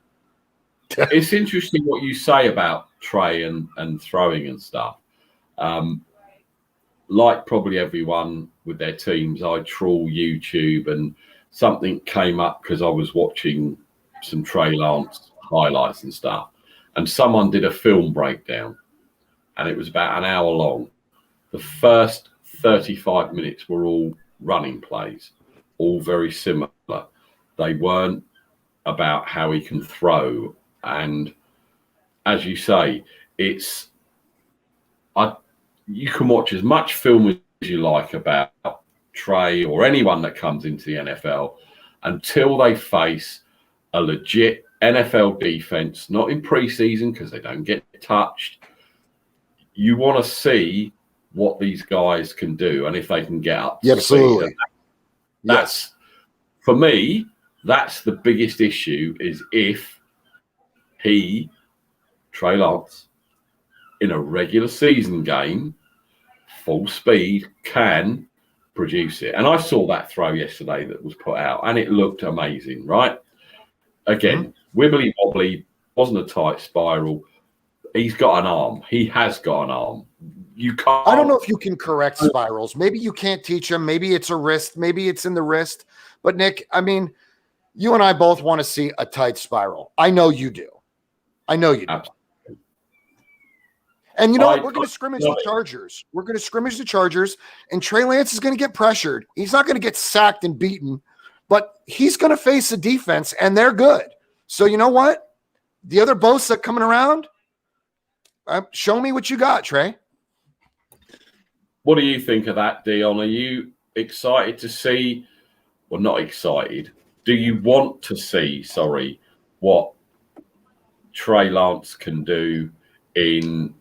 S2: It's interesting what you say about Trey and throwing and stuff. Like probably everyone with their teams, I trawl YouTube and something came up because I was watching some Trey Lance highlights and stuff. And someone did a film breakdown and it was about an hour long. The first 35 minutes were all running plays, all very similar. They weren't about how he can throw. And as you say, you can watch as much film as you like about Trey or anyone that comes into the NFL until they face a legit NFL defense, not in preseason because they don't get touched. You want to see what these guys can do and if they can get up to
S5: absolutely.
S2: Speed. That's for me, that's the biggest issue is if Trey Lance, in a regular season game, full speed, can produce it. And I saw that throw yesterday that was put out, and it looked amazing, right? Again, wibbly wobbly, wasn't a tight spiral. He's got an arm. He has got an arm. You can't.
S5: I don't know if you can correct spirals. Maybe you can't teach them. Maybe it's a wrist. Maybe it's in the wrist. But Nick, you and I both want to see a tight spiral. I know you do. I know you do.
S2: Absolutely.
S5: And you know what?
S2: I-
S5: We're going to scrimmage
S2: I-
S5: the Chargers. We're going to scrimmage the Chargers, and Trey Lance is going to get pressured. He's not going to get sacked and beaten, but he's going to face a defense, and they're good. So you know what? The other Bosa coming around, show me what you got, Trey.
S2: What do you think of that, Dion? Are you excited to see, well, not excited, do you want to see, what Trey Lance can do in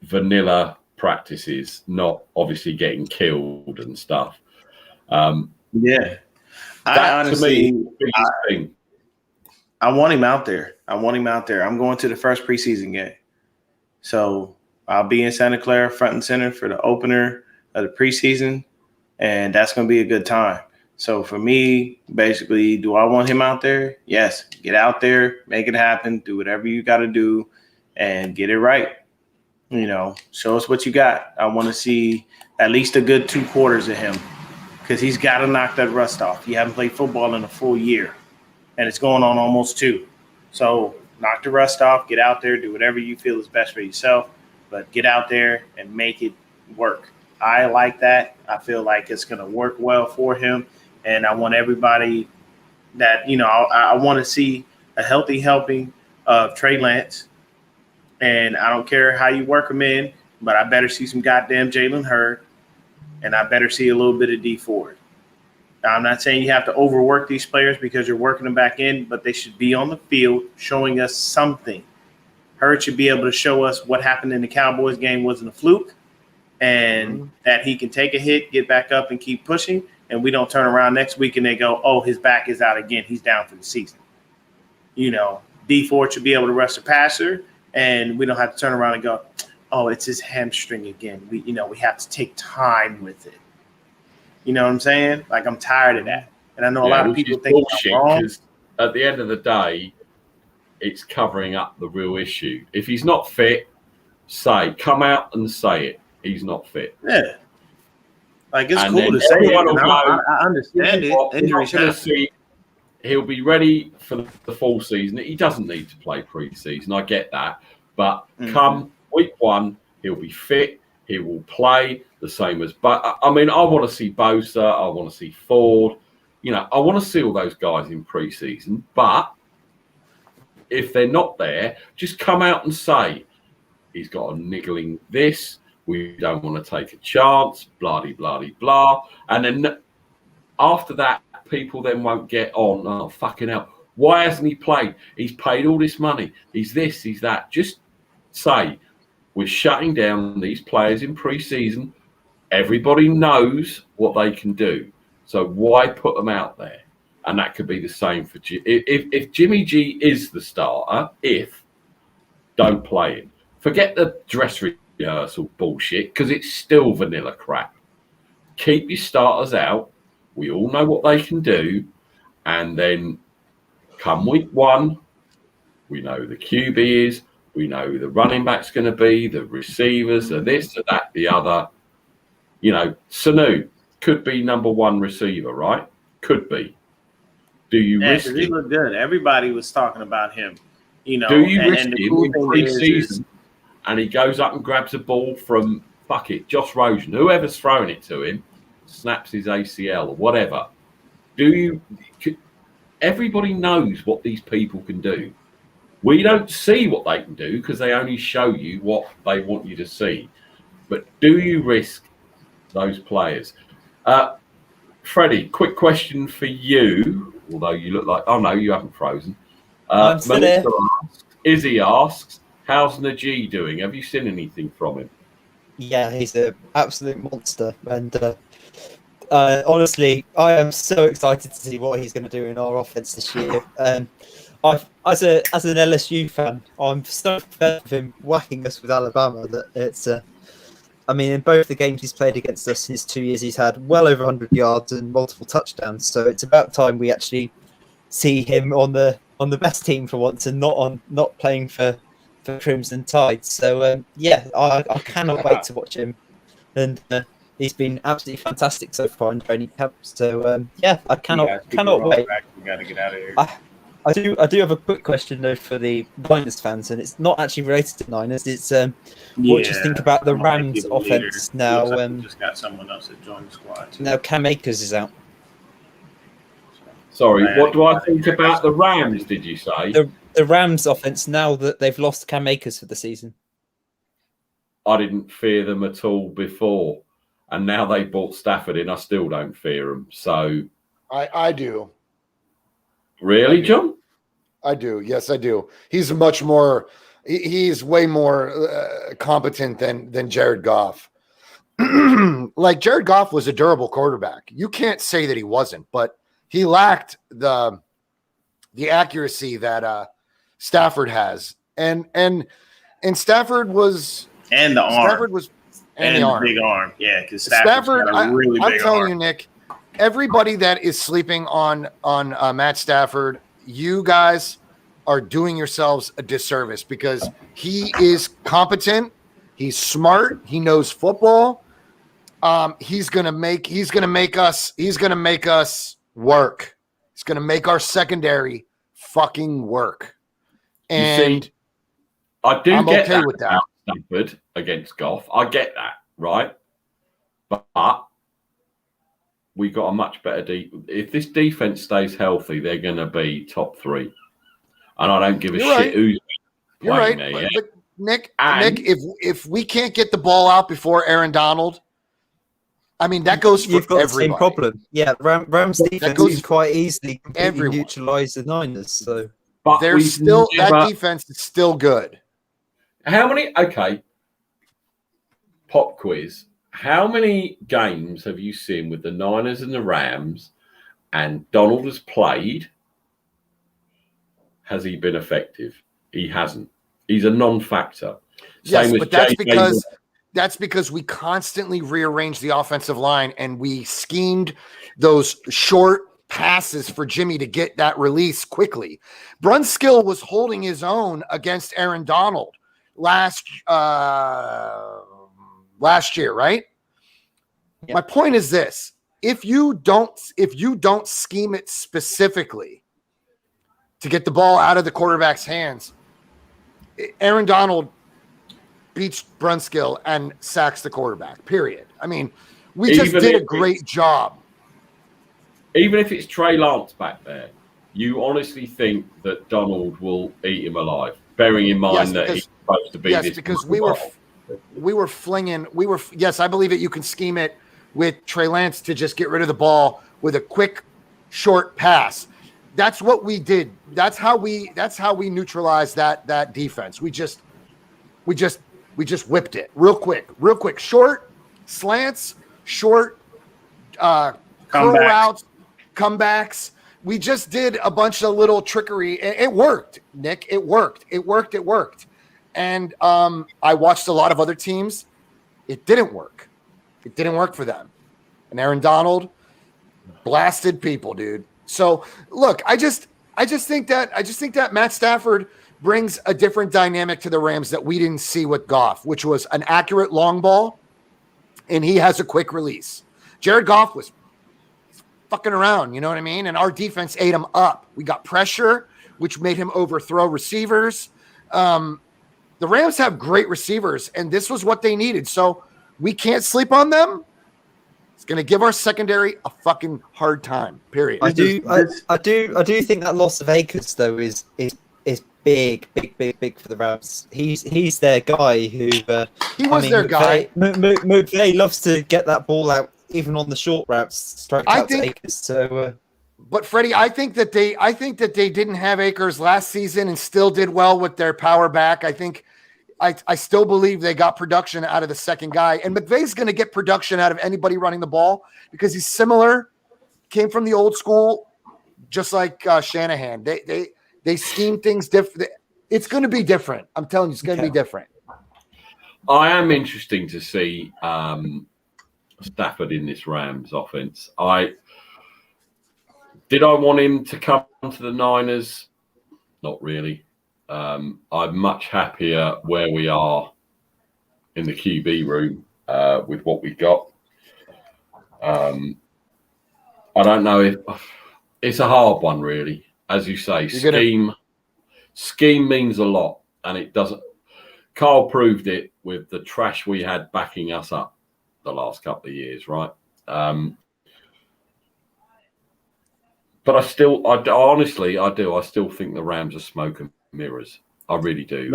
S2: vanilla practices, not obviously getting killed and stuff?
S7: Yeah. I
S2: That
S7: honestly,
S2: to me, biggest thing.
S7: I want him out there. I'm going to the first preseason game. So I'll be in Santa Clara front and center for the opener of the preseason, and that's going to be a good time. So for me, basically, do I want him out there? Yes. Get out there, make it happen, do whatever you got to do, and get it right. Show us what you got. I want to see at least a good 2 quarters of him because he's got to knock that rust off. He hasn't played football in a full year, and it's going on almost 2. So knock the rust off, get out there, do whatever you feel is best for yourself, but get out there and make it work. I like that. I feel like it's going to work well for him, and I want everybody that, I want to see a healthy helping of Trey Lance, and I don't care how you work him in, but I better see some goddamn Jalen Hurd, and I better see a little bit of D Ford. I'm not saying you have to overwork these players because you're working them back in, but they should be on the field showing us something. Hurd should be able to show us what happened in the Cowboys game wasn't a fluke and that he can take a hit, get back up, and keep pushing, and we don't turn around next week and they go, oh, his back is out again. He's down for the season. D Ford should be able to rush the passer, and we don't have to turn around and go, oh, it's his hamstring again. We have to take time with it. You know what I'm saying? Like, I'm tired of that. And I know a lot of people think
S2: bullshit,
S7: I'm wrong.
S2: because at the end of the day, it's covering up the real issue. If he's not fit, come out and say it. He's not fit.
S7: Yeah. Like, it's
S2: And
S7: cool
S2: then
S7: to say it.
S2: everyone will
S7: and
S2: go,
S7: I understand it.
S2: We're
S7: Injuries
S2: not gonna
S7: happen.
S2: see. He'll be ready for the full season. He doesn't need to play pre-season. I get that. But come week 1, he'll be fit. He will play the same as. But I mean, I want to see Bosa. I want to see Ford. I want to see all those guys in pre-season. But if they're not there, just come out and say he's got a niggling this. We don't want to take a chance. Blah blah blah blah. And then after that, people then won't get on. Oh, fucking hell! Why hasn't he played? He's paid all this money. He's this. He's that. Just say, we're shutting down these players in pre-season. Everybody knows what they can do. So why put them out there? And that could be the same for if Jimmy G is the starter. Don't play him. Forget the dress rehearsal bullshit because it's still vanilla crap. Keep your starters out. We all know what they can do, and then come week 1, we know who the QB is. We know who the running back's going to be, the receivers, the this, the that, the other. Sanu could be number 1 receiver, right? Could be. Do you risk
S7: he
S2: him?
S7: looked good. Everybody was talking about him.
S2: Do you risk
S7: and
S2: him
S7: the cool
S2: in
S7: thing
S2: pre-season and he goes up and grabs a ball from, Josh Rosen, whoever's throwing it to him, snaps his ACL or whatever? Everybody knows what these people can do. We don't see what they can do because they only show you what they want you to see. But do you risk those players? Freddie, quick question for you, although you look like, oh no, you haven't frozen.
S6: I'm still there.
S2: Izzy asks, how's Najee doing? Have you seen anything from him?
S6: Yeah, he's an absolute monster. And honestly, I am so excited to see what he's going to do in our offense this year. As an LSU fan, I'm so fed with him whacking us with Alabama that it's. In both the games he's played against us in his 2 years, he's had well over 100 yards and multiple touchdowns. So it's about time we actually see him on the best team for once and not playing for Crimson Tide. So I cannot wait to watch him, and he's been absolutely fantastic so far in training camp. So I cannot wait.
S7: We got to get out of here.
S6: I do have a quick question though for the Niners fans, and it's not actually related to Niners. It's what do you think about the Rams offense now?
S7: We just got someone else that joined the squad too.
S6: Now Cam Akers is out.
S2: Sorry, what do I think about the Rams? Did you say
S6: The Rams offense now that they've lost Cam Akers for the season?
S2: I didn't fear them at all before, and now they brought Stafford in. I still don't fear them. So
S5: I do.
S2: Really, John?
S5: I do. Yes, I do. He's much more. He's way more competent than Jared Goff. Like Jared Goff was a durable quarterback. You can't say that he wasn't, but he lacked the accuracy that Stafford has, and Stafford was
S7: and the arm.
S5: Stafford was and the arm.
S7: Big arm. Yeah, because
S5: Stafford.
S7: got a really
S5: I'm
S7: big
S5: telling
S7: arm.
S5: you, Nick. Everybody that is sleeping on Matt Stafford, you guys are doing yourselves a disservice because he is competent. He's smart. He knows football. He's gonna make us work. He's gonna make our secondary fucking work. And
S2: see, I do
S5: I'm
S2: get
S5: okay
S2: that
S5: with that.
S2: about Stafford against Goff. I get that, right? But we got a much better if this defense stays healthy, they're going to be top 3. And I don't give a shit who's
S5: You're right.
S2: playing there.
S5: But Nick, if we can't get the ball out before Aaron Donald, I mean that goes for
S6: You've got
S5: everybody.
S6: the same problem. Yeah, Rams defense
S5: goes
S6: can quite easily completely
S5: everyone.
S6: neutralize the Niners. So
S2: But
S5: They're
S2: we've
S5: still
S2: never-
S5: that defense is still good.
S2: How many? Okay. Pop quiz. How many games have you seen with the Niners and the Rams and Donald has played? Has he been effective? He hasn't. He's a non-factor.
S5: Yes,
S2: Same
S5: but
S2: as
S5: that's because we constantly rearranged the offensive line and we schemed those short passes for Jimmy to get that release quickly. Brunskill was holding his own against Aaron Donald last year, right?
S6: Yeah.
S5: My point is this: if you don't scheme it specifically to get the ball out of the quarterback's hands, Aaron Donald beats Brunskill and sacks the quarterback, period. I mean, we just
S2: Even
S5: did a
S2: if
S5: great job.
S2: Even if it's Trey Lance back there, you honestly think that Donald will eat him alive, bearing in mind that he's supposed to be
S5: Yes,
S2: this.
S5: because we were flinging. Yes, I believe that you can scheme it with Trey Lance to just get rid of the ball with a quick, short pass. That's what we did. That's how we neutralized that defense. We just whipped it real quick, short slants, short curl routes, comebacks. We just did a bunch of little trickery. It worked, Nick. It worked. And I watched a lot of other teams. It didn't work. It didn't work for them. And Aaron Donald blasted people, dude. So look, I just think that Matt Stafford brings a different dynamic to the Rams that we didn't see with Goff, which was an accurate long ball, and he has a quick release. Jared Goff was fucking around, you know what I mean? And our defense ate him up. We got pressure, which made him overthrow receivers. The Rams have great receivers, and this was what they needed. So we can't sleep on them. It's going to give our secondary a fucking hard time. Period.
S6: I do think that loss of Akers though is big for the Rams. He's their guy who
S5: he was their guy.
S6: McVay loves to get that ball out even on the short routes, straight out to Akers. So,
S5: but Freddie, I think that they didn't have Akers last season and still did well with their power back. I still believe they got production out of the second guy, and McVay's going to get production out of anybody running the ball because he's similar, came from the old school, just like Shanahan. They scheme things different. It's going to be different. I'm telling you, it's going to be different.
S2: I am interesting to see Stafford in this Rams offense. I want him to come to the Niners? Not really. I'm much happier where we are in the QB room with what we've got. I don't know if it's a hard one, really. as you say,
S5: You're
S2: scheme means a lot, and it doesn't. Carl proved it with the trash we had backing us up the last couple of years, right? But I honestly, I do. I still think the Rams are smoke and mirrors. I really do.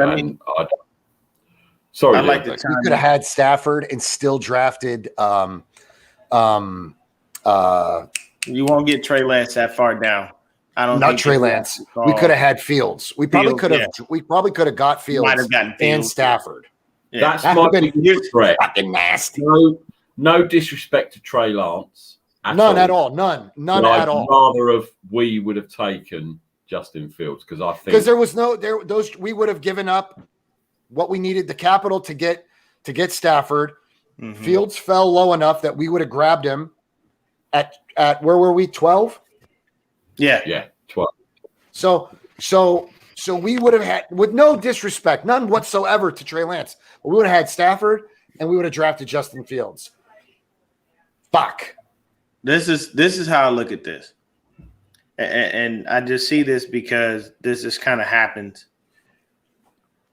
S2: Sorry,
S7: I like the
S5: we could have had Stafford and still drafted.
S7: You won't get Trey Lance that far down. I don't.
S5: Not Trey Lance. We could have had Fields. We probably could have. Yeah. We probably could have got Fields and Stafford.
S2: Yeah. That's my biggest threat.
S5: Fucking nasty.
S2: No disrespect to Trey Lance.
S5: None at all. None at all.
S2: We would have taken Justin Fields because
S5: there was those we would have given up what we needed, the capital to get Stafford. Mm-hmm. Fields fell low enough that we would have grabbed him at where were we, 12?
S2: Yeah, 12.
S5: So we would have had, with no disrespect, none whatsoever to Trey Lance, but we would have had Stafford and we would have drafted Justin Fields. Fuck.
S7: This is how I look at this. And I just see this because this just kind of happens.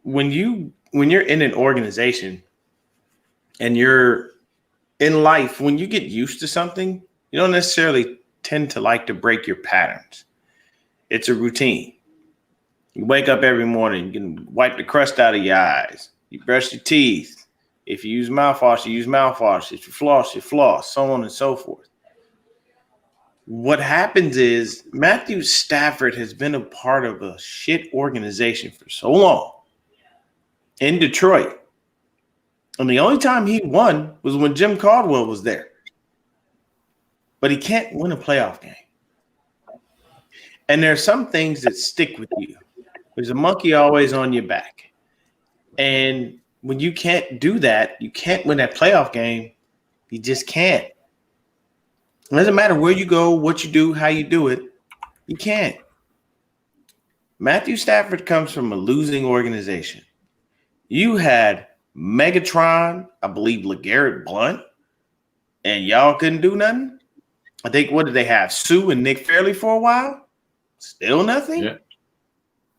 S7: When you're in an organization and you're in life, when you get used to something, you don't necessarily tend to like to break your patterns. It's a routine. You wake up every morning, you can wipe the crust out of your eyes. You brush your teeth. If you use mouthwash, you use mouthwash. If you floss, so on and so forth. What happens is Matthew Stafford has been a part of a shit organization for so long in Detroit. And the only time he won was when Jim Caldwell was there. But he can't win a playoff game. And there are some things that stick with you. There's a monkey always on your back. And when you can't do that, you can't win that playoff game. You just can't. It doesn't matter where you go, what you do, how you do it. You can't. Matthew Stafford comes from a losing organization. You had Megatron, I believe LeGarrette Blount, and y'all couldn't do nothing. I think, what did they have? Sue and Nick Fairley for a while? Still nothing?
S2: Yeah.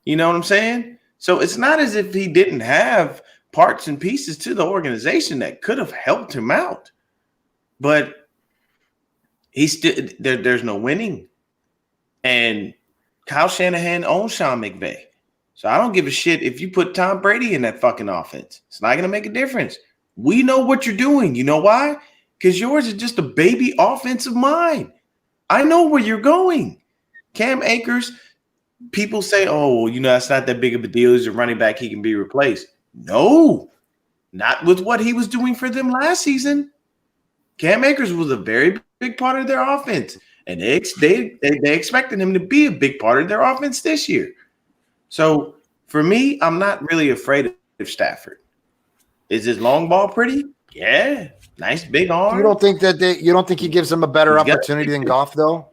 S7: You know what I'm saying? So it's not as if he didn't have parts and pieces to the organization that could have helped him out. But he's still there's no winning. And Kyle Shanahan owns Sean McVay. So I don't give a shit if you put Tom Brady in that fucking offense. It's not going to make a difference. We know what you're doing. You know why? Because yours is just a baby offensive mind. I know where you're going. Cam Akers, people say, oh, that's not that big of a deal. He's a running back. He can be replaced. No, not with what he was doing for them last season. Cam Akers was a very big part of their offense, and they expected him to be a big part of their offense this year. So for me, I'm not really afraid of Stafford. Is his long ball pretty? Yeah, nice big arm.
S5: You don't think he gives them a better opportunity than Goff, though?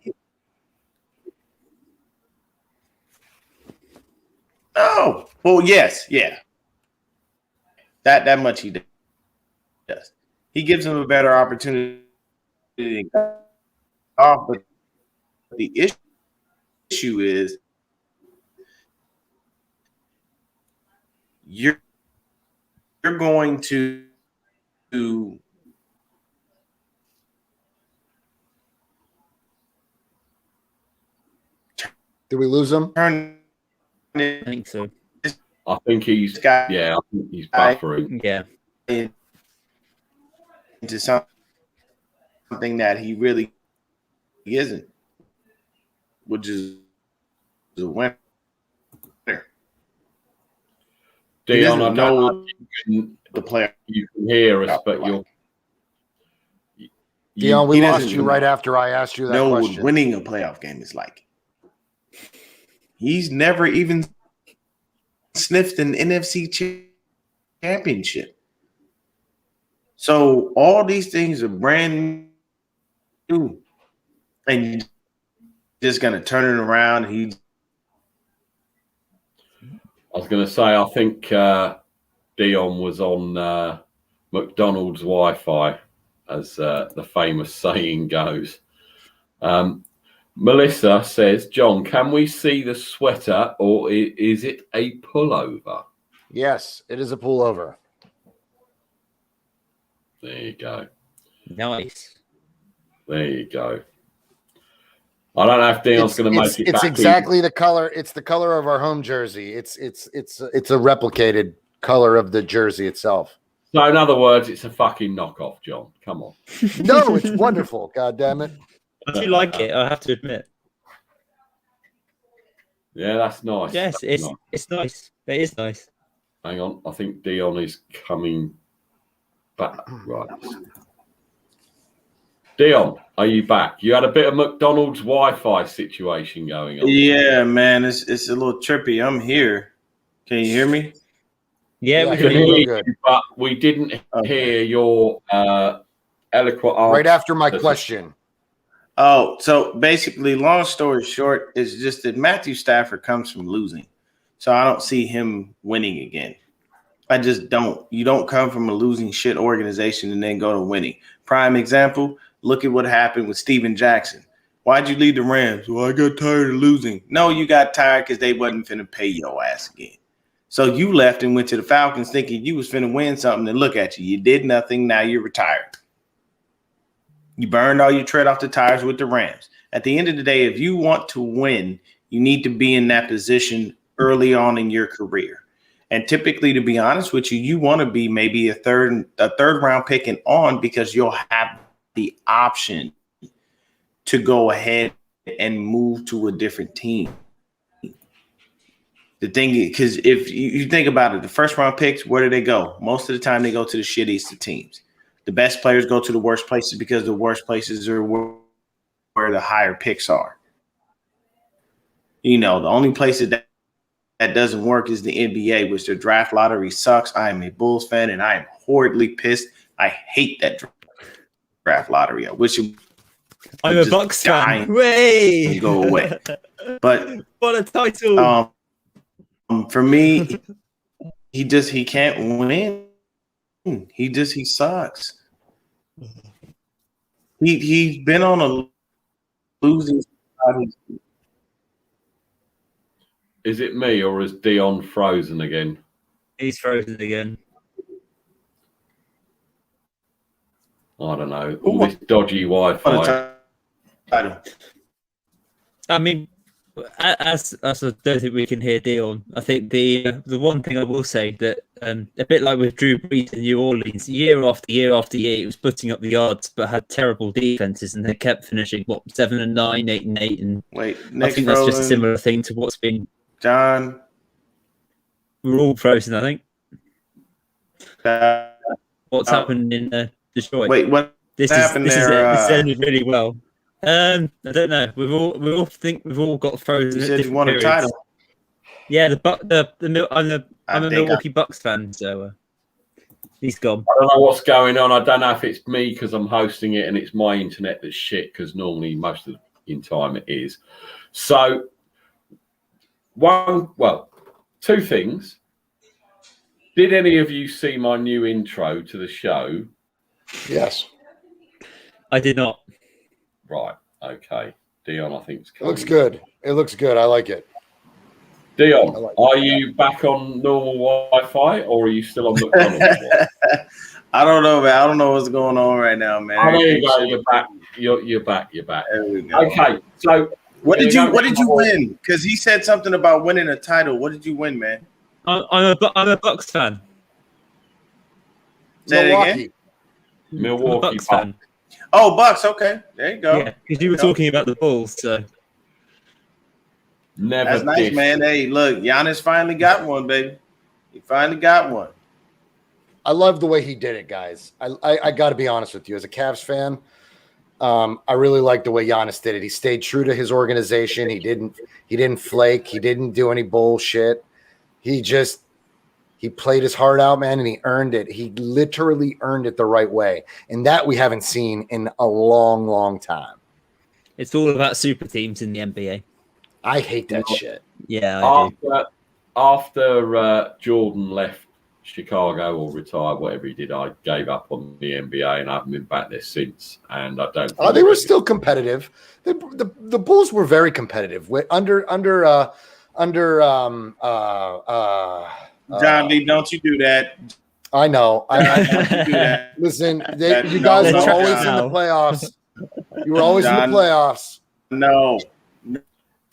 S7: Oh, well, yes, yeah. That much he does. He gives him a better opportunity than Goff, but the issue is you're going to did
S5: we lose him?
S6: I think so.
S2: I think he's buffering.
S6: Yeah.
S7: Into something that he really isn't, which is a winner.
S2: Dion, I know
S7: the player.
S2: You can hear us, but
S5: Dion, we lost you right after I asked you that question.
S7: What winning a playoff game is like. He's never even sniffed an NFC championship. So all these things are brand new, and you're just gonna turn it around. I
S2: was gonna say, I think Dion was on McDonald's Wi-Fi, as the famous saying goes. Melissa says, John, can we see the sweater or is it a pullover?
S5: Yes, it is a pullover.
S2: There you go.
S6: Nice.
S2: There you go. I don't know if Dion's going to make it.
S5: It's
S2: back
S5: exactly the color. It's the color of our home jersey. It's a replicated color of the jersey itself.
S2: So in other words, it's a fucking knockoff, John. Come on.
S5: No, it's wonderful. God damn it.
S6: I do like it, I have to admit.
S2: Yeah, that's nice.
S6: Yes,
S2: That's
S6: it's nice. It is nice.
S2: Hang on. I think Dion is coming back. Right. Dion, are you back? You had a bit of McDonald's Wi-Fi situation going on.
S7: Yeah, man, it's a little trippy. I'm here. Can you hear me?
S6: Yeah,
S5: Yeah,
S6: we
S2: We
S6: can
S2: can
S5: hear
S6: hear
S2: hear
S5: you
S6: you.
S5: good.
S2: but we didn't hear your eloquent answer.
S5: Right after my question.
S7: Oh, so basically, long story short, is just that Matthew Stafford comes from losing. So I don't see him winning again. I just don't. You don't come from a losing shit organization and then go to winning. Prime example, look at what happened with Steven Jackson. Why'd you leave the Rams? Well, I got tired of losing. No, you got tired because they wasn't finna pay your ass again. So you left and went to the Falcons thinking you was finna win something, and look at you. You did nothing. Now you're retired. You burned all your tread off the tires with the Rams. At the end of the day, if you want to win, you need to be in that position early on in your career. And typically, to be honest with you, you want to be maybe a third round pick and on because you'll have the option to go ahead and move to a different team. The thing is, because if you think about it, the first round picks, where do they go? Most of the time, they go to the shittiest teams. The best players go to the worst places because the worst places are where the higher picks are. You know, the only place that doesn't work is the NBA, which the draft lottery sucks. I am a Bulls fan, and I am horribly pissed. I hate that draft lottery. I wish it
S6: I'm
S7: would
S6: a
S7: just
S6: Bucks
S7: die
S6: fan. Way
S7: and go away. But
S6: what a title!
S7: for me, he can't win. He sucks. He's been on a losing side.
S2: Is it me or is Dion frozen again?
S6: He's frozen again.
S2: I don't know. All this dodgy Wi-Fi.
S7: Title.
S6: I mean, as I don't think we can hear Dion. I think the one thing I will say that a bit like with Drew Brees in New Orleans, year after year after year, he was putting up the yards, but had terrible defenses, and they kept finishing 7-9, 8-8, and
S7: Wait,
S6: I
S7: next
S6: think that's just a
S7: frozen.
S6: similar thing to what's been.
S7: John.
S6: We're all frozen, I think. What's
S7: Oh.
S6: happened in Detroit?
S7: Wait, what
S6: This
S7: happened
S6: is
S7: there?
S6: this ended really well. I don't know. We all think we've all got frozen.
S7: You
S6: at
S7: said you
S6: different
S7: won a
S6: periods.
S7: title.
S6: Yeah, I'm a
S7: think
S6: Milwaukee Bucks fan, so he's gone.
S2: I don't know what's going on. I don't know if it's me because I'm hosting it and it's my internet that's shit because normally most of the time it is. So, two things. Did any of you see my new intro to the show?
S5: Yes.
S6: I did not.
S2: Right. Okay. Dion, I think it's
S5: It looks good. It looks good. I like it.
S2: Dion,
S5: I like it.
S2: are you back on normal Wi-Fi or are you still on McDonald's?
S7: I don't know, man. I don't know what's going on right now, man.
S2: Oh, there you go. You're back. You're back. You're back.
S7: There we go.
S2: Okay. So,
S7: What did
S2: there
S7: you
S2: go.
S7: win? Because he said something about winning a title. What did you win, man?
S6: I'm a Bucks fan.
S7: Say it again?
S5: Milwaukee.
S6: I'm a
S2: Milwaukee
S6: Bucks fan.
S7: Oh, Bucks. Okay, there you go.
S6: Yeah, because you were talking about the Bulls, so
S2: Never
S7: That's nice,
S2: did.
S7: man. Hey, look, Giannis finally got one, baby. He finally got one.
S5: I love the way he did it, guys. I got to be honest with you. As a Cavs fan, I really like the way Giannis did it. He stayed true to his organization. He didn't flake. He didn't do any bullshit. He played his heart out, man, and he earned it. He literally earned it the right way. And that we haven't seen in a long, long time.
S6: it's all about super teams in the NBA.
S5: I hate that shit.
S6: Yeah, I do.
S2: After Jordan left Chicago or retired, whatever he did, I gave up on the NBA and I haven't been back there since. And I don't.
S5: They were still competitive. The Bulls were very competitive. Under
S7: John Lee, don't you do that.
S5: I know.
S7: Don't you do that.
S5: Listen, you guys were always in the playoffs. You were always in the playoffs.
S7: No.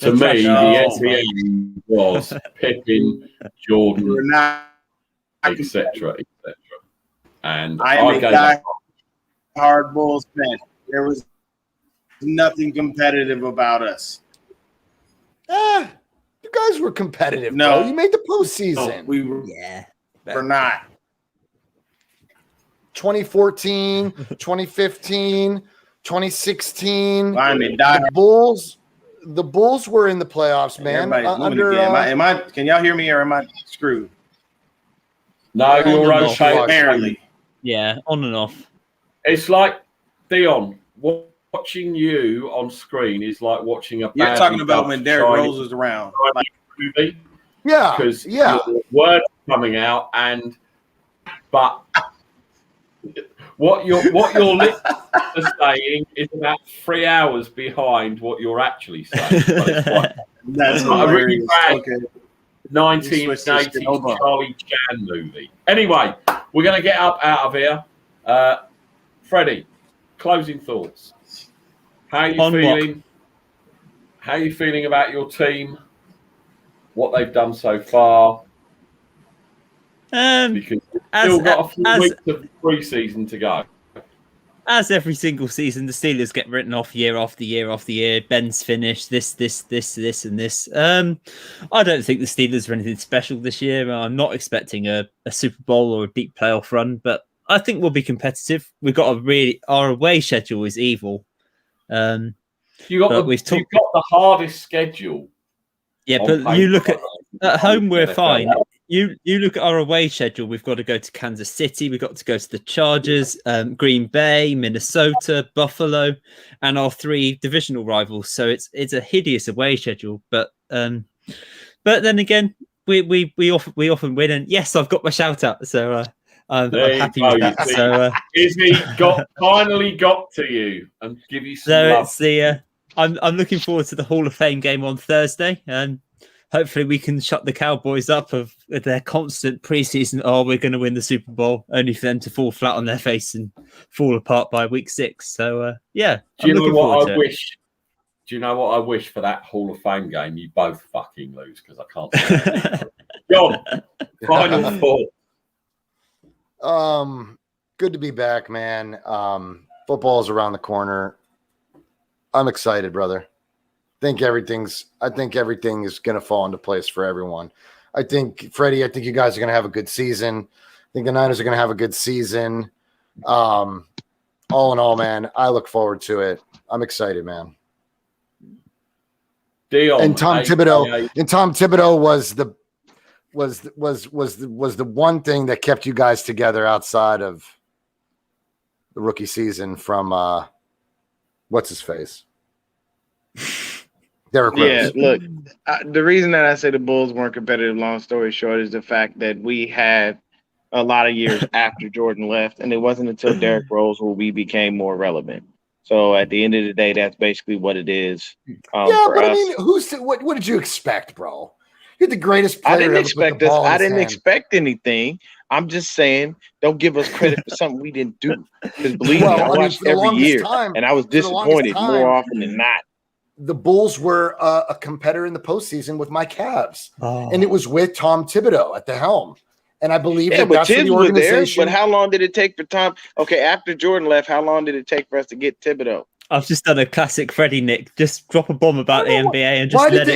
S2: To me, the NBA was Pippen, Jordan,
S7: We're not.
S2: etc., etc. And
S7: I am a
S2: gave
S7: guy
S2: up.
S7: Hard Bulls fan. There was nothing competitive about us.
S5: You guys were competitive.
S7: No.
S5: Bro. You made the
S7: No,
S5: postseason.
S7: we were
S6: Yeah.
S7: not.
S5: 2014, 2015, 2016.
S7: I mean, die.
S5: The Bulls were in the playoffs, man.
S7: Everybody's moving again. Am I? Can y'all hear me, or am I screwed?
S2: No, you're
S6: and off.
S2: okay.
S7: Apparently.
S6: Yeah, on and off.
S2: It's like Dion watching you on screen is like watching a.
S7: You're
S2: badly
S7: talking about
S2: dubbed
S7: when Derrick
S2: Chinese
S7: Rose was around.
S2: movie
S5: Yeah,
S2: because
S5: yeah.
S2: your words coming out but what your lips are saying is about 3 hours behind what you're actually saying. But it's like
S7: That's
S2: a really
S7: hilarious.
S2: bad
S7: Okay.
S2: 1980s Charlie Chan movie. Anyway, we're going to get up out of here. Freddie, closing thoughts. How are you feeling? How are you feeling about your team? What they've done so far? Because we've still got a few weeks of pre-season to go.
S6: As every single season, the Steelers get written off year after year after year. Ben's finished this, and this. I don't think the Steelers are anything special this year. I'm not expecting a Super Bowl or a deep playoff run, but I think we'll be competitive. We've got our away schedule is evil.
S2: You've got the hardest schedule.
S6: Yeah, but you look at home, we're fine. You look at our away schedule. We've got to go to Kansas City. We've got to go to the Chargers, Green Bay, Minnesota, Buffalo, and our 3 divisional rivals. So it's a hideous away schedule. But then again, we often win. And yes, I've got my shout out. So I'm happy with that. So
S2: Izzy finally got to you and give you some love.
S6: It's the I'm looking forward to the Hall of Fame game on Thursday, and hopefully we can shut the Cowboys up of their constant preseason. Oh, we're going to win the Super Bowl, only for them to fall flat on their face and fall apart by week 6. So
S2: yeah, do you know what I wish? Do you know what I wish for that Hall of Fame game? You both fucking lose because I can't. John, final thought.
S5: Good to be back, man. Football's around the corner. I'm excited, brother. I think everything is going to fall into place for everyone. I think, Freddie, you guys are going to have a good season. I think the Niners are going to have a good season. All in all, man, I look forward to it. I'm excited, man.
S2: Dion,
S5: and Tom Thibodeau was the one thing that kept you guys together outside of the rookie season from what's his face? Derrick Rose.
S8: Yeah, look, the reason that I say the Bulls weren't competitive, long story short, is the fact that we had a lot of years after Jordan left, and it wasn't until Derrick Rose where we became more relevant. So at the end of the day, that's basically what it is.
S5: But us. I mean, what did you expect, bro? You're the greatest player.
S8: I didn't expect this. I didn't expect anything. I'm just saying, don't give us credit for something we didn't do. Because believe me, I watched every year, and I was disappointed more often than not.
S5: The Bulls were a competitor in the postseason with my Cavs, and it was with Tom Thibodeau at the helm. And I believe that's the organization.
S8: But how long did it take for Tom? Okay, after Jordan left, how long did it take for us to get Thibodeau?
S6: I've just done a classic Freddie Nick. Just drop a bomb about the NBA and just let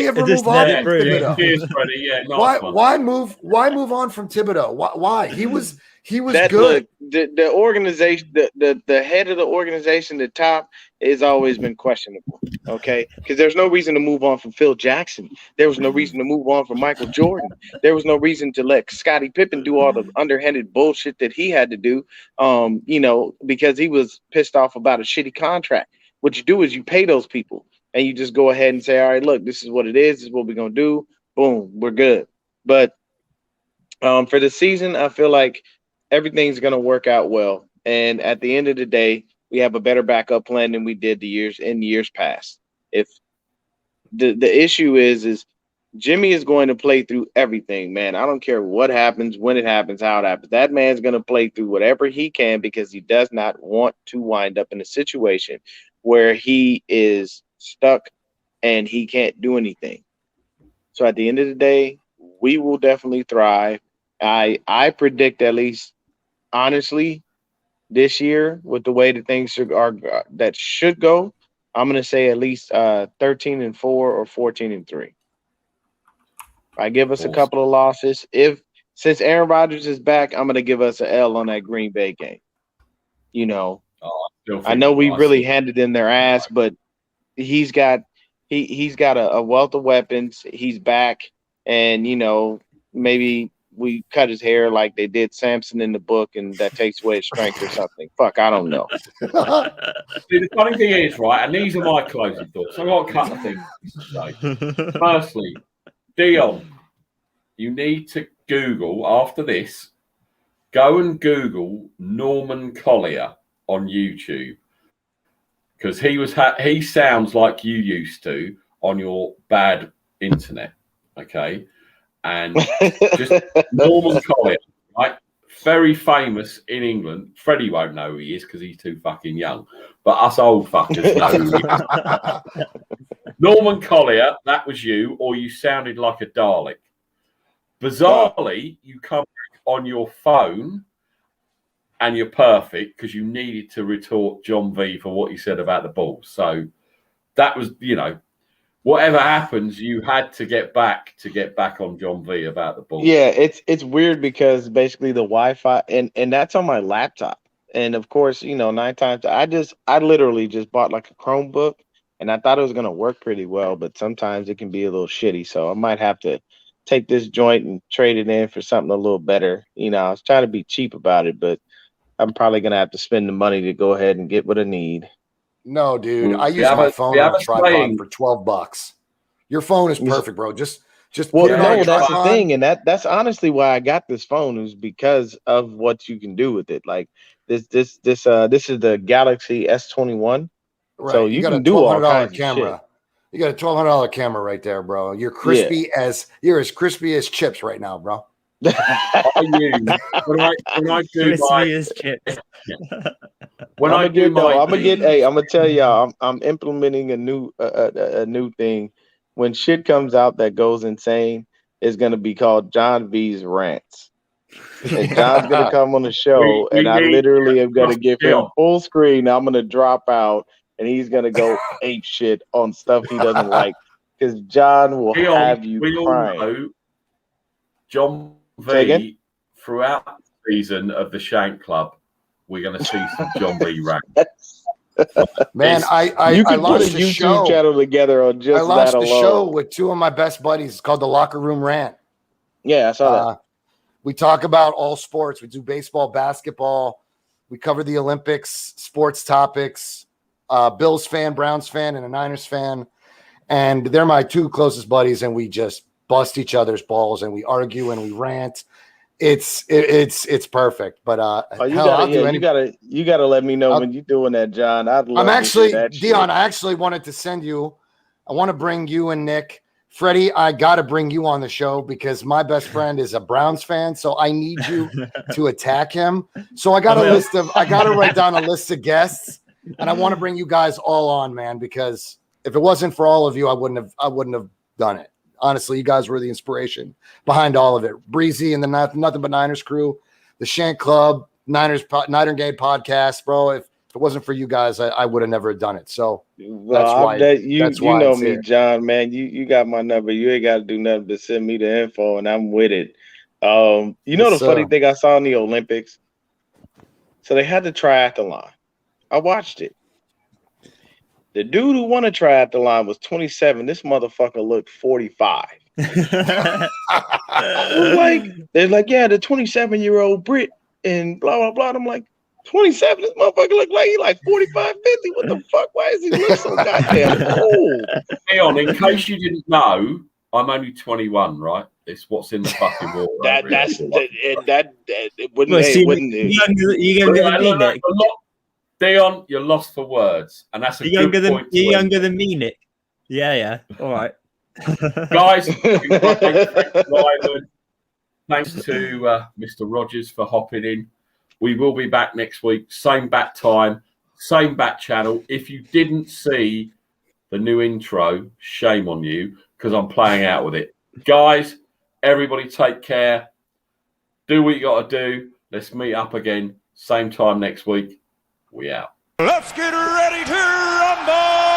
S6: it through.
S2: Cheers, Freddie. Yeah,
S5: why move on from Thibodeau? Why? He was good.
S8: Look, the organization, the head of the organization, the top, has always been questionable. Okay, because there's no reason to move on from Phil Jackson. There was no reason to move on from Michael Jordan. There was no reason to let Scottie Pippen do all the underhanded bullshit that he had to do. Because he was pissed off about a shitty contract. What you do is you pay those people and you just go ahead and say, all right, look, this is what it is. This is what we're going to do. Boom, we're good. But For the season, I feel like everything's going to work out well. And at the end of the day, we have a better backup plan than we did in years past. If the issue is Jimmy is going to play through everything, man. I don't care what happens, when it happens, how it happens. That man's going to play through whatever he can because he does not want to wind up in a situation where he is stuck and he can't do anything. So at the end of the day, we will definitely thrive. I predict, at least honestly, this year with the way that things are that should go, I'm going to say at least 13-4 or 14-3. I give us a couple of losses. Since Aaron Rodgers is back, I'm going to give us an L on that Green Bay game. You know, I know we really handed them their ass, but he's got a wealth of weapons. He's back, and you know, maybe we cut his hair like they did Samson in the book, and that takes away his strength or something. Fuck, I don't know.
S2: See, the funny thing is, right, and these are my closing thoughts. I've got a couple of things to say. Firstly, Dion, you need to Google after this. Go and Google Norman Collier on YouTube because he sounds like you used to on your bad internet. Okay, and just Norman Collier, right? Very famous in England. Freddie won't know who he is because he's too fucking young, but us old fuckers know who he is. Norman Collier, that was you, or you sounded like a Dalek. Bizarrely, you come back on your phone and you're perfect because you needed to retort John V for what he said about the Bulls. So that was, you know, whatever happens, you had to get back on John V about the Bulls.
S8: Yeah, it's weird because basically the Wi-Fi and that's on my laptop. And of course, you know, 9 times I literally just bought like a Chromebook and I thought it was gonna work pretty well, but sometimes it can be a little shitty. So I might have to take this joint and trade it in for something a little better. You know, I was trying to be cheap about it, but I'm probably gonna have to spend the money to go ahead and get what I need.
S5: No, dude. I use my phone on a tripod for $12. Your phone is perfect, bro. Just
S8: well,
S5: put it on
S8: no,
S5: your
S8: that's
S5: tripod.
S8: the thing, and that's honestly why I got this phone is because of what you can do with it. Like this is the Galaxy S21,
S5: Right.
S8: so you
S5: got
S8: can
S5: a
S8: do all kinds
S5: $1,200 camera.
S8: of shit.
S5: You got a $1,200 camera right there, bro. You're as crispy as chips right now, bro.
S2: When I do my
S6: chips.
S8: I'm gonna tell y'all, I'm implementing a new thing. When shit comes out that goes insane, it's gonna be called John V's Rants. And John's gonna come on the show, and I literally am gonna give him full screen. I'm gonna drop out, and he's gonna go ape shit on stuff he doesn't like, because John will have you crying.
S2: All know John V throughout the season of the Shank Club, we're going to see some John V rants.
S5: Man, I
S8: can put a YouTube channel together on just that alone. I launched
S5: the show with 2 of my best buddies. It's called the Locker Room Rant.
S8: Yeah, I saw that.
S5: We talk about all sports. We do baseball, basketball. We cover the Olympics, sports topics. Bills fan, Browns fan, and a Niners fan. And they're my 2 closest buddies, and we just bust each other's balls, and we argue and we rant. It's perfect. But
S8: you gotta let me know when you're doing that, John.
S5: I'm actually Dion. I actually wanted to send you. I want to bring you and Nick, Freddie. I got to bring you on the show because my best friend is a Browns fan, so I need you to attack him. So I got to write down a list of guests, and I want to bring you guys all on, man, because if it wasn't for all of you, I wouldn't have done it. Honestly, you guys were the inspiration behind all of it. Breezy and the Nothing But Niners crew, the Shank Club, Niner Gate podcast, bro. If it wasn't for you guys, I would have never done it. So that's why you
S8: know me, here. John, man. You got my number. You ain't got to do nothing but send me the info, and I'm with it. The funny thing I saw in the Olympics, so they had the triathlon. I watched it. The dude who won a triathlon was 27. This motherfucker looked 45. They're like, yeah, the 27-year-old Brit and blah, blah, blah. And I'm like, 27? This motherfucker look like he like 45, 50. What the fuck? Why does he look so goddamn old?
S2: Hey, in case you didn't know, I'm only 21, right? It's what's in the fucking water.
S8: That
S2: over
S8: that's
S2: here.
S8: that it wouldn't
S6: Well,
S8: it
S6: see,
S8: wouldn't it?
S6: you're younger than me, Nick.
S2: Dion, you're lost for words, and that's a
S6: You're younger
S2: good
S6: than
S2: point. to
S6: you're
S2: end.
S6: younger than me, Nick. Yeah. All right.
S2: Guys. Thanks to Mr. Rogers for hopping in. We will be back next week, same bat time, same bat channel. If you didn't see the new intro, shame on you, because I'm playing out with it. Guys, everybody take care. Do what you got to do. Let's meet up again, same time next week. We out.
S1: Let's get ready to rumble.